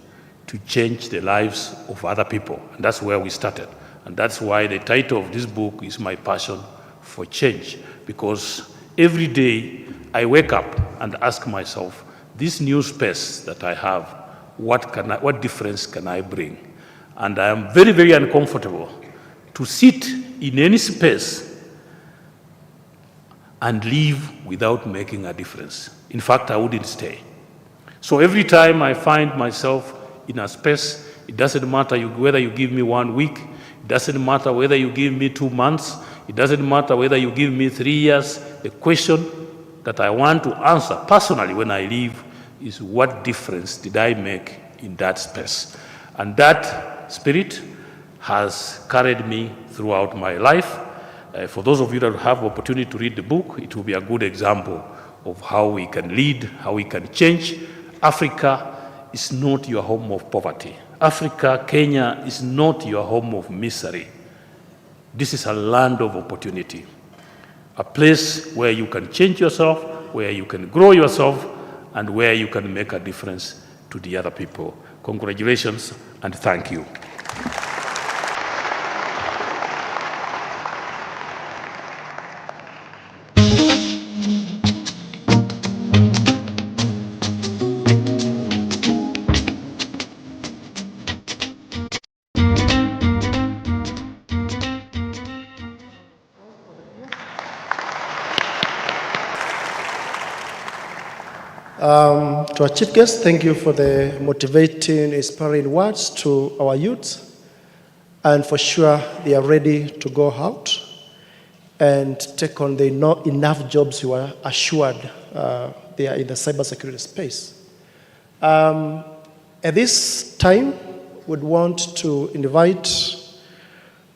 to change the lives of other people. And that's where we started. And that's why the title of this book is My Passion for Change, because every day I wake up and ask myself, this new space that I have, what difference can I bring? And I am very, very uncomfortable to sit in any space and leave without making a difference. In fact, I wouldn't stay. So every time I find myself in a space, it doesn't matter whether you give me 1 week, it doesn't matter whether you give me 2 months, it doesn't matter whether you give me 3 years. The question that I want to answer personally when I leave is, what difference did I make in that space? And that spirit has carried me throughout my life. For those of you that have opportunity to read the book, it will be a good example of how we can lead, how we can change. Africa is not your home of poverty. Africa, Kenya is not your home of misery. This is a land of opportunity, a place where you can change yourself, where you can grow yourself, and where you can make a difference to the other people. Congratulations and thank you. To our chief guest, thank you for the motivating, inspiring words to our youth. And for sure, they are ready to go out and take on the enough jobs you are assured they are in the cybersecurity space. At this time, we'd want to invite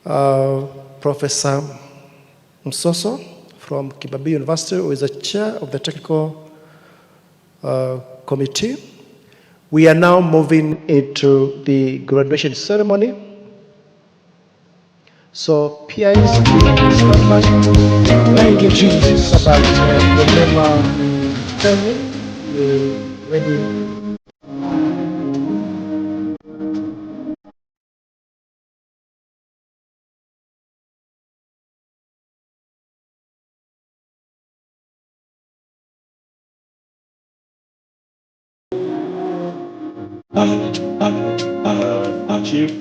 Professor Msoso from Kibabii University, who is the chair of the technical committee. We are now moving into the graduation ceremony. So, PIs, please stand by. Thank you, Jesus. About whenever tell me you're ready. Chief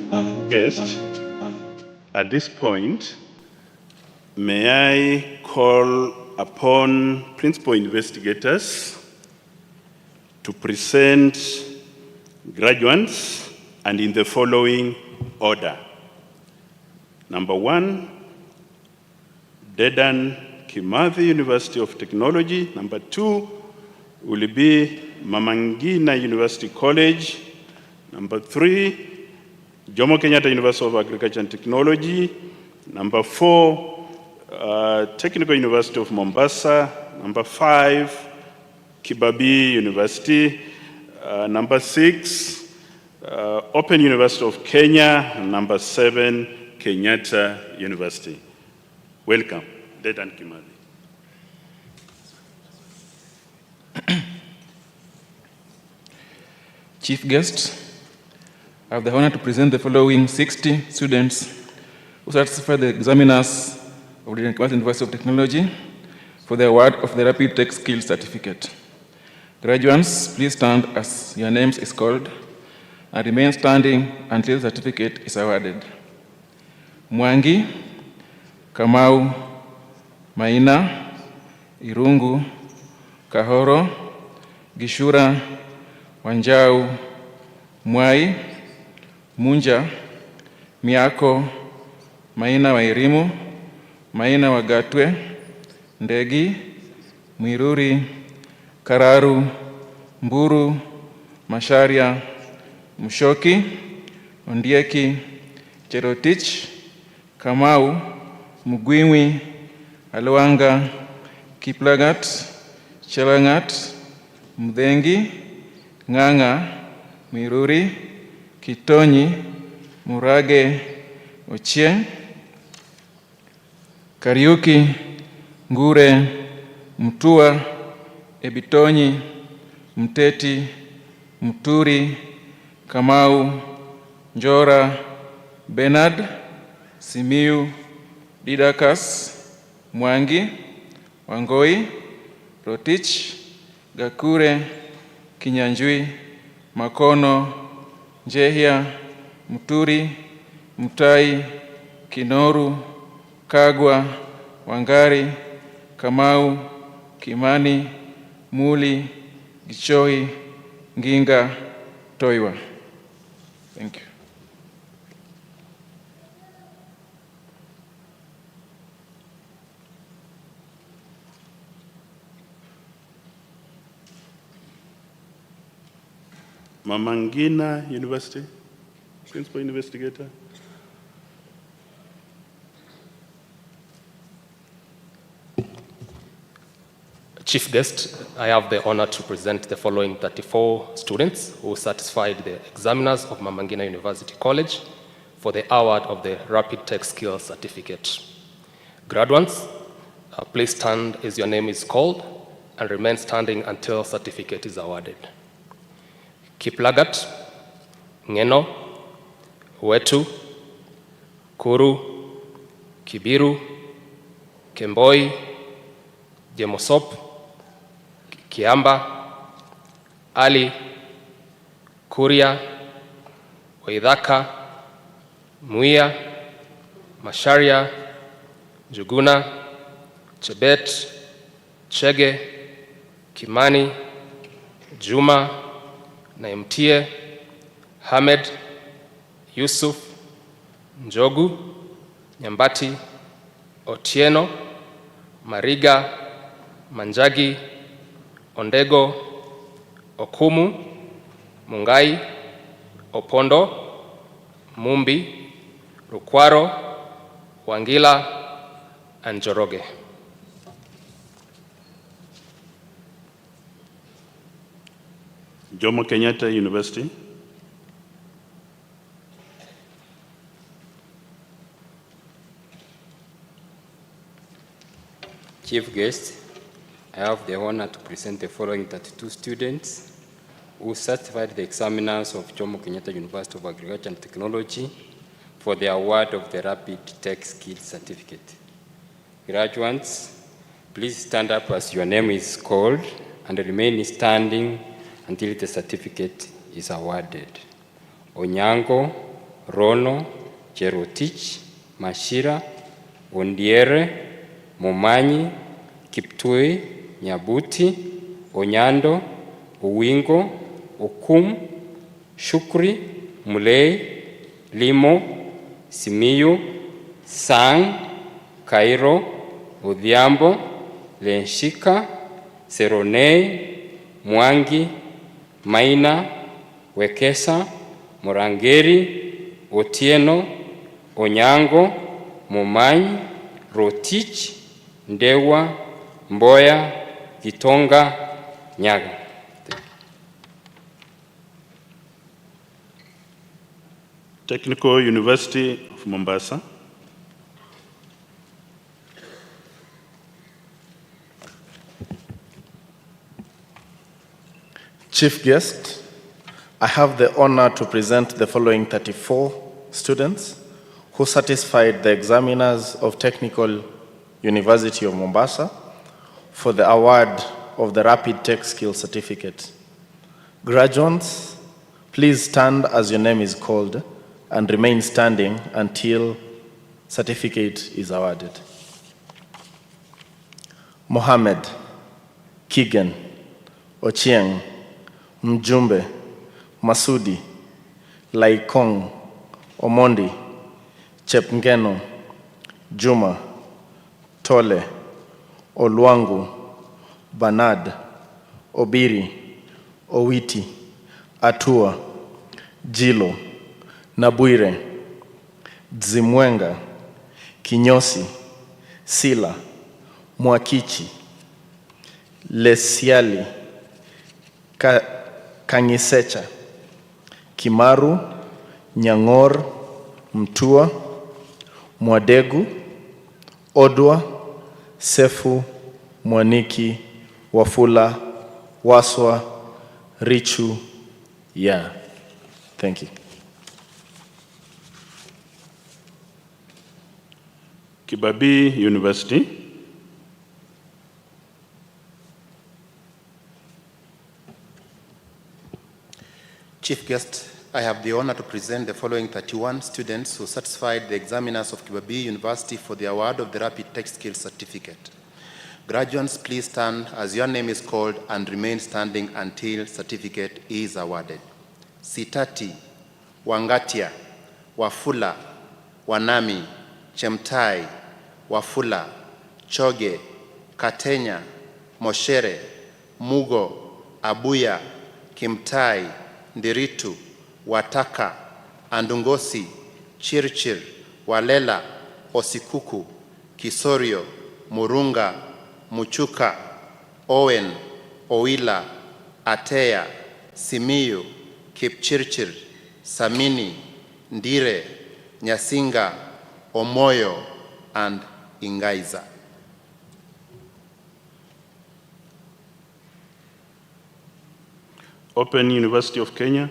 guest, at this point, may I call upon principal investigators to present graduates and in the following order. Number 1, Dedan Kimathi, University of Technology. Number 2 will be Mamangina University College. Number 3, Jomo Kenyatta University of Agriculture and Technology. Number 4, Technical University of Mombasa. Number 5, Kibabii University. Number 6, Open University of Kenya. And number 7, Kenyatta University. Welcome, Dedan Kimathi. Chief guest, I have the honor to present the following 60 students who satisfy the examiners of the University of Technology for the award of the Rapid Tech Skills Certificate. Graduates, please stand as your names is called and remain standing until the certificate is awarded. Mwangi, Kamau, Maina, Irungu, Kahoro, Gishura, Wanjau, Mwai, Munja, Miako, Maina wa Irimu, Maina wa Gatwe, Ndegi, Mwiruri, Kararu, Mburu, Masharia, Mushoki, Ondieki, Cherotich, Kamau, Mugwimwi, Alwanga, Kiplagat, Chelangat, Mdengi, Nganga, Miruri, Kitonyi, Murage, Ochie, Kariuki, Ngure, Mtua, Ebitonyi, Mteti, Mturi, Kamau, Njora, Bernard, Simiu, Didakas, Mwangi, Wangoi, Rotich, Gakure, Kinyanjui, Makono, Njehia, Muturi, Mutai, Kinoru, Kagwa, Wangari, Kamau, Kimani, Muli, Gichoi, Nginga, Toiwa. Thank you. Mama Ngina University, Principal Investigator. Chief guest, I have the honor to present the following 34 students who satisfied the examiners of Mama Ngina University College for the award of the Rapid Tech Skills Certificate. Graduates, please stand as your name is called and remain standing until certificate is awarded. Kiplagat, Ngeno, Wetu, Kuru, Kibiru, Kemboi, Jemosop, Kiamba, Ali, Kuria, Waithaka, Muia, Masharia, Juguna, Chebet, Chege, Kimani, Juma, Naimtie, Hamed, Yusuf, Njogu, Nyambati, Otieno, Mariga, Manjagi, Ondego, Okumu, Mungai, Opondo, Mumbi, Rukwaro, Wangila, and Joroge. Jomo Kenyatta University. Chief guest, I have the honor to present the following 32 students who certified the examiners of Jomo Kenyatta University of Agriculture and Technology for the award of the Rapid Tech Skills Certificate. Graduates, please stand up as your name is called and remain standing until the certificate is awarded. Onyango, Rono, Cherotich, Mashira, Ondiere, Momanyi, Kiptui, Nyabuti, Onyando, Uwingo, Okum, Shukri, Mulei, Limo, Simiyu, Sang, Cairo, Odhiambo, Lenshika, Seronei, Mwangi, Maina, Wekesa, Morangeri, Otieno, Onyango, Momanyi, Rotich, Ndewa, Mboya, Gitonga, Nyaga. Technical University of Mombasa. Chief guest, I have the honor to present the following 34 students who satisfied the examiners of Technical University of Mombasa for the award of the Rapid Tech Skills Certificate. Graduates, please stand as your name is called and remain standing until certificate is awarded. Mohammed, Keegan, Ochieng, Mjumbe, Masudi, Laikong, Omondi, Chepngeno, Juma, Tole, Olwangu, Banad, Obiri, Owiti, Atua, Jilo, Nabuire, Dzimwenga, Kinyosi, Sila, Mwakichi, Lesiali, Kangisecha, Kimaru, Nyangor, Mtua, Mwadegu, Odwa, Sefu, Mwaniki, Wafula, Waswa, Richu, Yeah. Thank you. Kibabii University. Chief Guest, I have the honor to present the following 31 students who satisfied the examiners of Kibabii University for the award of the Rapid Tech Skills Certificate. Graduates, please stand as your name is called and remain standing until certificate is awarded. Sitati, Wangatia, Wafula, Wanami, Chemtai, Wafula, Choge, Katenya, Moshere, Mugo, Abuya, Kimtai, Ndiritu, Wataka, Andungosi, Chirchir, Walela, Osikuku, Kisorio, Murunga, Muchuka, Owen, Oila, Atea, Simiyu, Kipchirchir, Samini, Ndire, Nyasinga, Omoyo, and Ingaiza. Open University of Kenya.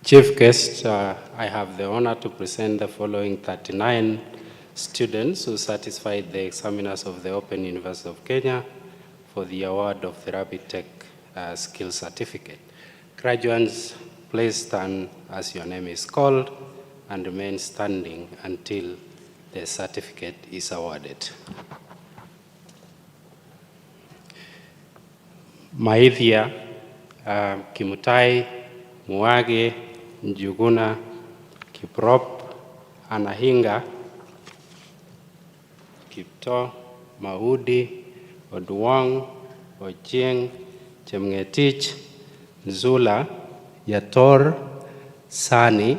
Chief Guest, I have the honor to present the following 39 students who satisfied the examiners of the Open University of Kenya for the award of the Rapid Tech Skills Certificate. Graduates, please stand as your name is called and remain standing until the certificate is awarded. Maithia, Kimutai, Muage, Njuguna, Kiprop, Anahinga, Kipto, Maudi, Oduang, Ochieng, Chemngetich, Nzula, Yator, Sani,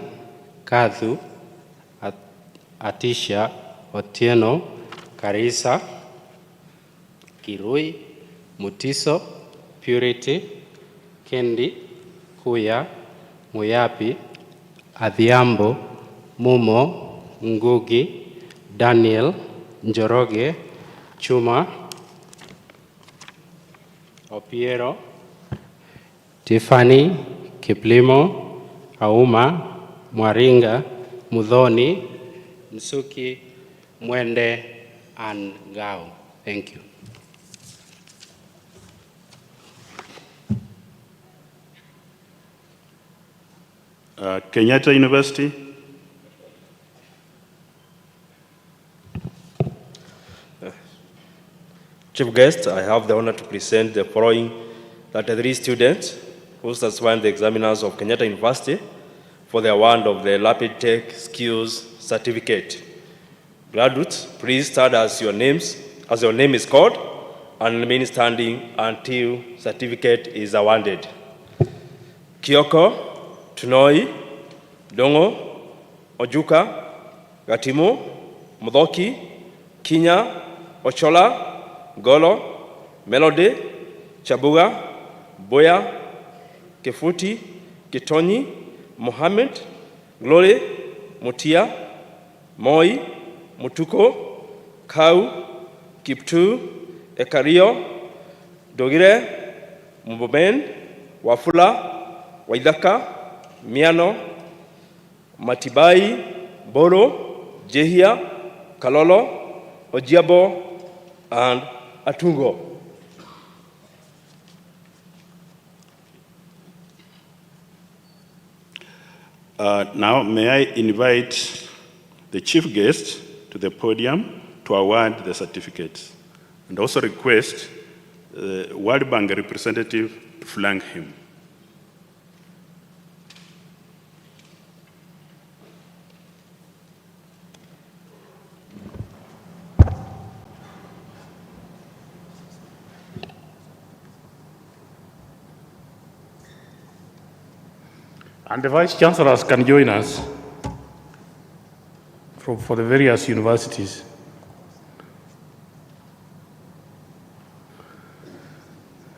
Kathu, Atisha, Otieno, Karisa, Kirui, Mutiso, Purity, Kendi, Kuya, Muyapi, Adhiambo, Mumo, Ngugi, Daniel, Njoroge, Chuma, Opiero, Tiffany, Kiplimo, Auma, Mwaringa, Mudhoni, Nsuki, Mwende, and Gao. Thank you. Kenyatta University. Chief Guest, I have the honor to present the following 33 students who satisfied the examiners of Kenyatta University for the award of the Rapid Tech Skills Certificate. Graduates, please stand as your name is called and remain standing until certificate is awarded. Kioko, Tunoi, Dongo, Ojuka, Gatimo, Mudoki, Kinya, Ochola, Golo, Melody, Chabuga, Boya, Kefuti, Kitoni, Mohammed, Glory, Mutia, Moi, Mutuko, Kau, Kiptu, Ekario, Dogire, Muboben, Wafula, Waidaka, Miano, Matibai, Boro, Jehia, Kalolo, Ojiabo, and Atungo. Now, may I invite the chief guest to the podium to award the certificates, and also request the World Bank representative to flank him. And the Vice Chancellors can join us for the various universities.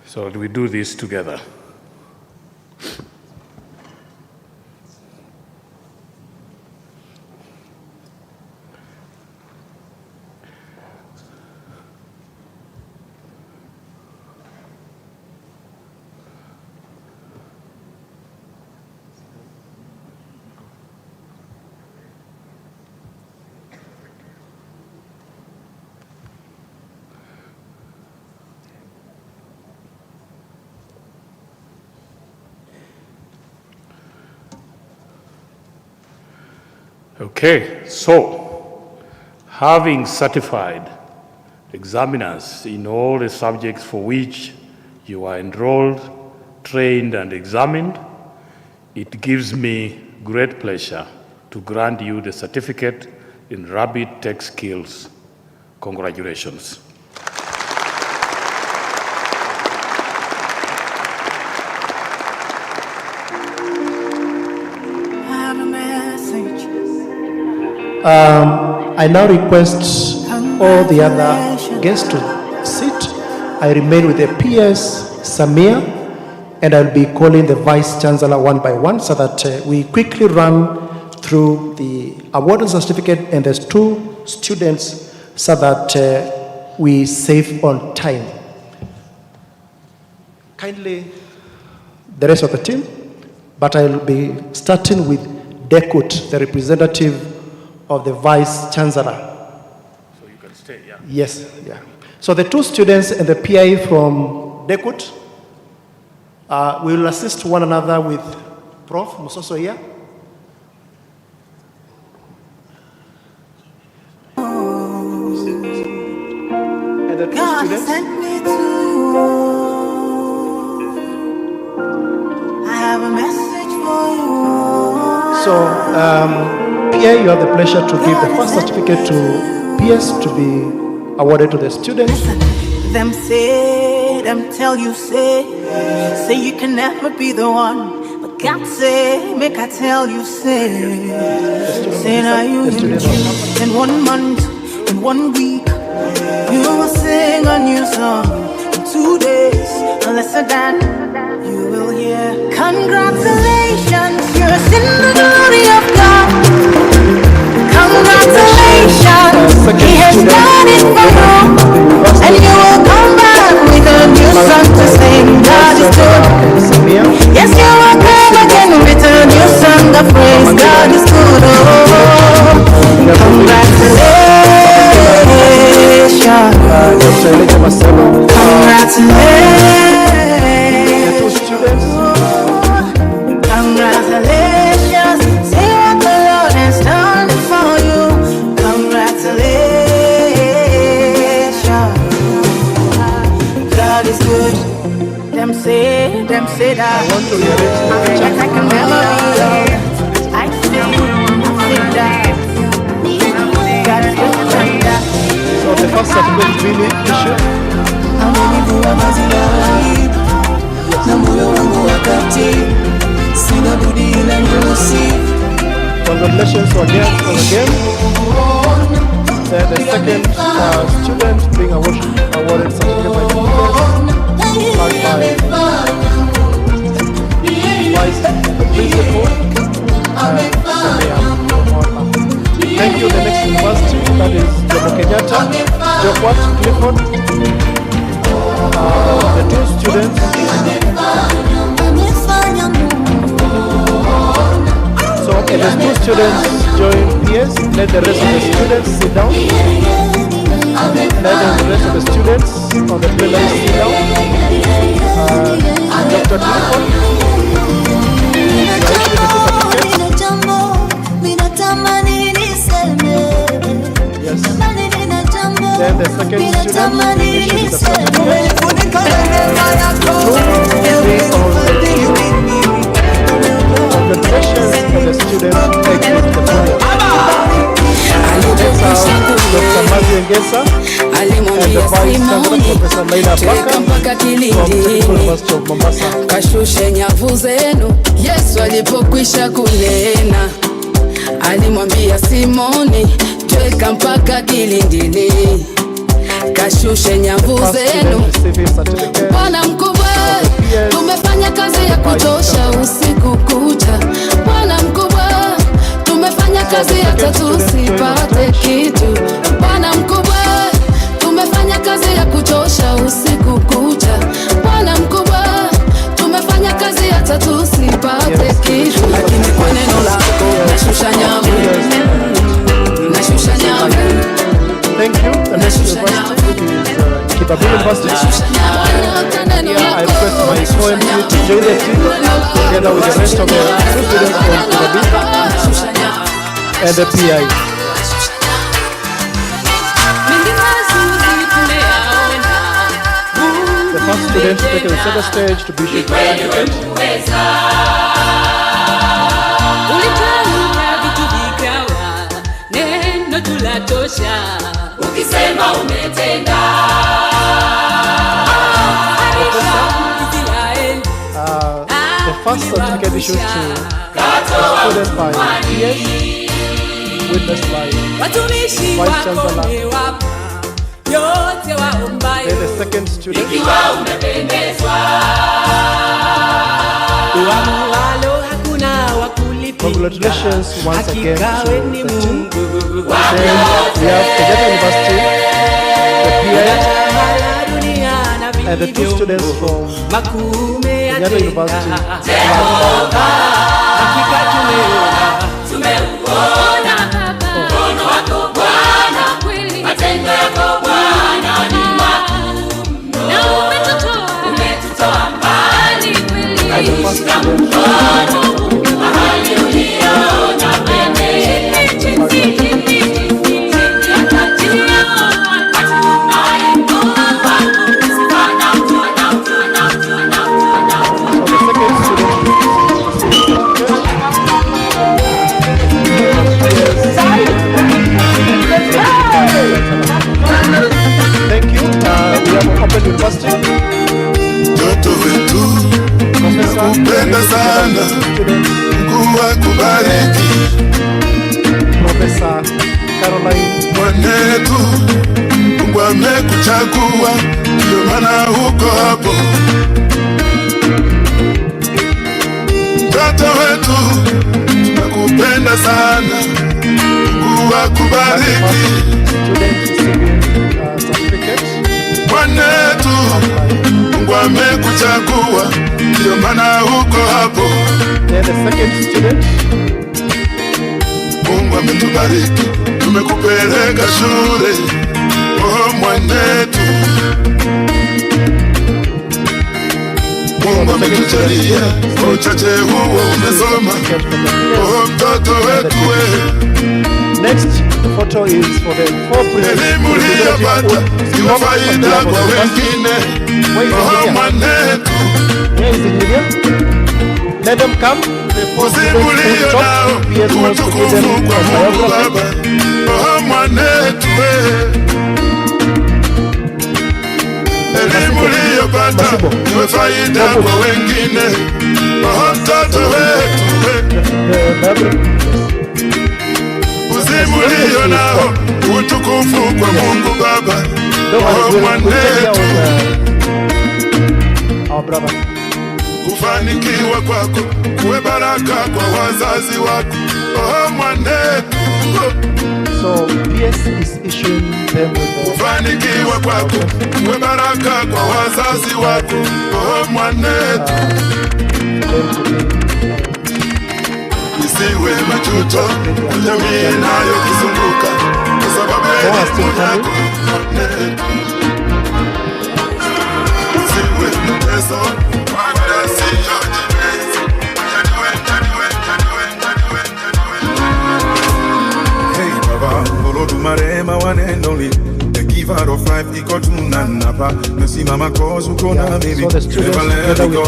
So we do this together. Okay, so having certified examiners in all the subjects for which you are enrolled, trained, and examined, it gives me great pleasure to grant you the certificate in Rapid Tech Skills. Congratulations. I now request all the other guests to sit. I remain with the PS, Samir, and I'll be calling the Vice Chancellor one by one so that we quickly run through the award and certificate and there's 2 students so that we save on time. Kindly, the rest of the team, but I'll be starting with Dekut, the representative of the Vice Chancellor. So you can stay, yeah. Yes, yeah. So the 2 students and the PI from Dekut will assist one another with Prof. Musoso here. And the 2 students. I have a message for you. So, PA, you have the pleasure to give the first certificate to PS to be awarded to the students. Them say, them tell you say you can never be the one. But God say, make I tell you say now you in 1 month, in 1 week, you will sing a new song. In 2 days, lesser than you will hear. Congratulations, you're in the glory of God. Congratulations, He has done it for you, and you will come back with a new song to sing. God is good. Yes, you will come again with a new song of praise. God is good. Oh, congratulations. Congratulations. See what the Lord has done for you. Congratulations. God is good. Them say that. I want to hear it. I can never be. I think that. God is good. So the first certificate really issued. Congratulations again. Then the second student being awarded certificate by Vice Principal. Thank you. The next university, that is Jomo Kenyatta, Cohort, Clifford. The 2 students. So, okay, the 2 students join PS. Let the rest of the students sit down. Let the rest of the students on the plenary sit down. Dr. Clifford. Yes. Then the second student issues the certificate. Congratulations to the students exit the podium. Next are Dr. Mazi Ngesa and the Vice Chancellor Professor Laila Baka from Technical University of Mombasa. Kashushe nyavu zenu, Yesu alipokwisha kunena, alimwambia Simoni, tweka mpaka kilindini. Kashushe nyavu zenu, Bwana mkubwa, tumefanya kazi ya kutosha usiku kucha. Bwana mkubwa, tumefanya kazi hata tusipate kitu. Bwana mkubwa, tumefanya kazi ya kutosha usiku kucha. Bwana mkubwa, tumefanya kazi hata tusipate kitu. Lakini kwa neno lako nashusha nyavu, nashusha nyavu. Thank you. The next university is Kibabii University. I request my co-MC to join the team together with the rest of the students from Kibabii. and the PI. The first student to take the center stage to be issued ukisema umetenda the first certificate issued to students by PS, witnessed by Vice Chancellor. Then the second student. Congratulations once again to the team. Then we have Kenyatta University, the PI, and the two students from Kenyatta University. Thank you. We have Open University. Joto wetu nakupenda sana, Mungu akubariki. Professor Caroline. Mwanetu, Mungu amekuchagua, ndio maana uko hapo. Joto wetu nakupenda sana, Mungu akubariki. Mwanetu, Mungu amekuchagua, ndio maana uko hapo. Then the second student. Mungu ametubariki, tumekupeleka shule, oh mwanetu. Mungu ametujalia, kwa uchache huo umesoma, oh mtoto wetu we. Next photo is for the four elimu uliyopata iwe faida kwa wengine, oh mwanetu. Where is the engineer? Let them come. Usimuliyo nao, utukufu kwa Mungu Baba, oh mwanetu we. Elimu uliyopata iwe faida kwa wengine, oh mtoto wetu we. Usimuliyo nao, utukufu kwa Mungu Baba, oh mwanetu. Our brother. Kufanikiwa kwako kuwe baraka kwa wazazi wako, oh mwanetu. So PS is issuing them with kufanikiwa kwako kuwe baraka kwa wazazi wako, oh mwanetu. Isiwe majuto kwa jamii inayokuzunguka kwa sababu ya elimu yako, mwanetu. Isiwe mateso wala siyo jibezi. Hey Baba, Olodumare my one and only, the giver of life, equal to Nanapa. Merci mama cause uko na baby, never let me go.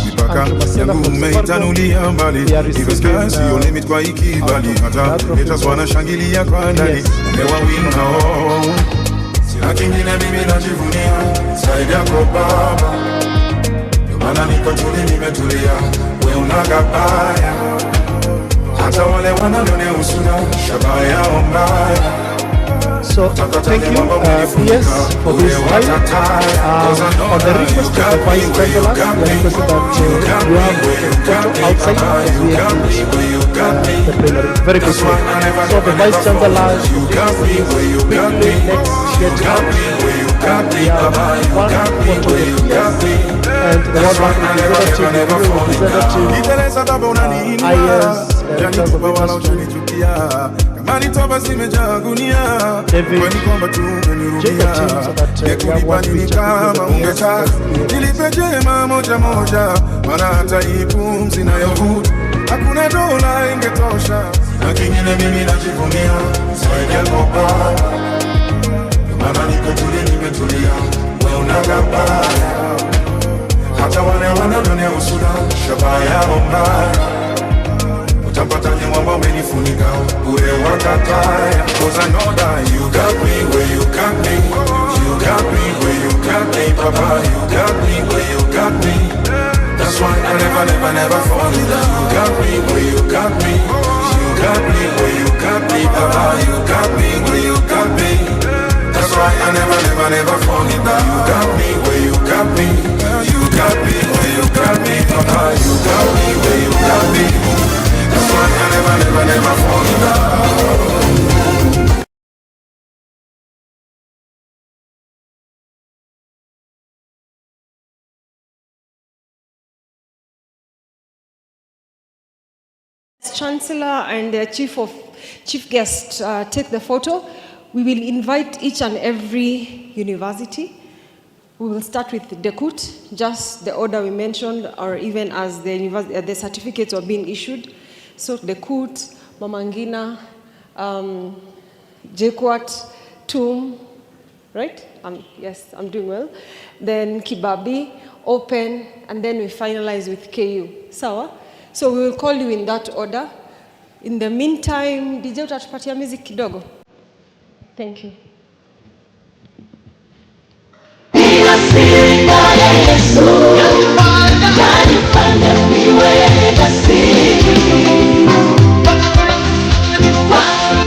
Mipaka yangu umeitanulia mbali, even sky sio limit kwa ikibali. Hata haters wanashangilia kwa ndani, umewawinda oh. Sina kingine mimi najivunia zaidi yako Baba, ndio maana niko tuli nimetulia, wewe unagabaya. Hata wale wananionea usuna, shabaha yao mbaya. So thank you, PS, for this time. On the request of the Vice Chancellor, we requested that you have a photo outside as we have the plenary. Very good. So the Vice Chancellor is quickly next schedule. We have one photo of the PS and the one representative IS, Directors of Industry. Manitoba zimejaa gunia, kwani kwamba tumenirudia. Ngekulipa nini kama ungetaka, nilipe jema moja moja, maana hata hii pumzi nayovuta hakuna dola ingetosha, na kingine mimi najivunia zaidi ya kopa. Maana nimetulia, wewe unagabaya, hata wale wananionea usuda, shabaha yao mbaya. Utapataje mwamba umenifunika, ure wakataya. 'Cause I know that you got me where you got me, you got me where you got me, Papa, you got me where you got me. That's why I never fall in love. You got me where you got me, you got me where you got me, Papa, you got me where you got me. That's why I never fall in love. You got me where you got me, you got me where you got me, Papa, you got me where you got me. That's why I never fall in love. Chancellor and the chief guest take the photo. We will invite each and every university. We will start with Dekut, just the order we mentioned, or even as the certificates are being issued. So Dekut, Mama Ngina, JKUAT, TUM, right? Yes, I'm doing well. Then Kibabi, Open, and then we finalize with KU. Sawa? So we will call you in that order. In the meantime, DJ utatupatia music kidogo. Thank you.